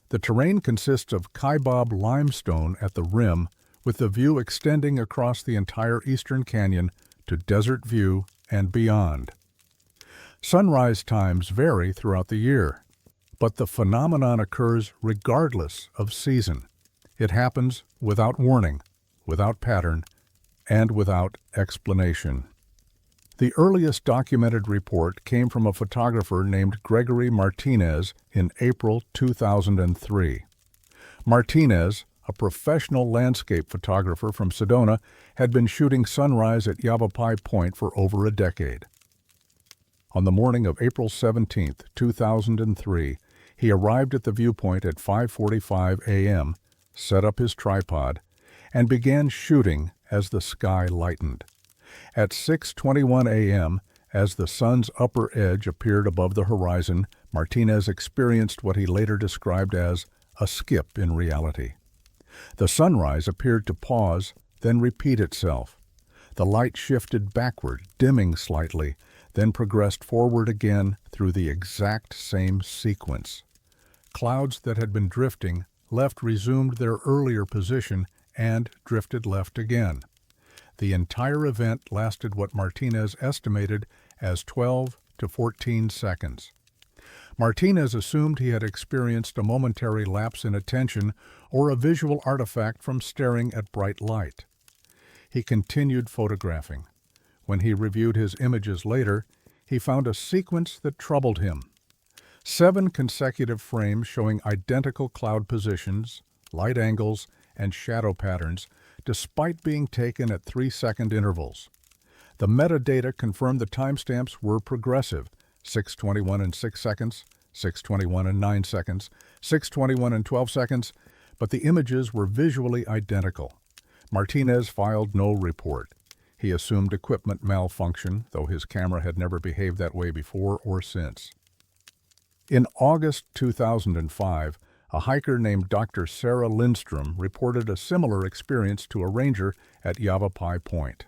The terrain consists of Kaibab limestone at the rim, with the view extending across the entire eastern canyon to Desert View and beyond. Sunrise times vary throughout the year, but the phenomenon occurs regardless of season. It happens without warning, without pattern, and without explanation. The earliest documented report came from a photographer named Gregory Martinez in April 2003. Martinez, a professional landscape photographer from Sedona, had been shooting sunrise at Yavapai Point for over a decade. On the morning of April 17, 2003, he arrived at the viewpoint at 5:45 a.m., set up his tripod, and began shooting as the sky lightened. At 6:21 a.m., as the sun's upper edge appeared above the horizon, Martinez experienced what he later described as a skip in reality. The sunrise appeared to pause, then repeat itself. The light shifted backward, dimming slightly, then progressed forward again through the exact same sequence. Clouds that had been drifting left resumed their earlier position and drifted left again. The entire event lasted what Martinez estimated as 12 to 14 seconds. Martinez assumed he had experienced a momentary lapse in attention or a visual artifact from staring at bright light. He continued photographing. When he reviewed his images later, he found a sequence that troubled him. 7 consecutive frames showing identical cloud positions, light angles, and shadow patterns, despite being taken at 3-second intervals. The metadata confirmed the timestamps were progressive: 6:21 and 6 seconds, 6:21 and 9 seconds, 6:21 and 12 seconds, but the images were visually identical. Martinez filed no report. He assumed equipment malfunction, though his camera had never behaved that way before or since. In August 2005, a hiker named Dr. Sarah Lindstrom reported a similar experience to a ranger at Yavapai Point.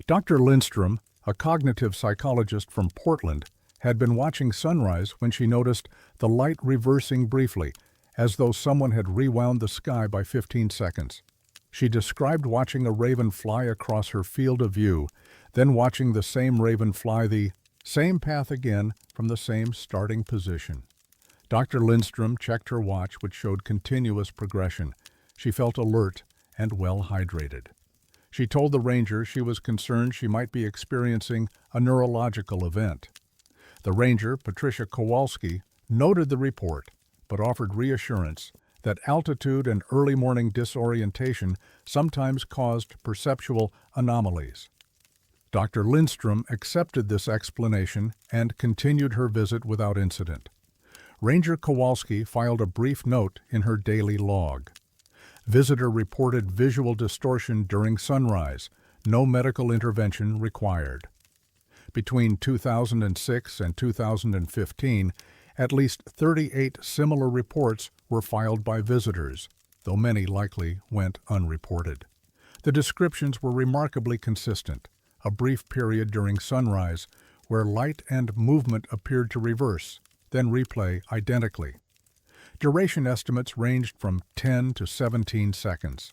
Dr. Lindstrom, a cognitive psychologist from Portland, had been watching sunrise when she noticed the light reversing briefly, as though someone had rewound the sky by 15 seconds. She described watching a raven fly across her field of view, then watching the same raven fly the same path again from the same starting position. Dr. Lindstrom checked her watch, which showed continuous progression. She felt alert and well hydrated. She told the ranger she was concerned she might be experiencing a neurological event. The ranger, Patricia Kowalski, noted the report, but offered reassurance that altitude and early morning disorientation sometimes caused perceptual anomalies. Dr. Lindstrom accepted this explanation and continued her visit without incident. Ranger Kowalski filed a brief note in her daily log. Visitor reported visual distortion during sunrise, no medical intervention required. Between 2006 and 2015, at least 38 similar reports were filed by visitors, though many likely went unreported. The descriptions were remarkably consistent. A brief period during sunrise where light and movement appeared to reverse, then replay identically. Duration estimates ranged from 10 to 17 seconds.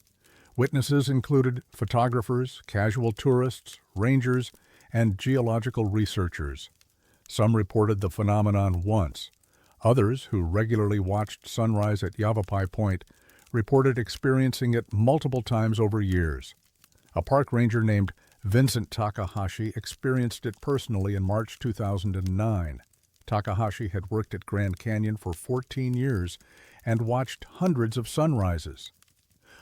Witnesses included photographers, casual tourists, rangers, and geological researchers. Some reported the phenomenon once. Others, who regularly watched sunrise at Yavapai Point, reported experiencing it multiple times over years. A park ranger named Vincent Takahashi experienced it personally in March 2009. Takahashi had worked at Grand Canyon for 14 years and watched hundreds of sunrises.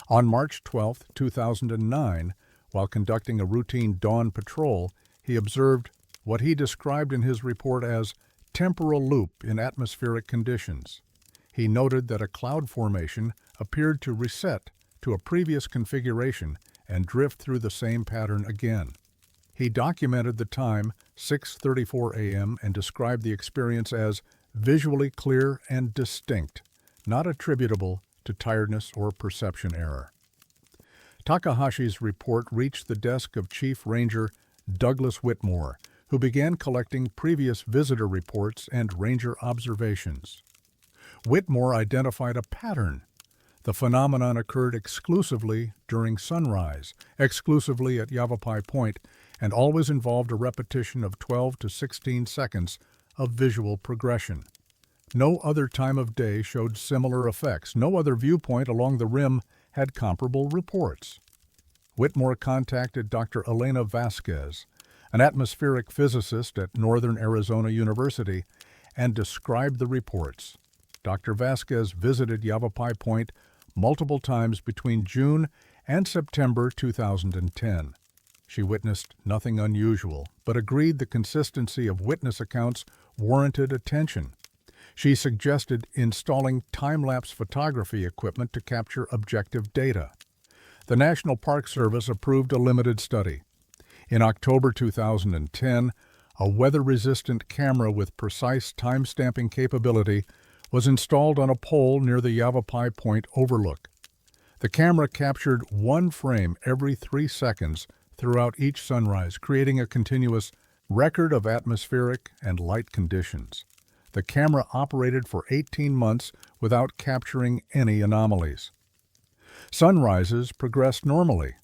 On March 12, 2009, while conducting a routine dawn patrol, he observed what he described in his report as temporal loop in atmospheric conditions. He noted that a cloud formation appeared to reset to a previous configuration and drift through the same pattern again. He documented the time, 6:34 a.m., and described the experience as visually clear and distinct, not attributable to tiredness or perception error. Takahashi's report reached the desk of Chief Ranger Douglas Whitmore, who began collecting previous visitor reports and ranger observations. Whitmore identified a pattern. The phenomenon occurred exclusively during sunrise, exclusively at Yavapai Point, and always involved a repetition of 12 to 16 seconds of visual progression. No other time of day showed similar effects. No other viewpoint along the rim had comparable reports. Whitmore contacted Dr. Elena Vasquez, an atmospheric physicist at Northern Arizona University, and described the reports. Dr. Vasquez visited Yavapai Point multiple times between June and September 2010. She witnessed nothing unusual, but agreed the consistency of witness accounts warranted attention. She suggested installing time-lapse photography equipment to capture objective data. The National Park Service approved a limited study. In October 2010, a weather-resistant camera with precise time-stamping capability was installed on a pole near the Yavapai Point overlook. The camera captured one frame every 3 seconds throughout each sunrise, creating a continuous record of atmospheric and light conditions. The camera operated for 18 months without capturing any anomalies. Sunrises progressed normally.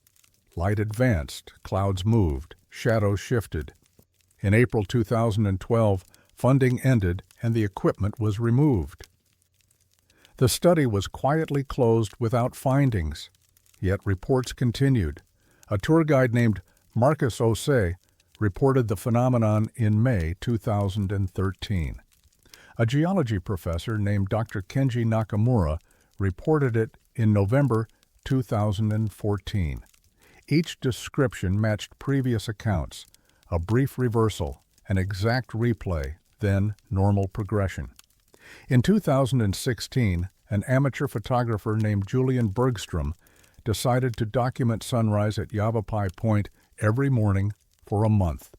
Light advanced, clouds moved, shadows shifted. In April 2012, funding ended and the equipment was removed. The study was quietly closed without findings, yet reports continued. A tour guide named Marcus Ose reported the phenomenon in May 2013. A geology professor named Dr. Kenji Nakamura reported it in November 2014. Each description matched previous accounts, a brief reversal, an exact replay, then normal progression. In 2016, an amateur photographer named Julian Bergstrom decided to document sunrise at Yavapai Point every morning for a month.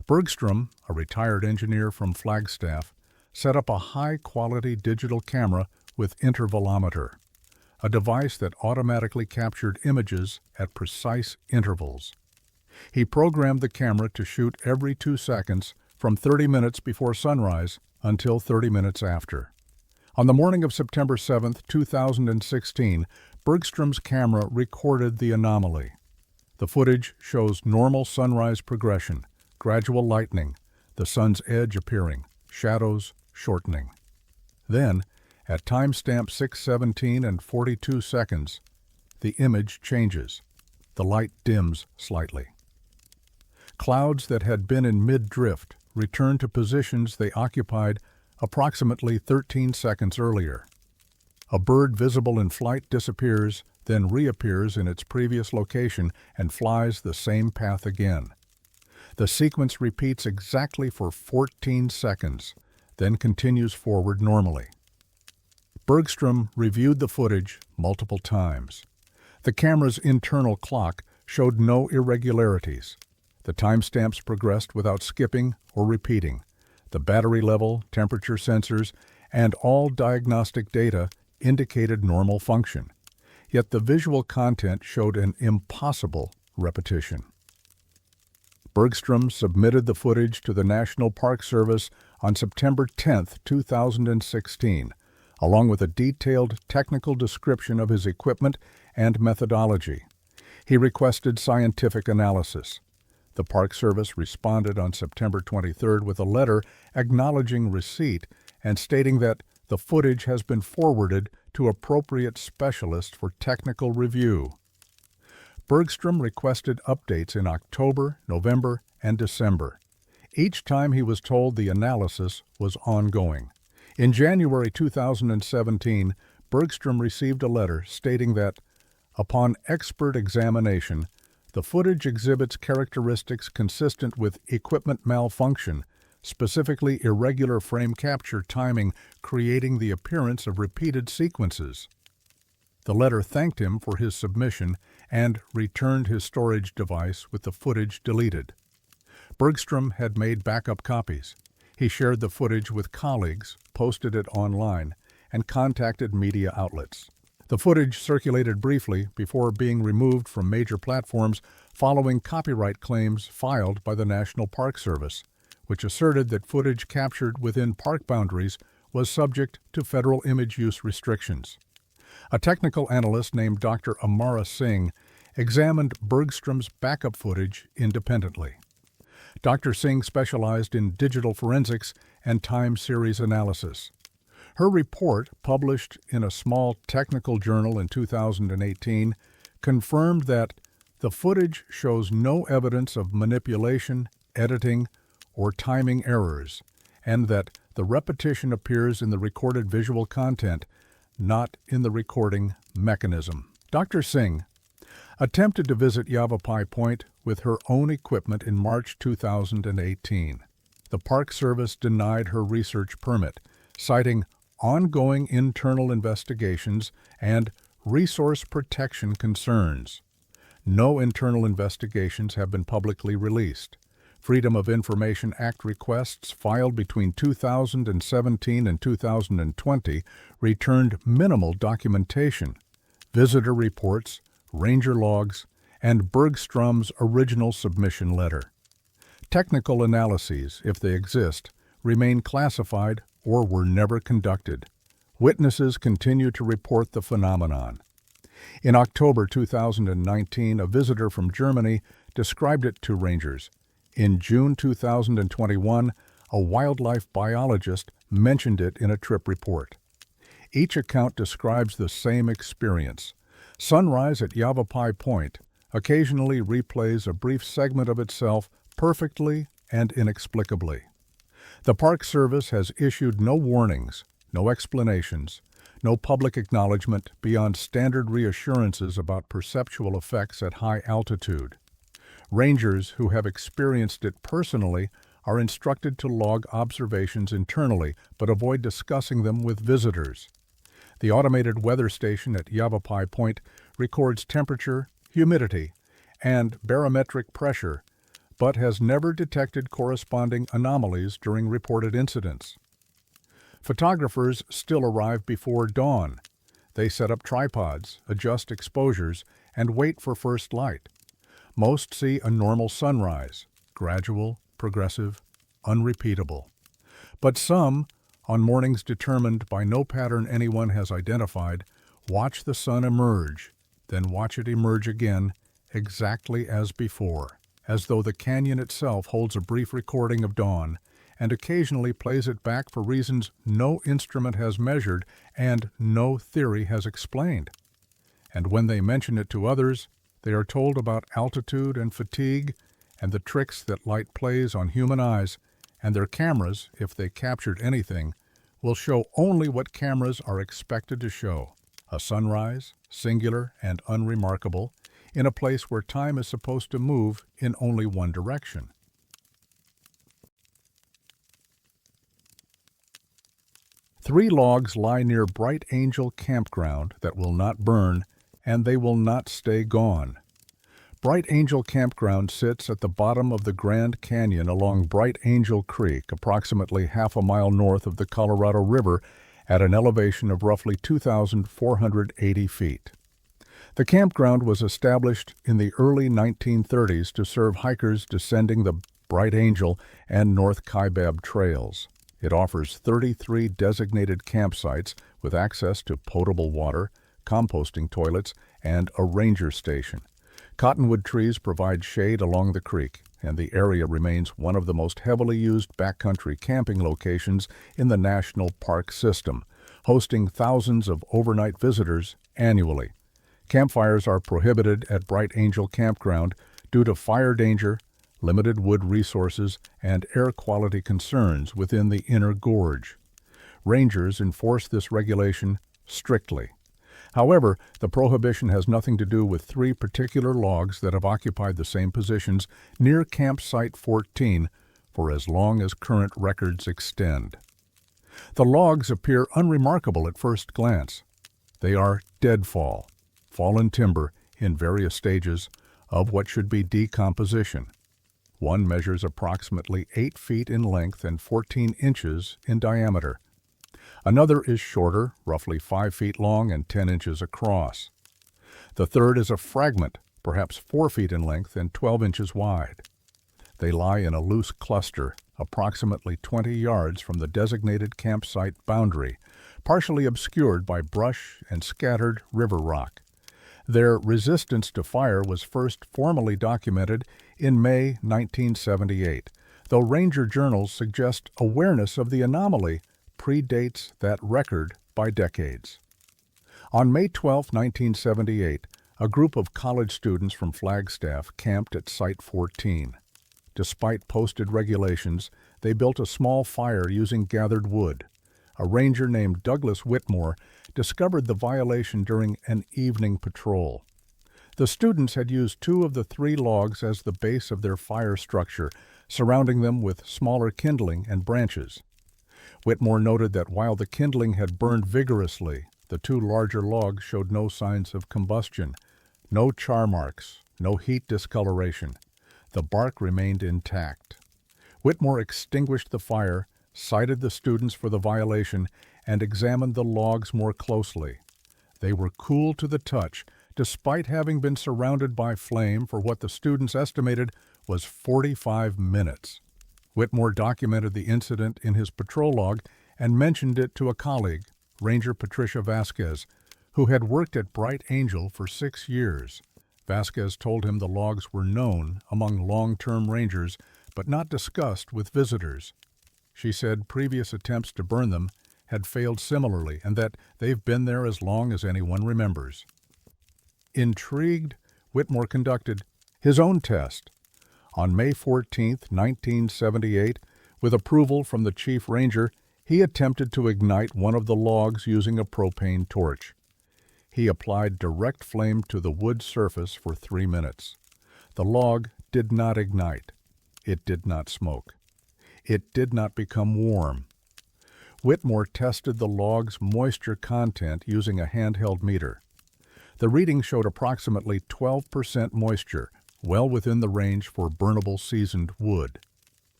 Bergstrom, a retired engineer from Flagstaff, set up a high-quality digital camera with intervalometer, a device that automatically captured images at precise intervals. He programmed the camera to shoot every 2 seconds from 30 minutes before sunrise until 30 minutes after. On the morning of September 7, 2016, Bergstrom's camera recorded the anomaly. The footage shows normal sunrise progression, gradual lightening, the sun's edge appearing, shadows shortening. Then, at timestamp 6:17 and 42 seconds, the image changes. The light dims slightly. Clouds that had been in mid-drift return to positions they occupied approximately 13 seconds earlier. A bird visible in flight disappears, then reappears in its previous location and flies the same path again. The sequence repeats exactly for 14 seconds, then continues forward normally. Bergstrom reviewed the footage multiple times. The camera's internal clock showed no irregularities. The timestamps progressed without skipping or repeating. The battery level, temperature sensors, and all diagnostic data indicated normal function. Yet the visual content showed an impossible repetition. Bergstrom submitted the footage to the National Park Service on September 10, 2016, along with a detailed technical description of his equipment and methodology. He requested scientific analysis. The Park Service responded on September 23 with a letter acknowledging receipt and stating that the footage has been forwarded to appropriate specialists for technical review. Bergstrom requested updates in October, November, and December. Each time he was told the analysis was ongoing. In January 2017, Bergstrom received a letter stating that, upon expert examination, the footage exhibits characteristics consistent with equipment malfunction, specifically irregular frame capture timing, creating the appearance of repeated sequences. The letter thanked him for his submission and returned his storage device with the footage deleted. Bergstrom had made backup copies. He shared the footage with colleagues, posted it online, and contacted media outlets. The footage circulated briefly before being removed from major platforms following copyright claims filed by the National Park Service, which asserted that footage captured within park boundaries was subject to federal image use restrictions. A technical analyst named Dr. Amara Singh examined Bergstrom's backup footage independently. Dr. Singh specialized in digital forensics and time series analysis. Her report, published in a small technical journal in 2018, confirmed that the footage shows no evidence of manipulation, editing, or timing errors, and that the repetition appears in the recorded visual content, not in the recording mechanism. Dr. Singh attempted to visit Yavapai Point with her own equipment in March 2018. The Park Service denied her research permit, citing ongoing internal investigations and resource protection concerns. No internal investigations have been publicly released. Freedom of Information Act requests filed between 2017 and 2020 returned minimal documentation. Visitor reports, ranger logs, and Bergstrom's original submission letter. Technical analyses, if they exist, remain classified or were never conducted. Witnesses continue to report the phenomenon. In October 2019, a visitor from Germany described it to rangers. In June 2021, a wildlife biologist mentioned it in a trip report. Each account describes the same experience. Sunrise at Yavapai Point occasionally replays a brief segment of itself perfectly and inexplicably. The Park Service has issued no warnings, no explanations, no public acknowledgement beyond standard reassurances about perceptual effects at high altitude. Rangers who have experienced it personally are instructed to log observations internally but avoid discussing them with visitors. The automated weather station at Yavapai Point records temperature, humidity, and barometric pressure, but has never detected corresponding anomalies during reported incidents. Photographers still arrive before dawn. They set up tripods, adjust exposures, and wait for first light. Most see a normal sunrise, gradual, progressive, unrepeatable. But some, on mornings determined by no pattern anyone has identified, watch the sun emerge, then watch it emerge again, exactly as before, as though the canyon itself holds a brief recording of dawn, and occasionally plays it back for reasons no instrument has measured and no theory has explained. And when they mention it to others, they are told about altitude and fatigue and the tricks that light plays on human eyes and their cameras, if they captured anything, will show only what cameras are expected to show: a sunrise, singular and unremarkable, in a place where time is supposed to move in only one direction. Three logs lie near Bright Angel Campground that will not burn, and they will not stay gone. Bright Angel Campground sits at the bottom of the Grand Canyon along Bright Angel Creek, approximately half a mile north of the Colorado River, at an elevation of roughly 2,480 feet. The campground was established in the early 1930s to serve hikers descending the Bright Angel and North Kaibab trails. It offers 33 designated campsites with access to potable water, composting toilets, and a ranger station. Cottonwood trees provide shade along the creek, and the area remains one of the most heavily used backcountry camping locations in the national park system, hosting thousands of overnight visitors annually. Campfires are prohibited at Bright Angel Campground due to fire danger, limited wood resources, and air quality concerns within the inner gorge. Rangers enforce this regulation strictly. However, the prohibition has nothing to do with three particular logs that have occupied the same positions near Campsite 14 for as long as current records extend. The logs appear unremarkable at first glance. They are deadfall, fallen timber in various stages of what should be decomposition. One measures approximately 8 feet in length and 14 inches in diameter. Another is shorter, roughly 5 feet long and 10 inches across. The third is a fragment, perhaps 4 feet in length and 12 inches wide. They lie in a loose cluster, approximately 20 yards from the designated campsite boundary, partially obscured by brush and scattered river rock. Their resistance to fire was first formally documented in May 1978, though ranger journals suggest awareness of the anomaly predates that record by decades. On May 12, 1978, a group of college students from Flagstaff camped at Site 14. Despite posted regulations, they built a small fire using gathered wood. A ranger named Douglas Whitmore discovered the violation during an evening patrol. The students had used 2 of the 3 logs as the base of their fire structure, surrounding them with smaller kindling and branches. Whitmore noted that while the kindling had burned vigorously, the 2 larger logs showed no signs of combustion, no char marks, no heat discoloration. The bark remained intact. Whitmore extinguished the fire, cited the students for the violation, and examined the logs more closely. They were cool to the touch, despite having been surrounded by flame for what the students estimated was 45 minutes. Whitmore documented the incident in his patrol log and mentioned it to a colleague, Ranger Patricia Vasquez, who had worked at Bright Angel for 6 years. Vasquez told him the logs were known among long-term rangers, but not discussed with visitors. She said previous attempts to burn them had failed similarly and that they've been there as long as anyone remembers. Intrigued, Whitmore conducted his own test. On May 14, 1978, with approval from the chief ranger, he attempted to ignite one of the logs using a propane torch. He applied direct flame to the wood surface for 3 minutes. The log did not ignite. It did not smoke. It did not become warm. Whitmore tested the log's moisture content using a handheld meter. The reading showed approximately 12% moisture, well within the range for burnable seasoned wood.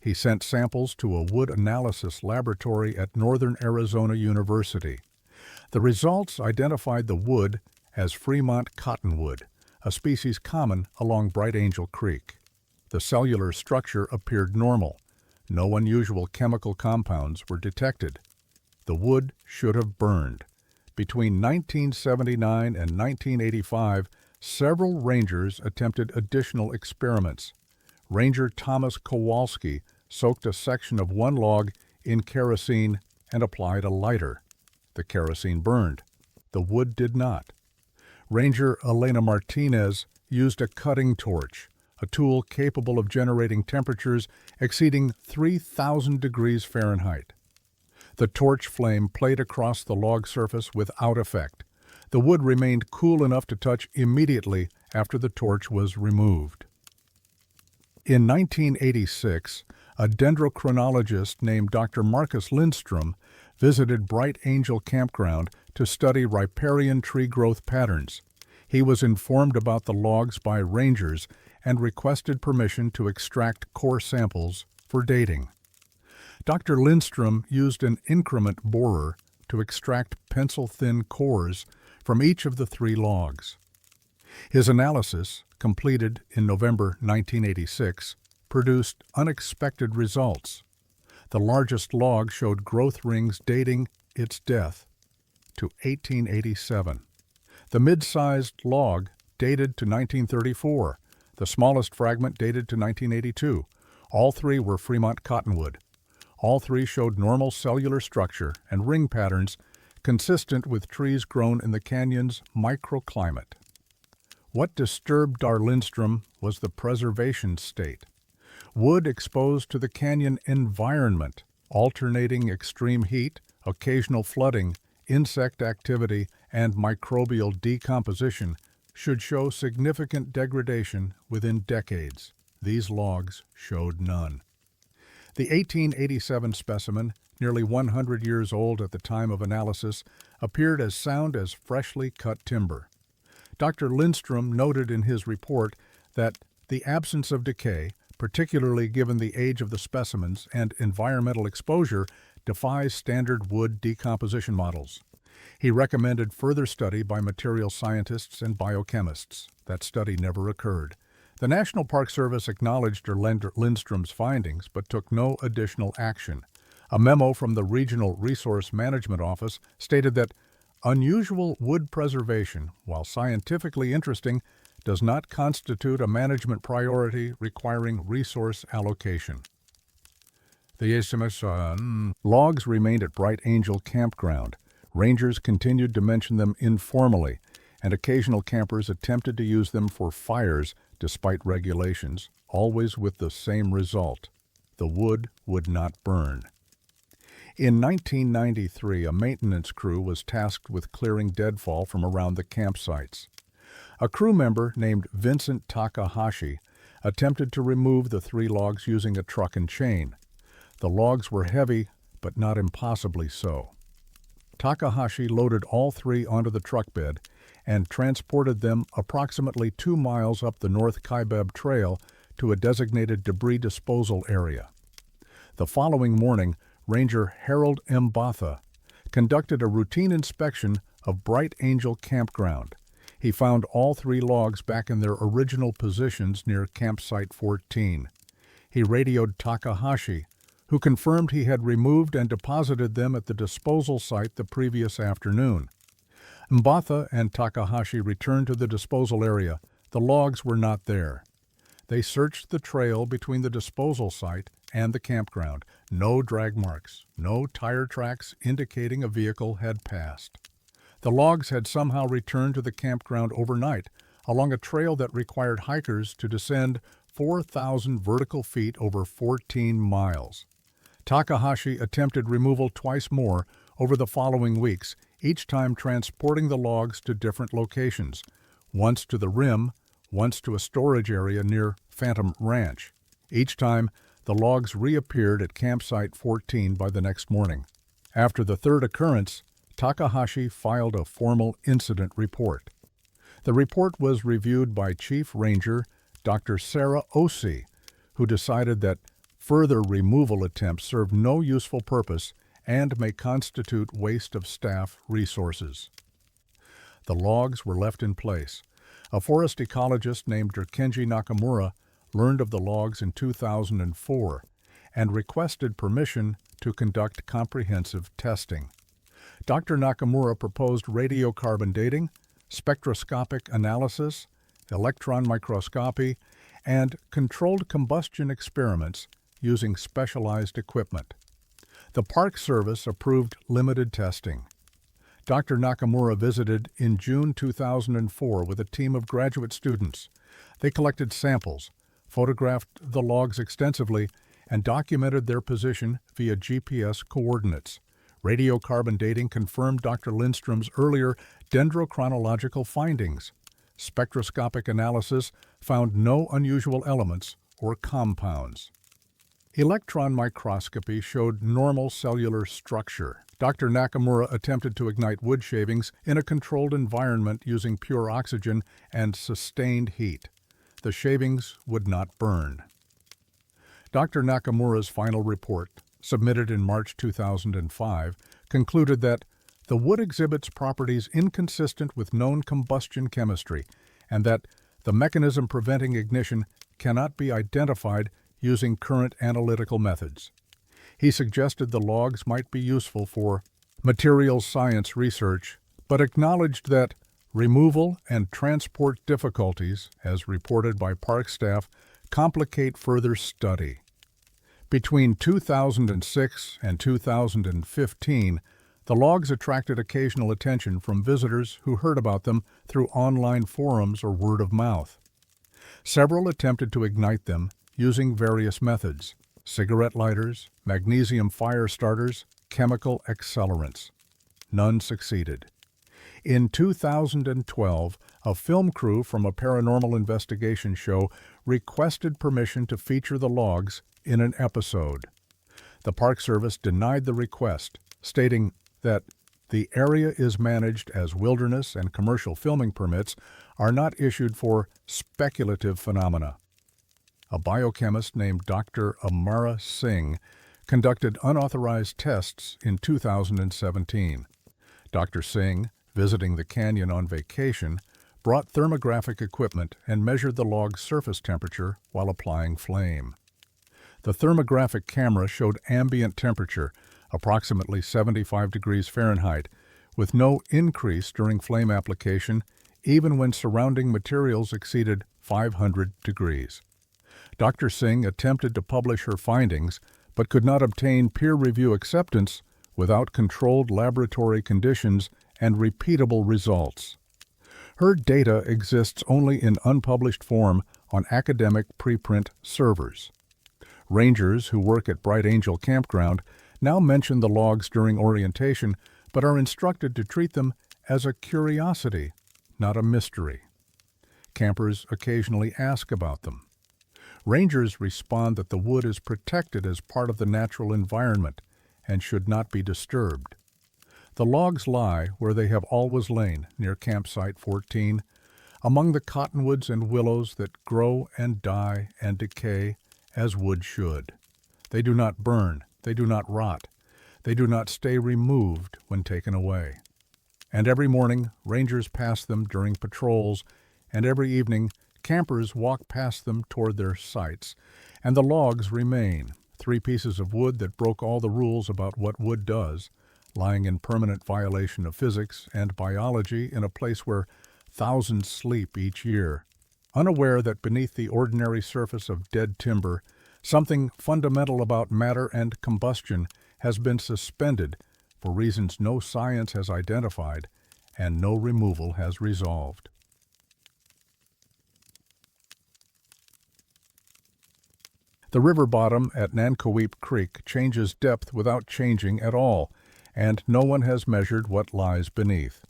He sent samples to a wood analysis laboratory at Northern Arizona University. The results identified the wood as Fremont cottonwood, a species common along Bright Angel Creek. The cellular structure appeared normal. No unusual chemical compounds were detected. The wood should have burned. Between 1979 and 1985, several rangers attempted additional experiments. Ranger Thomas Kowalski soaked a section of one log in kerosene and applied a lighter. The kerosene burned. The wood did not. Ranger Elena Martinez used a cutting torch. a tool capable of generating temperatures exceeding 3,000 degrees Fahrenheit. The torch flame played across the log surface without effect. The wood remained cool enough to touch immediately after the torch was removed. In 1986, a dendrochronologist named Dr. Marcus Lindstrom visited Bright Angel Campground to study riparian tree growth patterns. He was informed about the logs by rangers and requested permission to extract core samples for dating. Dr. Lindstrom used an increment borer to extract pencil-thin cores from each of the 3 logs. His analysis, completed in November 1986, produced unexpected results. The largest log showed growth rings dating its death to 1887. The mid-sized log dated to 1934. The smallest fragment dated to 1982. All 3 were Fremont cottonwood. All 3 showed normal cellular structure and ring patterns consistent with trees grown in the canyon's microclimate. What disturbed Dr. Lindstrom was the preservation state. Wood exposed to the canyon environment, alternating extreme heat, occasional flooding, insect activity, and microbial decomposition should show significant degradation within decades. These logs showed none. The 1887 specimen, nearly 100 years old at the time of analysis, appeared as sound as freshly cut timber. Dr. Lindstrom noted in his report that the absence of decay, particularly given the age of the specimens and environmental exposure, defies standard wood decomposition models. He recommended further study by material scientists and biochemists. That study never occurred. The National Park Service acknowledged Lindstrom's findings but took no additional action. A memo from the Regional Resource Management Office stated that unusual wood preservation, while scientifically interesting, does not constitute a management priority requiring resource allocation. The SMS logs remained at Bright Angel Campground. Rangers continued to mention them informally, and occasional campers attempted to use them for fires despite regulations, always with the same result. The wood would not burn. In 1993, a maintenance crew was tasked with clearing deadfall from around the campsites. A crew member named Vincent Takahashi attempted to remove the 3 logs using a truck and chain. The logs were heavy, but not impossibly so. Takahashi loaded all 3 onto the truck bed and transported them approximately 2 miles up the North Kaibab Trail to a designated debris disposal area. The following morning, Ranger Harold M. Botha conducted a routine inspection of Bright Angel Campground. He found all 3 logs back in their original positions near Campsite 14. He radioed Takahashi, who confirmed he had removed and deposited them at the disposal site the previous afternoon. Mbatha and Takahashi returned to the disposal area. The logs were not there. They searched the trail between the disposal site and the campground. No drag marks, no tire tracks indicating a vehicle had passed. The logs had somehow returned to the campground overnight, along a trail that required hikers to descend 4,000 vertical feet over 14 miles. Takahashi attempted removal twice more over the following weeks, each time transporting the logs to different locations, once to the rim, once to a storage area near Phantom Ranch. Each time, the logs reappeared at Campsite 14 by the next morning. After the 3rd occurrence, Takahashi filed a formal incident report. The report was reviewed by Chief Ranger Dr. Sarah Osei, who decided that further removal attempts serve no useful purpose and may constitute waste of staff resources. The logs were left in place. A forest ecologist named Kenji Nakamura learned of the logs in 2004 and requested permission to conduct comprehensive testing. Dr. Nakamura proposed radiocarbon dating, spectroscopic analysis, electron microscopy, and controlled combustion experiments using specialized equipment. The Park Service approved limited testing. Dr. Nakamura visited in June 2004 with a team of graduate students. They collected samples, photographed the logs extensively, and documented their position via GPS coordinates. Radiocarbon dating confirmed Dr. Lindstrom's earlier dendrochronological findings. Spectroscopic analysis found no unusual elements or compounds. Electron microscopy showed normal cellular structure. Dr. Nakamura attempted to ignite wood shavings in a controlled environment using pure oxygen and sustained heat. The shavings would not burn. Dr. Nakamura's final report, submitted in March 2005, concluded that the wood exhibits properties inconsistent with known combustion chemistry and that the mechanism preventing ignition cannot be identified using current analytical methods. He suggested the logs might be useful for materials science research, but acknowledged that removal and transport difficulties, as reported by park staff, complicate further study. Between 2006 and 2015, the logs attracted occasional attention from visitors who heard about them through online forums or word of mouth. Several attempted to ignite them using various methods: cigarette lighters, magnesium fire starters, chemical accelerants. None succeeded. In 2012, a film crew from a paranormal investigation show requested permission to feature the logs in an episode. The Park Service denied the request, stating that the area is managed as wilderness and commercial filming permits are not issued for speculative phenomena. A biochemist named Dr. Amara Singh conducted unauthorized tests in 2017. Dr. Singh, visiting the canyon on vacation, brought thermographic equipment and measured the log's surface temperature while applying flame. The thermographic camera showed ambient temperature, approximately 75 degrees Fahrenheit, with no increase during flame application, even when surrounding materials exceeded 500 degrees. Dr. Singh attempted to publish her findings, but could not obtain peer review acceptance without controlled laboratory conditions and repeatable results. Her data exists only in unpublished form on academic preprint servers. Rangers who work at Bright Angel Campground now mention the logs during orientation, but are instructed to treat them as a curiosity, not a mystery. Campers occasionally ask about them. Rangers respond that the wood is protected as part of the natural environment and should not be disturbed. The logs lie where they have always lain, near Campsite 14, among the cottonwoods and willows that grow and die and decay as wood should. They do not burn, they do not rot, they do not stay removed when taken away. And every morning, rangers pass them during patrols, and every evening, campers walk past them toward their sites, and the logs remain, 3 pieces of wood that broke all the rules about what wood does, lying in permanent violation of physics and biology in a place where thousands sleep each year, unaware that beneath the ordinary surface of dead timber, something fundamental about matter and combustion has been suspended for reasons no science has identified and no removal has resolved. The river bottom at Nankoweap Creek changes depth without changing at all, and no one has measured what lies beneath.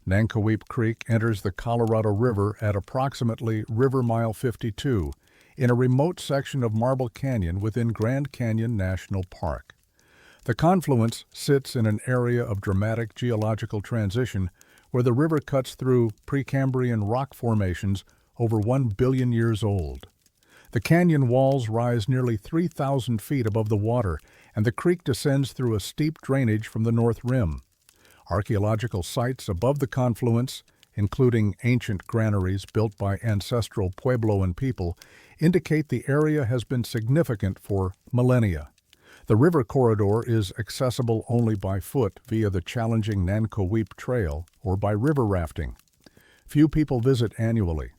Nankoweap Creek enters the Colorado River at approximately River Mile 52 in a remote section of Marble Canyon within Grand Canyon National Park. The confluence sits in an area of dramatic geological transition where the river cuts through Precambrian rock formations over 1 billion years old. The canyon walls rise nearly 3,000 feet above the water, and the creek descends through a steep drainage from the north rim. Archaeological sites above the confluence, including ancient granaries built by ancestral Puebloan people, indicate the area has been significant for millennia. The river corridor is accessible only by foot via the challenging Nankoweap Trail or by river rafting. Few people visit annually.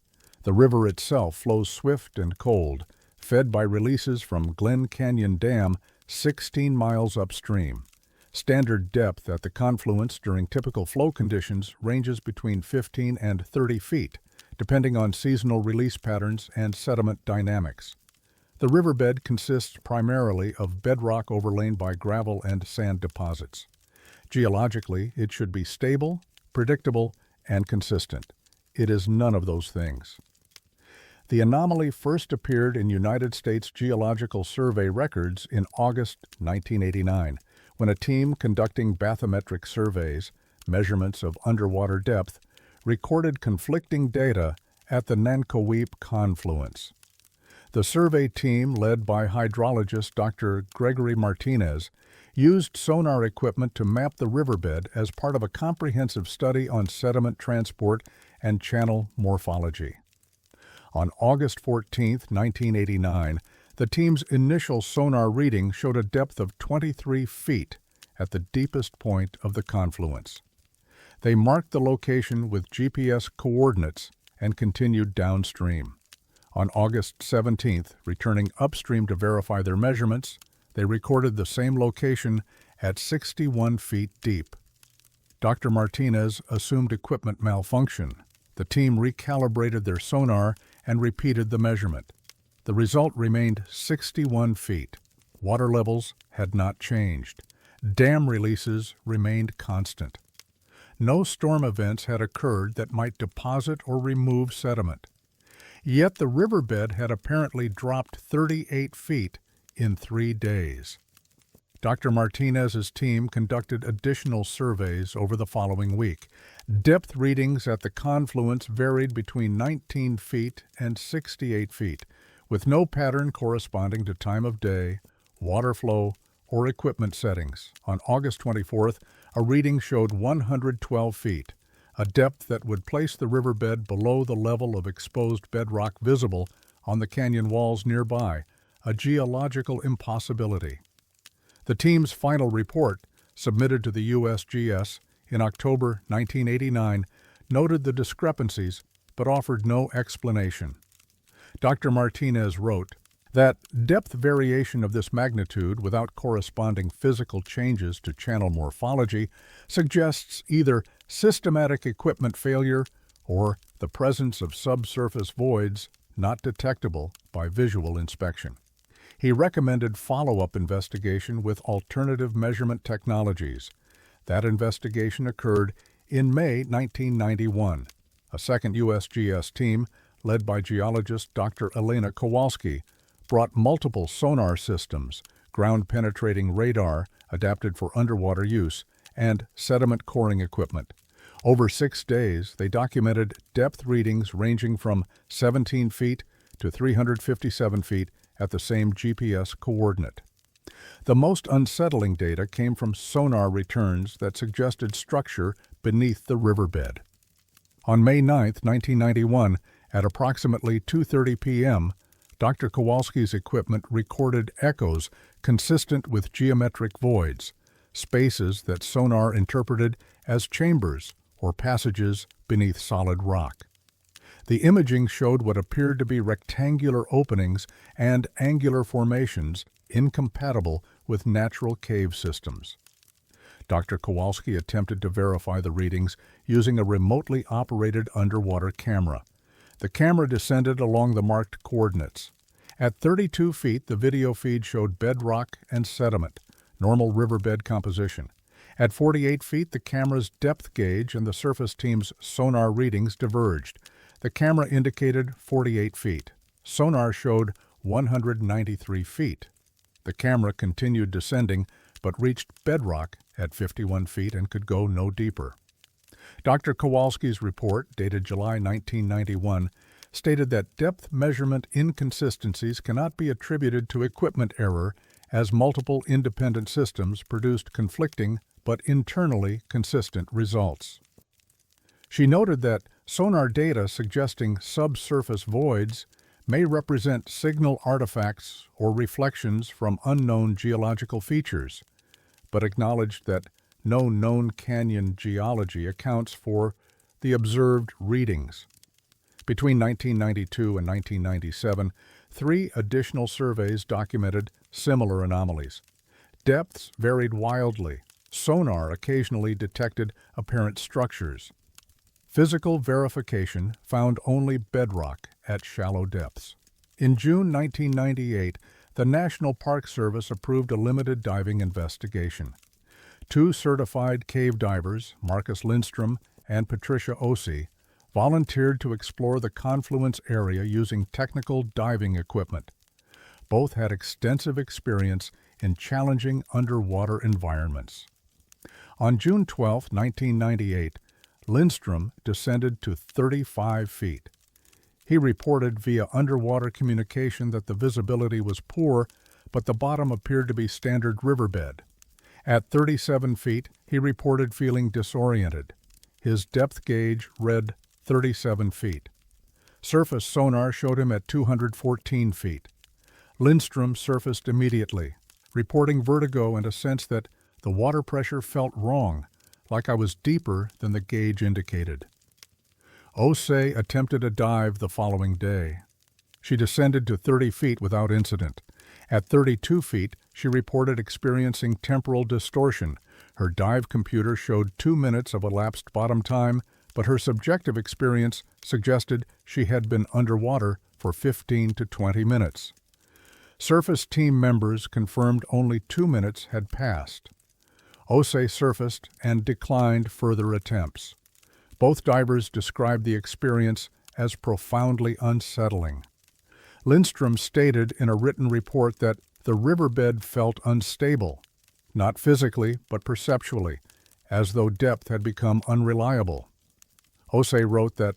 The river itself flows swift and cold, fed by releases from Glen Canyon Dam 16 miles upstream. Standard depth at the confluence during typical flow conditions ranges between 15 and 30 feet, depending on seasonal release patterns and sediment dynamics. The riverbed consists primarily of bedrock overlain by gravel and sand deposits. Geologically, it should be stable, predictable, and consistent. It is none of those things. The anomaly first appeared in United States Geological Survey records in August 1989, when a team conducting bathymetric surveys, measurements of underwater depth, recorded conflicting data at the Nankoweap confluence. The survey team, led by hydrologist Dr. Gregory Martinez, used sonar equipment to map the riverbed as part of a comprehensive study on sediment transport and channel morphology. On August 14, 1989, the team's initial sonar reading showed a depth of 23 feet at the deepest point of the confluence. They marked the location with GPS coordinates and continued downstream. On August 17th, returning upstream to verify their measurements, they recorded the same location at 61 feet deep. Dr. Martinez assumed equipment malfunction. The team recalibrated their sonar and repeated the measurement. The result remained 61 feet. Water levels had not changed. Dam releases remained constant. No storm events had occurred that might deposit or remove sediment. Yet the riverbed had apparently dropped 38 feet in 3 days. Dr. Martinez's team conducted additional surveys over the following week. Depth readings at the confluence varied between 19 feet and 68 feet, with no pattern corresponding to time of day, water flow, or equipment settings. On August 24th, a reading showed 112 feet, a depth that would place the riverbed below the level of exposed bedrock visible on the canyon walls nearby, a geological impossibility. The team's final report, submitted to the USGS in October 1989, noted the discrepancies but offered no explanation. Dr. Martinez wrote that depth variation of this magnitude without corresponding physical changes to channel morphology suggests either systematic equipment failure or the presence of subsurface voids not detectable by visual inspection. He recommended follow-up investigation with alternative measurement technologies. That investigation occurred in May 1991. A second USGS team, led by geologist Dr. Elena Kowalski, brought multiple sonar systems, ground-penetrating radar adapted for underwater use, and sediment coring equipment. Over 6 days, they documented depth readings ranging from 17 feet to 357 feet at the same GPS coordinate. The most unsettling data came from sonar returns that suggested structure beneath the riverbed. On May 9, 1991, at approximately 2:30 p.m., Dr. Kowalski's equipment recorded echoes consistent with geometric voids, spaces that sonar interpreted as chambers or passages beneath solid rock. The imaging showed what appeared to be rectangular openings and angular formations incompatible with natural cave systems. Dr. Kowalski attempted to verify the readings using a remotely operated underwater camera. The camera descended along the marked coordinates. At 32 feet, the video feed showed bedrock and sediment, normal riverbed composition. At 48 feet, the camera's depth gauge and the surface team's sonar readings diverged. The camera indicated 48 feet. Sonar showed 193 feet. The camera continued descending, but reached bedrock at 51 feet and could go no deeper. Dr. Kowalski's report, dated July 1991, stated that depth measurement inconsistencies cannot be attributed to equipment error, as multiple independent systems produced conflicting but internally consistent results. She noted that sonar data suggesting subsurface voids may represent signal artifacts or reflections from unknown geological features, but acknowledged that no known canyon geology accounts for the observed readings. Between 1992 and 1997, 3 additional surveys documented similar anomalies. Depths varied wildly. Sonar occasionally detected apparent structures. Physical verification found only bedrock at shallow depths. In June 1998, the National Park Service approved a limited diving investigation. 2 certified cave divers, Marcus Lindstrom and Patricia Osei, volunteered to explore the confluence area using technical diving equipment. Both had extensive experience in challenging underwater environments. On June 12, 1998, Lindstrom descended to 35 feet. He reported via underwater communication that the visibility was poor, but the bottom appeared to be standard riverbed. At 37 feet, he reported feeling disoriented. His depth gauge read 37 feet. Surface sonar showed him at 214 feet. Lindstrom surfaced immediately, reporting vertigo and a sense that the water pressure felt wrong, like I was deeper than the gauge indicated. Osei attempted a dive the following day. She descended to 30 feet without incident. At 32 feet, she reported experiencing temporal distortion. Her dive computer showed 2 minutes of elapsed bottom time, but her subjective experience suggested she had been underwater for 15 to 20 minutes. Surface team members confirmed only 2 minutes had passed. Osei surfaced and declined further attempts. Both divers described the experience as profoundly unsettling. Lindstrom stated in a written report that the riverbed felt unstable, not physically but perceptually, as though depth had become unreliable. Osei wrote that,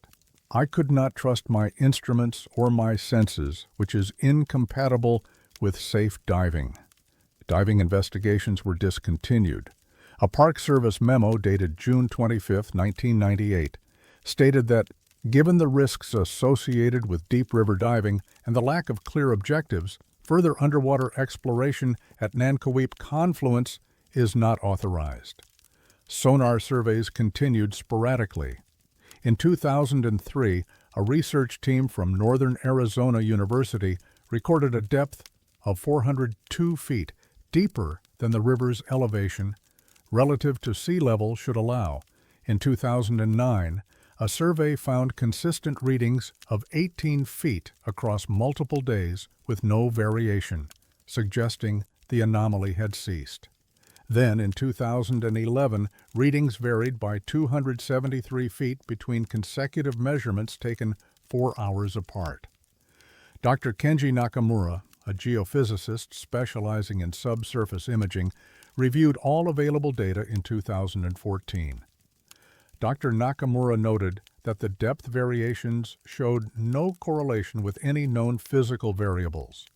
"I could not trust my instruments or my senses, which is incompatible with safe diving." Diving investigations were discontinued. A Park Service memo dated June 25, 1998, stated that, given the risks associated with deep river diving and the lack of clear objectives, further underwater exploration at Nankoweap Confluence is not authorized. Sonar surveys continued sporadically. In 2003, a research team from Northern Arizona University recorded a depth of 402 feet, deeper than the river's elevation relative to sea level should allow. In 2009, a survey found consistent readings of 18 feet across multiple days with no variation, suggesting the anomaly had ceased. Then, in 2011, readings varied by 273 feet between consecutive measurements taken 4 hours apart. Dr. Kenji Nakamura, a geophysicist specializing in subsurface imaging, reviewed all available data in 2014. Dr. Nakamura noted that the depth variations showed no correlation with any known physical variables.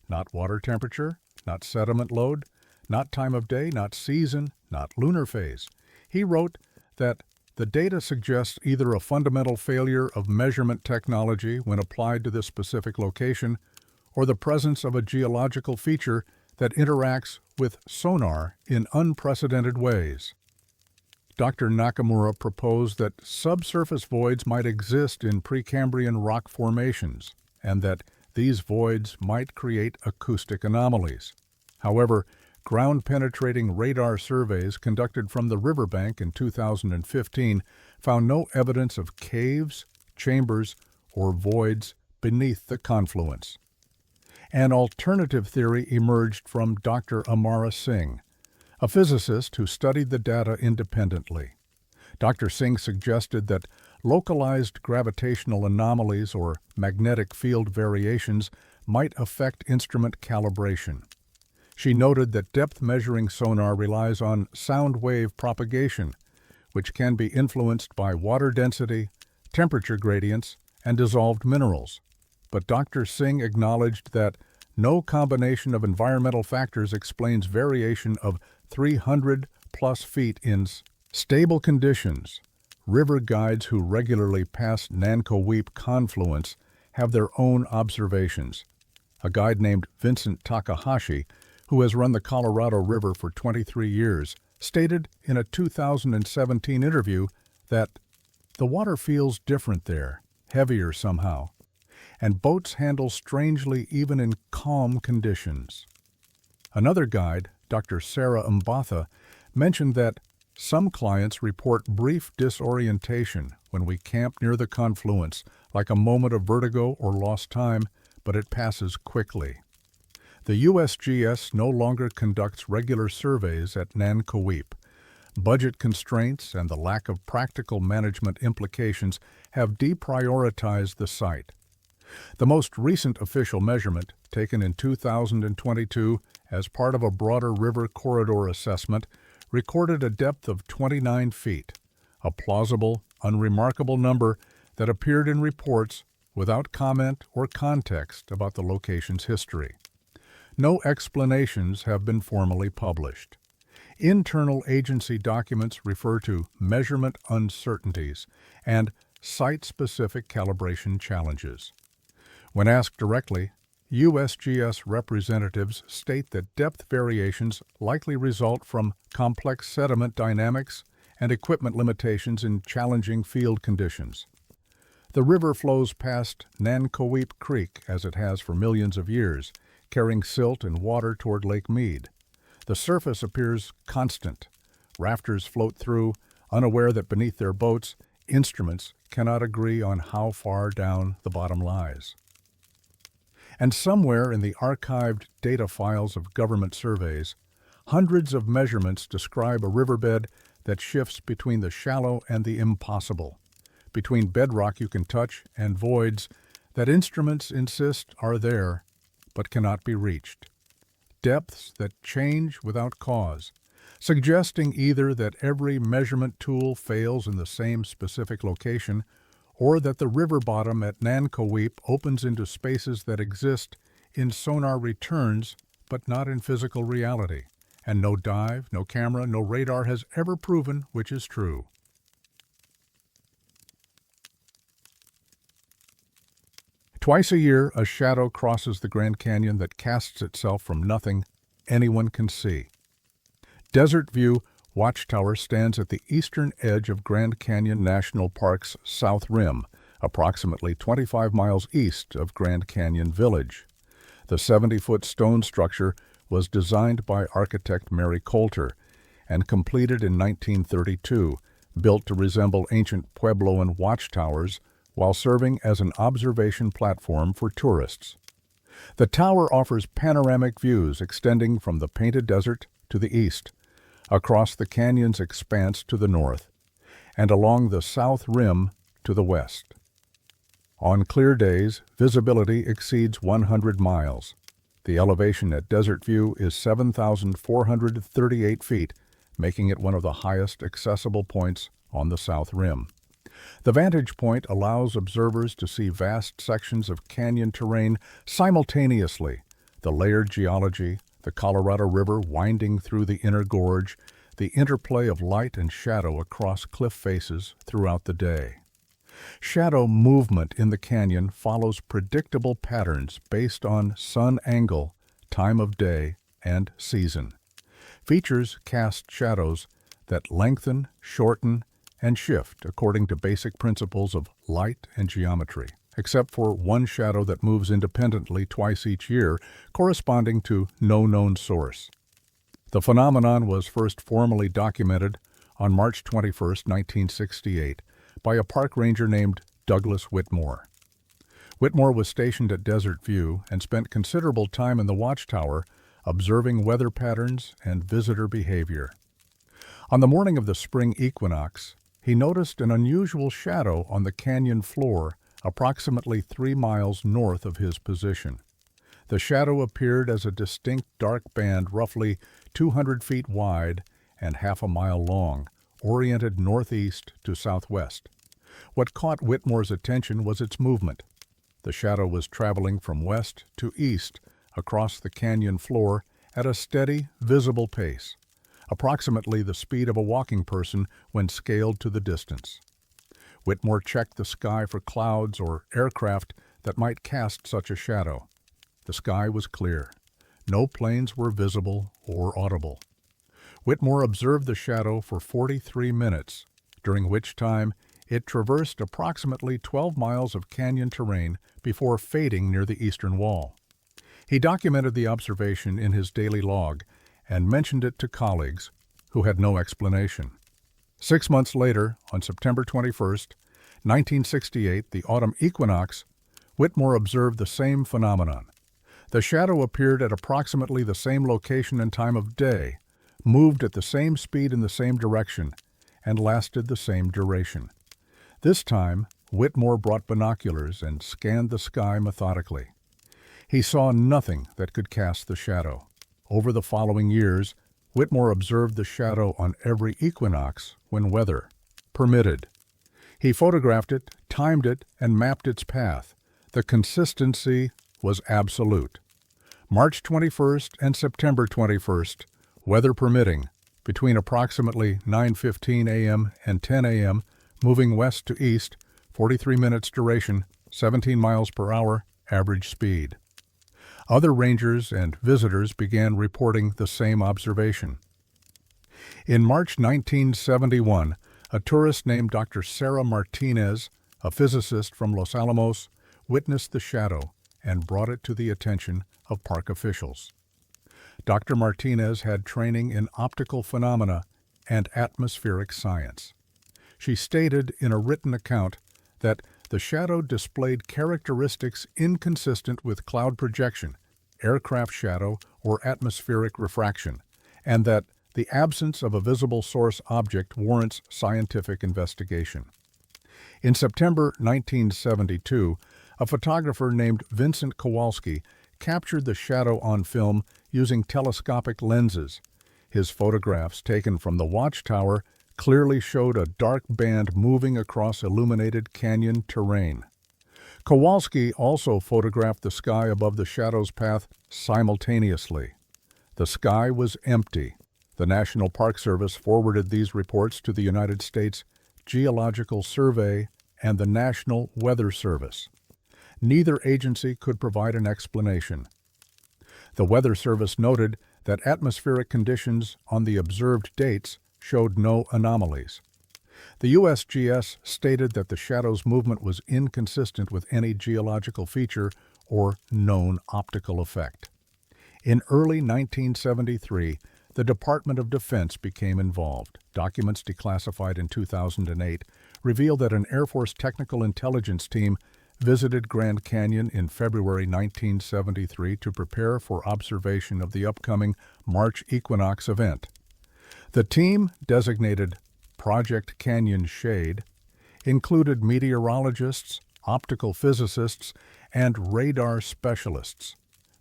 Not water temperature, not sediment load, not time of day, not season, not lunar phase. He wrote that the data suggests either a fundamental failure of measurement technology when applied to this specific location, or the presence of a geological feature that interacts with sonar in unprecedented ways. Dr. Nakamura proposed that subsurface voids might exist in Precambrian rock formations, and that these voids might create acoustic anomalies. However, ground-penetrating radar surveys conducted from the riverbank in 2015 found no evidence of caves, chambers, or voids beneath the confluence. An alternative theory emerged from Dr. Amara Singh, a physicist who studied the data independently. Dr. Singh suggested that localized gravitational anomalies or magnetic field variations might affect instrument calibration. She noted that depth measuring sonar relies on sound wave propagation, which can be influenced by water density, temperature gradients, and dissolved minerals. But Dr. Singh acknowledged that no combination of environmental factors explains variation of 300-plus feet in stable conditions. River guides who regularly pass Nankoweap Confluence have their own observations. A guide named Vincent Takahashi, who has run the Colorado River for 23 years, stated in a 2017 interview that the water feels different there, heavier somehow, and boats handle strangely even in calm conditions. Another guide, Dr. Sarah Mbatha, mentioned that Some clients report brief disorientation when we camp near the confluence, like a moment of vertigo or lost time, but it passes quickly. The USGS no longer conducts regular surveys at Nankoweap. Budget constraints and the lack of practical management implications have deprioritized the site. The most recent official measurement, taken in 2022 as part of a broader river corridor assessment, recorded a depth of 29 feet, a plausible, unremarkable number that appeared in reports without comment or context about the location's history. No explanations have been formally published. Internal agency documents refer to measurement uncertainties and site-specific calibration challenges. When asked directly, USGS representatives state that depth variations likely result from complex sediment dynamics and equipment limitations in challenging field conditions. The river flows past Nankoweap Creek as it has for millions of years, carrying silt and water toward Lake Mead. The surface appears constant. Rafters float through, unaware that beneath their boats, instruments cannot agree on how far down the bottom lies. And somewhere in the archived data files of government surveys, hundreds of measurements describe a riverbed that shifts between the shallow and the impossible, between bedrock you can touch and voids that instruments insist are there but cannot be reached. Depths that change without cause, suggesting either that every measurement tool fails in the same specific location or that the river bottom at Nankoweap opens into spaces that exist in sonar returns but not in physical reality, and no dive, no camera, no radar has ever proven which is true. Twice a year, a shadow crosses the Grand Canyon that casts itself from nothing anyone can see. Desert View Watchtower stands at the eastern edge of Grand Canyon National Park's south rim, approximately 25 miles east of Grand Canyon Village. The 70-foot stone structure was designed by architect Mary Coulter and completed in 1932, built to resemble ancient Puebloan watchtowers while serving as an observation platform for tourists. The tower offers panoramic views extending from the Painted Desert to the east, across the canyon's expanse to the north, and along the south rim to the west. On clear days, visibility exceeds 100 miles. The elevation at Desert View is 7,438 feet, making it one of the highest accessible points on the south rim. The vantage point allows observers to see vast sections of canyon terrain simultaneously: the layered geology, the Colorado River winding through the inner gorge, the interplay of light and shadow across cliff faces throughout the day. Shadow movement in the canyon follows predictable patterns based on sun angle, time of day, and season. Features cast shadows that lengthen, shorten, and shift according to basic principles of light and geometry, except for one shadow that moves independently twice each year, corresponding to no known source. The phenomenon was first formally documented on March 21, 1968, by a park ranger named Douglas Whitmore. Whitmore was stationed at Desert View and spent considerable time in the watchtower observing weather patterns and visitor behavior. On the morning of the spring equinox, he noticed an unusual shadow on the canyon floor approximately 3 miles north of his position. The shadow appeared as a distinct dark band roughly 200 feet wide and half a mile long, oriented northeast to southwest. What caught Whitmore's attention was its movement. The shadow was traveling from west to east across the canyon floor at a steady, visible pace, approximately the speed of a walking person when scaled to the distance. Whitmore checked the sky for clouds or aircraft that might cast such a shadow. The sky was clear. No planes were visible or audible. Whitmore observed the shadow for 43 minutes, during which time it traversed approximately 12 miles of canyon terrain before fading near the eastern wall. He documented the observation in his daily log and mentioned it to colleagues who had no explanation. 6 months later, on September 21st, 1968, the autumn equinox, Whitmore observed the same phenomenon. The shadow appeared at approximately the same location and time of day, moved at the same speed in the same direction, and lasted the same duration. This time, Whitmore brought binoculars and scanned the sky methodically. He saw nothing that could cast the shadow. Over the following years, Whitmore observed the shadow on every equinox when weather permitted. He photographed it, timed it, and mapped its path. The consistency was absolute. March 21st and September 21st, weather permitting, between approximately 9:15 a.m. and 10 a.m., moving west to east, 43 minutes duration, 17 miles per hour, average speed. Other rangers and visitors began reporting the same observation. In March 1971, a tourist named Dr. Sarah Martinez, a physicist from Los Alamos, witnessed the shadow and brought it to the attention of park officials. Dr. Martinez had training in optical phenomena and atmospheric science. She stated in a written account that the shadow displayed characteristics inconsistent with cloud projection, aircraft shadow, or atmospheric refraction, and that the absence of a visible source object warrants scientific investigation. In September 1972, a photographer named Vincent Kowalski captured the shadow on film using telescopic lenses. His photographs, taken from the watchtower, clearly showed a dark band moving across illuminated canyon terrain. Kowalski also photographed the sky above the shadow's path simultaneously. The sky was empty. The National Park Service forwarded these reports to the United States Geological Survey and the National Weather Service. Neither agency could provide an explanation. The Weather Service noted that atmospheric conditions on the observed dates showed no anomalies. The USGS stated that the shadow's movement was inconsistent with any geological feature or known optical effect. In early 1973, the Department of Defense became involved. Documents declassified in 2008 reveal that an Air Force technical intelligence team visited Grand Canyon in February 1973 to prepare for observation of the upcoming March equinox event. The team, designated Project Canyon Shade, included meteorologists, optical physicists, and radar specialists.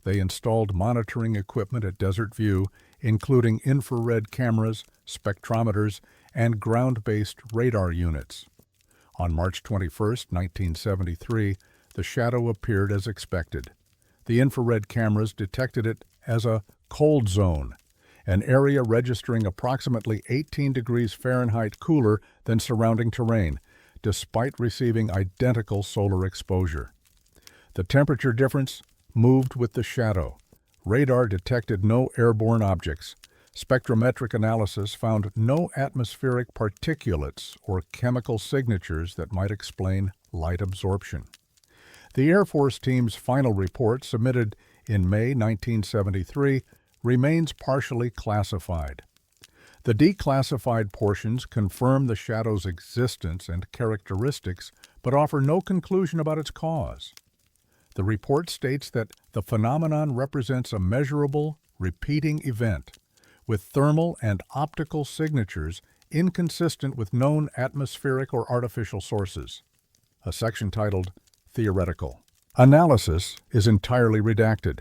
They installed monitoring equipment at Desert View, including infrared cameras, spectrometers, and ground-based radar units. On March 21, 1973, the shadow appeared as expected. The infrared cameras detected it as a cold zone, an area registering approximately 18 degrees Fahrenheit cooler than surrounding terrain, despite receiving identical solar exposure. The temperature difference moved with the shadow. Radar detected no airborne objects. Spectrometric analysis found no atmospheric particulates or chemical signatures that might explain light absorption. The Air Force team's final report, submitted in May 1973, remains partially classified. The declassified portions confirm the shadow's existence and characteristics, but offer no conclusion about its cause. The report states that the phenomenon represents a measurable, repeating event, with thermal and optical signatures inconsistent with known atmospheric or artificial sources. A section titled Theoretical Analysis is entirely redacted.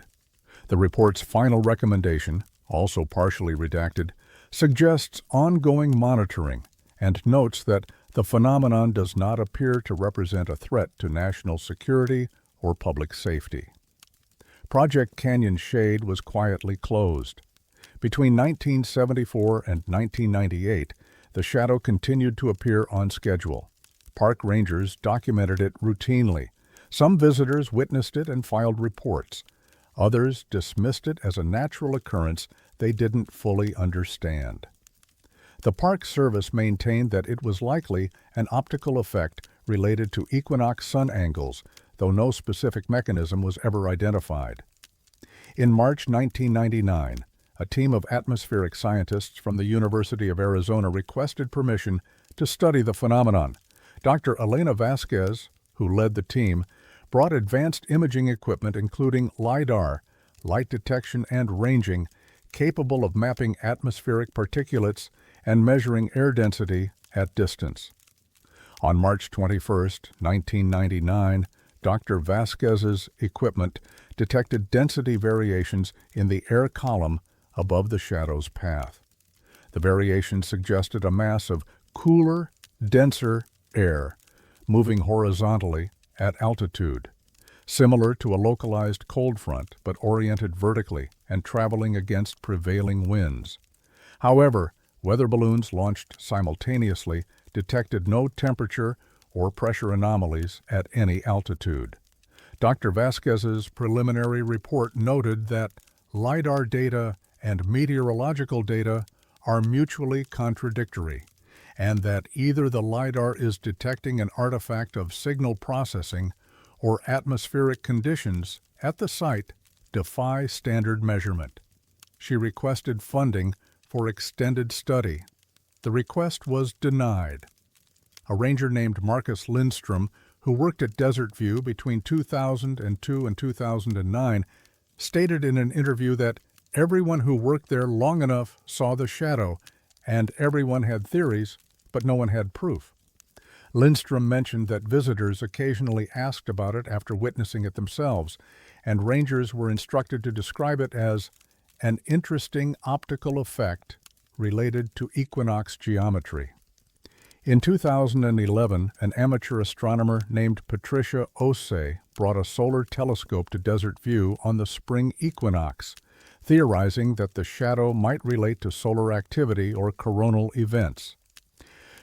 The report's final recommendation, also partially redacted, suggests ongoing monitoring and notes that the phenomenon does not appear to represent a threat to national security or public safety. Project Canyon Shade was quietly closed. Between 1974 and 1998, the shadow continued to appear on schedule. Park rangers documented it routinely. Some visitors witnessed it and filed reports. Others dismissed it as a natural occurrence they didn't fully understand. The Park Service maintained that it was likely an optical effect related to equinox sun angles, though no specific mechanism was ever identified. In March 1999, a team of atmospheric scientists from the University of Arizona requested permission to study the phenomenon. Dr. Elena Vasquez, who led the team, brought advanced imaging equipment including LIDAR, light detection and ranging, capable of mapping atmospheric particulates and measuring air density at distance. On March 21, 1999, Dr. Vasquez's equipment detected density variations in the air column above the shadow's path. The variation suggested a mass of cooler, denser air moving horizontally at altitude, similar to a localized cold front but oriented vertically and traveling against prevailing winds. However, weather balloons launched simultaneously detected no temperature or pressure anomalies at any altitude. Dr. Vasquez's preliminary report noted that LIDAR data and meteorological data are mutually contradictory, and that either the LIDAR is detecting an artifact of signal processing or atmospheric conditions at the site defy standard measurement. She requested funding for extended study. The request was denied. A ranger named Marcus Lindstrom, who worked at Desert View between 2002 and 2009, stated in an interview that everyone who worked there long enough saw the shadow, and everyone had theories, but no one had proof. Lindstrom mentioned that visitors occasionally asked about it after witnessing it themselves, and rangers were instructed to describe it as an interesting optical effect related to equinox geometry. In 2011, an amateur astronomer named Patricia Osei brought a solar telescope to Desert View on the spring equinox, theorizing that the shadow might relate to solar activity or coronal events.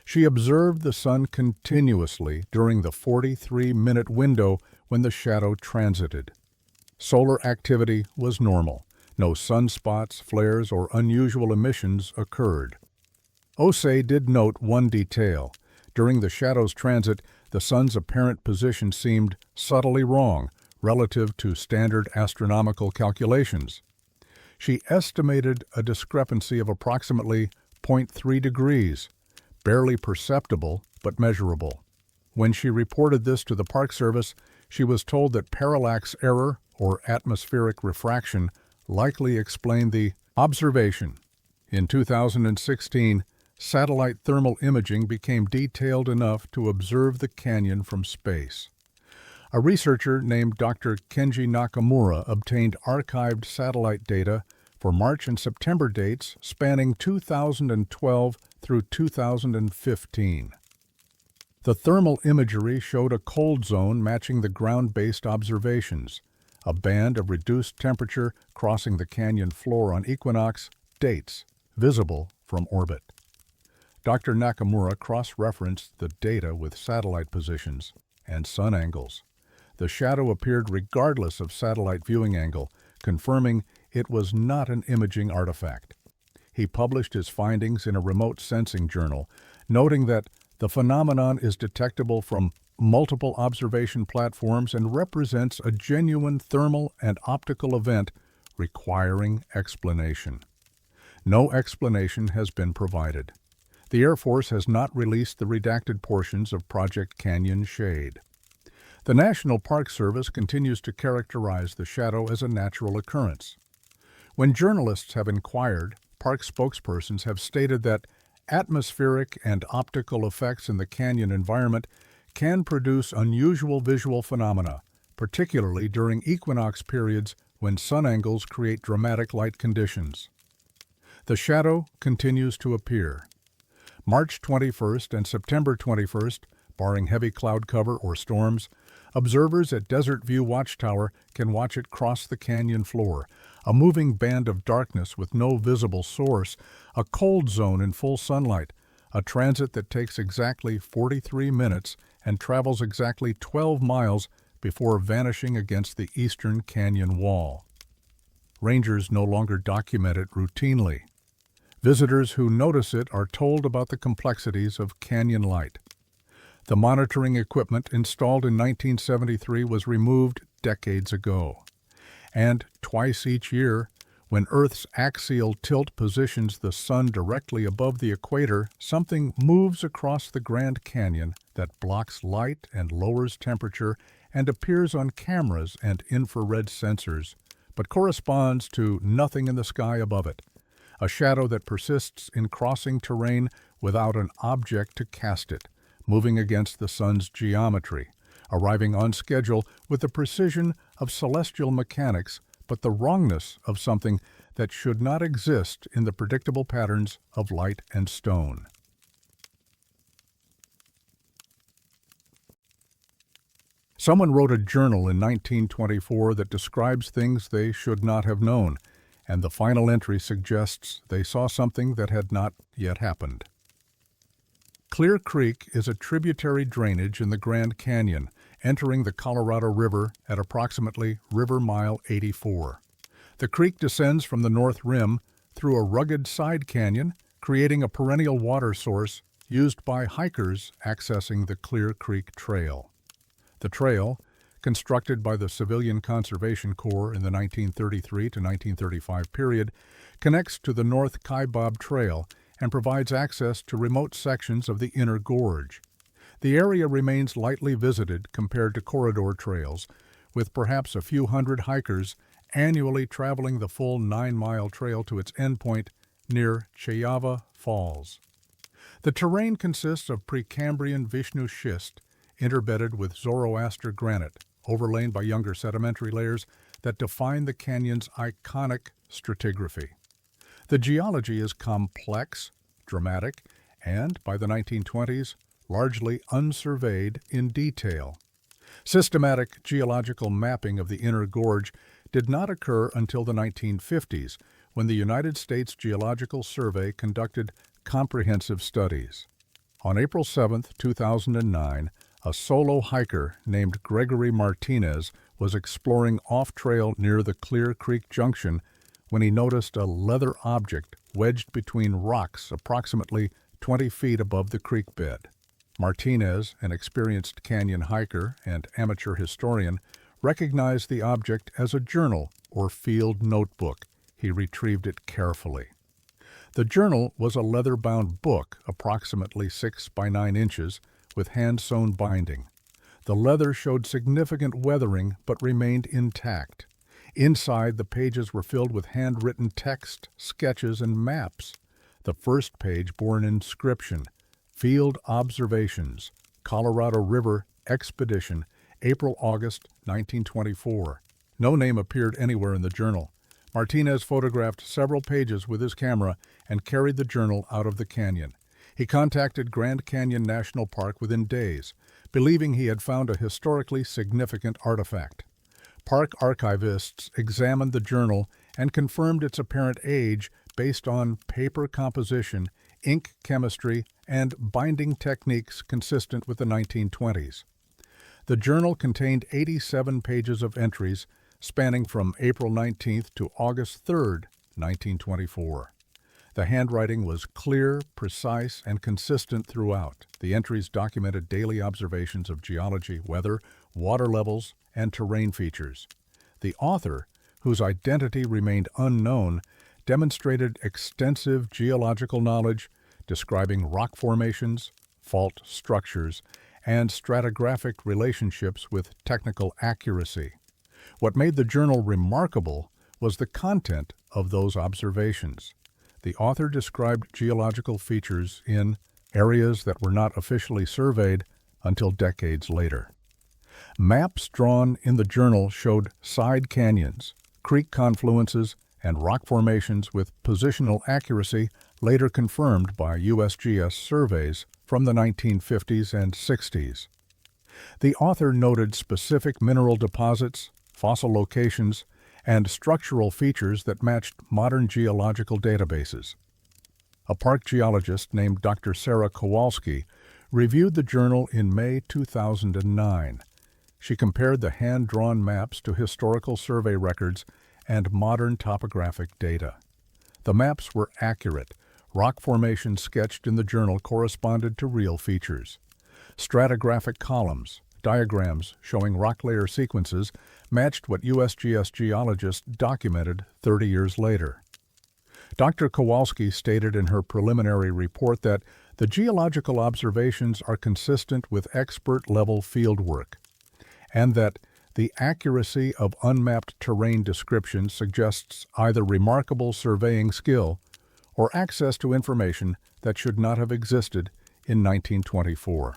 She observed the sun continuously during the 43-minute window when the shadow transited. Solar activity was normal. No sunspots, flares, or unusual emissions occurred. Osei did note one detail. During the shadow's transit, the sun's apparent position seemed subtly wrong relative to standard astronomical calculations. She estimated a discrepancy of approximately 0.3 degrees, barely perceptible but measurable. When she reported this to the Park Service, she was told that parallax error, or atmospheric refraction, likely explained the observation. In 2016, satellite thermal imaging became detailed enough to observe the canyon from space. A researcher named Dr. Kenji Nakamura obtained archived satellite data for March and September dates spanning 2012 through 2015. The thermal imagery showed a cold zone matching the ground-based observations, a band of reduced temperature crossing the canyon floor on equinox dates, visible from orbit. Dr. Nakamura cross-referenced the data with satellite positions and sun angles. The shadow appeared regardless of satellite viewing angle, confirming it was not an imaging artifact. He published his findings in a remote sensing journal, noting that the phenomenon is detectable from multiple observation platforms and represents a genuine thermal and optical event requiring explanation. No explanation has been provided. The Air Force has not released the redacted portions of Project Canyon Shade. The National Park Service continues to characterize the shadow as a natural occurrence. When journalists have inquired, park spokespersons have stated that atmospheric and optical effects in the canyon environment can produce unusual visual phenomena, particularly during equinox periods when sun angles create dramatic light conditions. The shadow continues to appear. March 21st and September 21st, barring heavy cloud cover or storms, observers at Desert View Watchtower can watch it cross the canyon floor, a moving band of darkness with no visible source, a cold zone in full sunlight, a transit that takes exactly 43 minutes and travels exactly 12 miles before vanishing against the eastern canyon wall. Rangers no longer document it routinely. Visitors who notice it are told about the complexities of canyon light. The monitoring equipment installed in 1973 was removed decades ago. And twice each year, When Earth's axial tilt positions the sun directly above the equator, something moves across the Grand Canyon that blocks light and lowers temperature and appears on cameras and infrared sensors, but corresponds to nothing in the sky above it, a shadow that persists in crossing terrain without an object to cast it, moving against the sun's geometry, arriving on schedule with the precision of celestial mechanics, but the wrongness of something that should not exist in the predictable patterns of light and stone. Someone wrote a journal in 1924 that describes things they should not have known, and the final entry suggests they saw something that had not yet happened. Clear Creek is a tributary drainage in the Grand Canyon, entering the Colorado River at approximately River Mile 84. The creek descends from the north rim through a rugged side canyon, creating a perennial water source used by hikers accessing the Clear Creek Trail. The trail, constructed by the Civilian Conservation Corps in the 1933 to 1935 period, connects to the North Kaibab Trail and provides access to remote sections of the inner gorge. The area remains lightly visited compared to corridor trails, with perhaps a few hundred hikers annually traveling the full 9-mile trail to its endpoint near Chayava Falls. The terrain consists of Precambrian Vishnu schist, interbedded with Zoroaster granite, overlain by younger sedimentary layers that define the canyon's iconic stratigraphy. The geology is complex, dramatic, and, by the 1920s, largely unsurveyed in detail. Systematic geological mapping of the inner gorge did not occur until the 1950s, when the United States Geological Survey conducted comprehensive studies. On April 7, 2009, a solo hiker named Gregory Martinez was exploring off-trail near the Clear Creek Junction when he noticed a leather object wedged between rocks approximately 20 feet above the creek bed. Martinez, an experienced canyon hiker and amateur historian, recognized the object as a journal or field notebook. He retrieved it carefully. The journal was a leather-bound book approximately 6 by 9 inches with hand-sewn binding. The leather showed significant weathering but remained intact. Inside, the pages were filled with handwritten text, sketches, and maps. The first page bore an inscription: Field Observations, Colorado River Expedition, April-August 1924. No name appeared anywhere in the journal. Martinez photographed several pages with his camera and carried the journal out of the canyon. He contacted Grand Canyon National Park within days, believing he had found a historically significant artifact. Park archivists examined the journal and confirmed its apparent age based on paper composition, ink chemistry, and binding techniques consistent with the 1920s. The journal contained 87 pages of entries spanning from April 19th to August 3rd, 1924. The handwriting was clear, precise, and consistent throughout. The entries documented daily observations of geology, weather, water levels, and terrain features. The author, whose identity remained unknown, demonstrated extensive geological knowledge, describing rock formations, fault structures, and stratigraphic relationships with technical accuracy. What made the journal remarkable was the content of those observations. The author described geological features in areas that were not officially surveyed until decades later. Maps drawn in the journal showed side canyons, creek confluences, and rock formations with positional accuracy later confirmed by USGS surveys from the 1950s and 60s. The author noted specific mineral deposits, fossil locations, and structural features that matched modern geological databases. A park geologist named Dr. Sarah Kowalski reviewed the journal in May 2009. She compared the hand-drawn maps to historical survey records and modern topographic data. The maps were accurate. Rock formations sketched in the journal corresponded to real features. Stratigraphic columns, diagrams showing rock layer sequences matched what USGS geologists documented 30 years later. Dr. Kowalski stated in her preliminary report that the geological observations are consistent with expert-level fieldwork, and that the accuracy of unmapped terrain description suggests either remarkable surveying skill or access to information that should not have existed in 1924.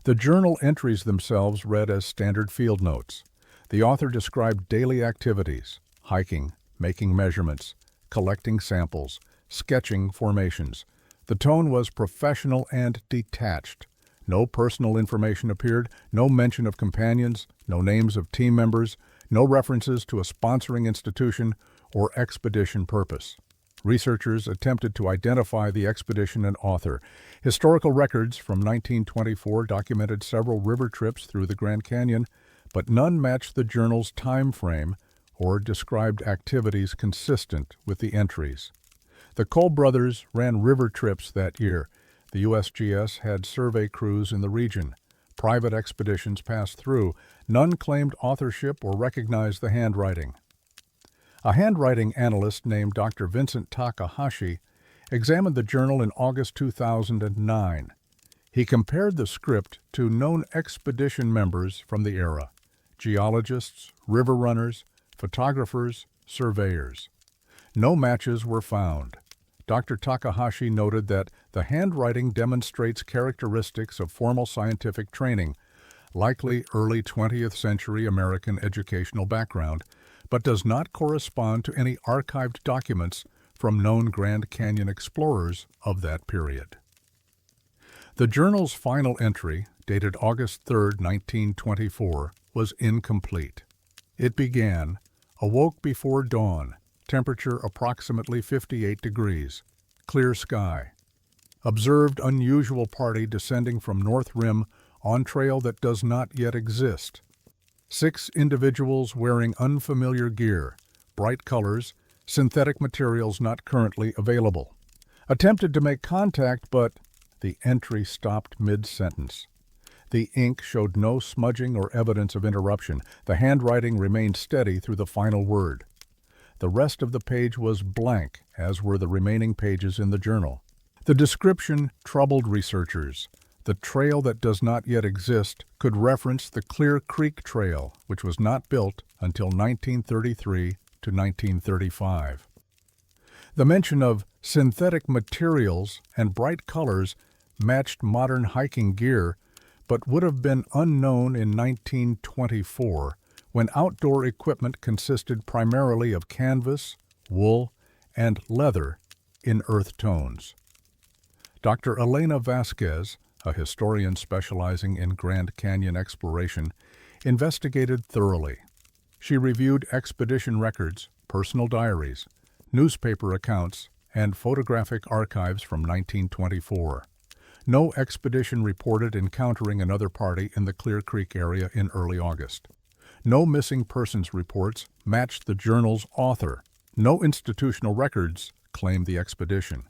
The journal entries themselves read as standard field notes. The author described daily activities: hiking, making measurements, collecting samples, sketching formations. The tone was professional and detached. No personal information appeared, no mention of companions, no names of team members, no references to a sponsoring institution or expedition purpose. Researchers attempted to identify the expedition and author. Historical records from 1924 documented several river trips through the Grand Canyon, but none matched the journal's time frame or described activities consistent with the entries. The Cole brothers ran river trips that year. The USGS had survey crews in the region. Private expeditions passed through. None claimed authorship or recognized the handwriting. A handwriting analyst named Dr. Vincent Takahashi examined the journal in August 2009. He compared the script to known expedition members from the era: geologists, river runners, photographers, surveyors. No matches were found. Dr. Takahashi noted that the handwriting demonstrates characteristics of formal scientific training, likely early 20th century American educational background, but does not correspond to any archived documents from known Grand Canyon explorers of that period. The journal's final entry, dated August 3, 1924, was incomplete. It began, "Awoke before dawn, temperature approximately 58 degrees, clear sky. Observed unusual party descending from North Rim on trail that does not yet exist. 6 individuals wearing unfamiliar gear, bright colors, synthetic materials not currently available. Attempted to make contact, but..." The entry stopped mid-sentence. The ink showed no smudging or evidence of interruption. The handwriting remained steady through the final word. The rest of the page was blank, as were the remaining pages in the journal. The description troubled researchers. The trail that does not yet exist could reference the Clear Creek Trail, which was not built until 1933 to 1935. The mention of synthetic materials and bright colors matched modern hiking gear, but would have been unknown in 1924, when outdoor equipment consisted primarily of canvas, wool, and leather in earth tones. Dr. Elena Vasquez, a historian specializing in Grand Canyon exploration, investigated thoroughly. She reviewed expedition records, personal diaries, newspaper accounts, and photographic archives from 1924. No expedition reported encountering another party in the Clear Creek area in early August. No missing persons reports matched the journal's author. No institutional records claimed the expedition.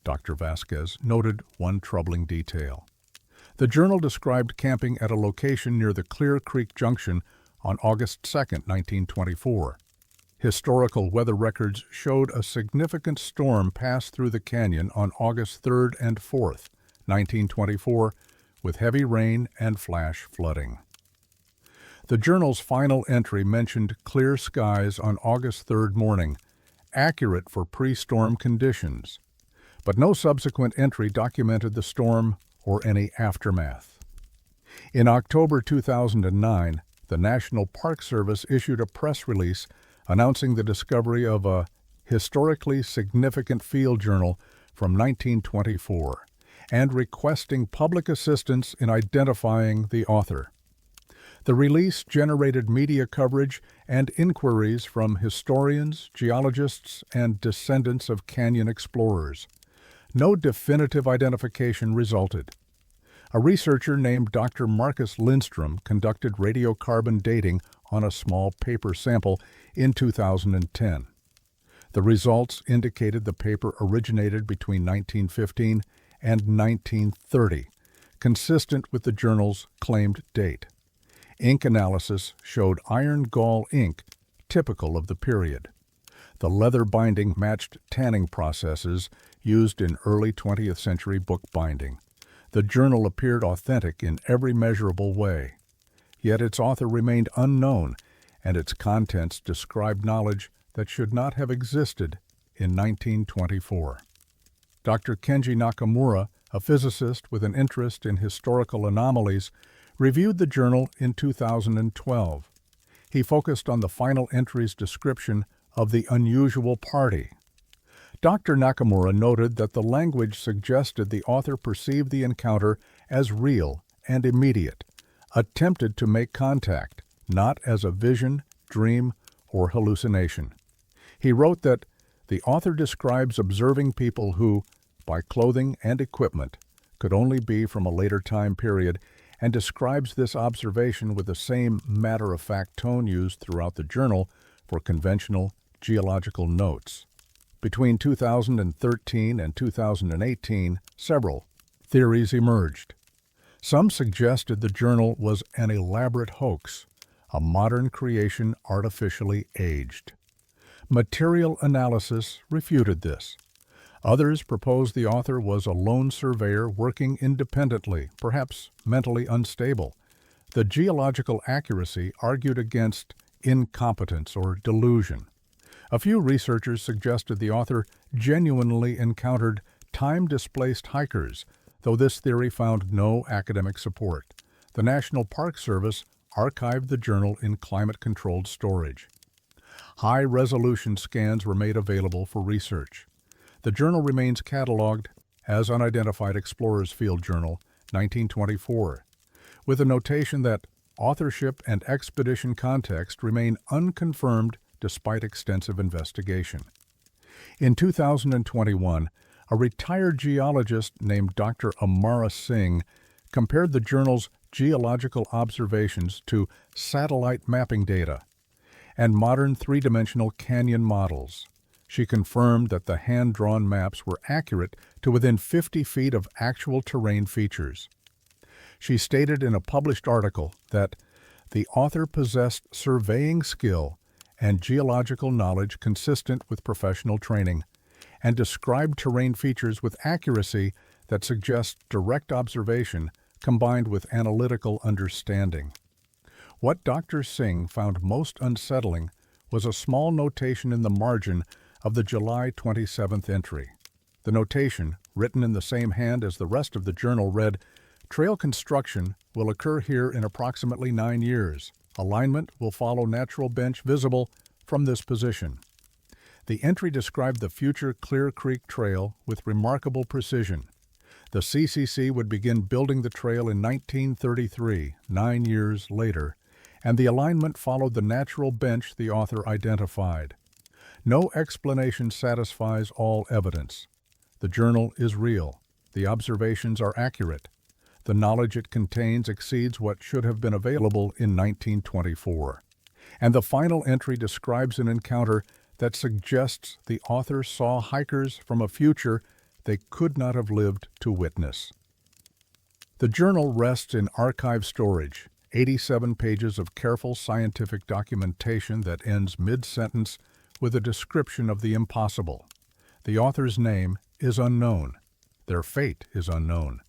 Dr. Vasquez noted one troubling detail. The journal described camping at a location near the Clear Creek Junction on August 2, 1924. Historical weather records showed a significant storm pass through the canyon on August 3 and 4, 1924, with heavy rain and flash flooding. The journal's final entry mentioned clear skies on August 3 morning, accurate for pre-storm conditions, but no subsequent entry documented the storm or any aftermath. In October 2009, the National Park Service issued a press release announcing the discovery of a historically significant field journal from 1924 and requesting public assistance in identifying the author. The release generated media coverage and inquiries from historians, geologists, and descendants of canyon explorers. No definitive identification resulted. A researcher named Dr. Marcus Lindstrom conducted radiocarbon dating on a small paper sample in 2010. The results indicated the paper originated between 1915 and 1930, consistent with the journal's claimed date. Ink analysis showed iron gall ink, typical of the period. The leather binding matched tanning processes used in early 20th century bookbinding. The journal appeared authentic in every measurable way. Yet its author remained unknown, and its contents described knowledge that should not have existed in 1924. Dr. Kenji Nakamura, a physicist with an interest in historical anomalies, reviewed the journal in 2012. He focused on the final entry's description of the unusual party. Dr. Nakamura noted that the language suggested the author perceived the encounter as real and immediate, attempted to make contact, not as a vision, dream, or hallucination. He wrote that the author describes observing people who, by clothing and equipment, could only be from a later time period, and describes this observation with the same matter-of-fact tone used throughout the journal for conventional geological notes. Between 2013 and 2018, several theories emerged. Some suggested the journal was an elaborate hoax, a modern creation artificially aged. Material analysis refuted this. Others proposed the author was a lone surveyor working independently, perhaps mentally unstable. The geological accuracy argued against incompetence or delusion. A few researchers suggested the author genuinely encountered time-displaced hikers, though this theory found no academic support. The National Park Service archived the journal in climate-controlled storage. High-resolution scans were made available for research. The journal remains cataloged as Unidentified Explorers Field Journal, 1924, with a notation that authorship and expedition context remain unconfirmed despite extensive investigation. In 2021, a retired geologist named Dr. Amara Singh compared the journal's geological observations to satellite mapping data and modern three-dimensional canyon models. She confirmed that the hand-drawn maps were accurate to within 50 feet of actual terrain features. She stated in a published article that the author possessed surveying skill and geological knowledge consistent with professional training, and described terrain features with accuracy that suggests direct observation combined with analytical understanding. What Dr. Singh found most unsettling was a small notation in the margin of the July 27th entry. The notation, written in the same hand as the rest of the journal, read, "Trail construction will occur here in approximately 9 years. Alignment will follow natural bench visible from this position." The entry described the future Clear Creek Trail with remarkable precision. The CCC would begin building the trail in 1933, 9 years later, and the alignment followed the natural bench the author identified. No explanation satisfies all evidence. The journal is real. The observations are accurate. The knowledge it contains exceeds what should have been available in 1924. And the final entry describes an encounter that suggests the author saw hikers from a future they could not have lived to witness. The journal rests in archive storage, 87 pages of careful scientific documentation that ends mid-sentence with a description of the impossible. The author's name is unknown. Their fate is unknown.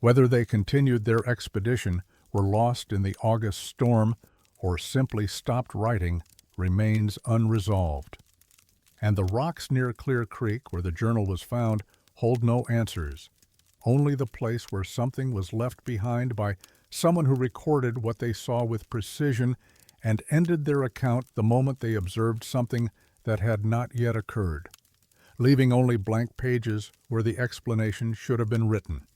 Whether they continued their expedition, were lost in the August storm, or simply stopped writing remains unresolved. And the rocks near Clear Creek, where the journal was found, hold no answers. Only the place where something was left behind by someone who recorded what they saw with precision and ended their account the moment they observed something that had not yet occurred, leaving only blank pages where the explanation should have been written.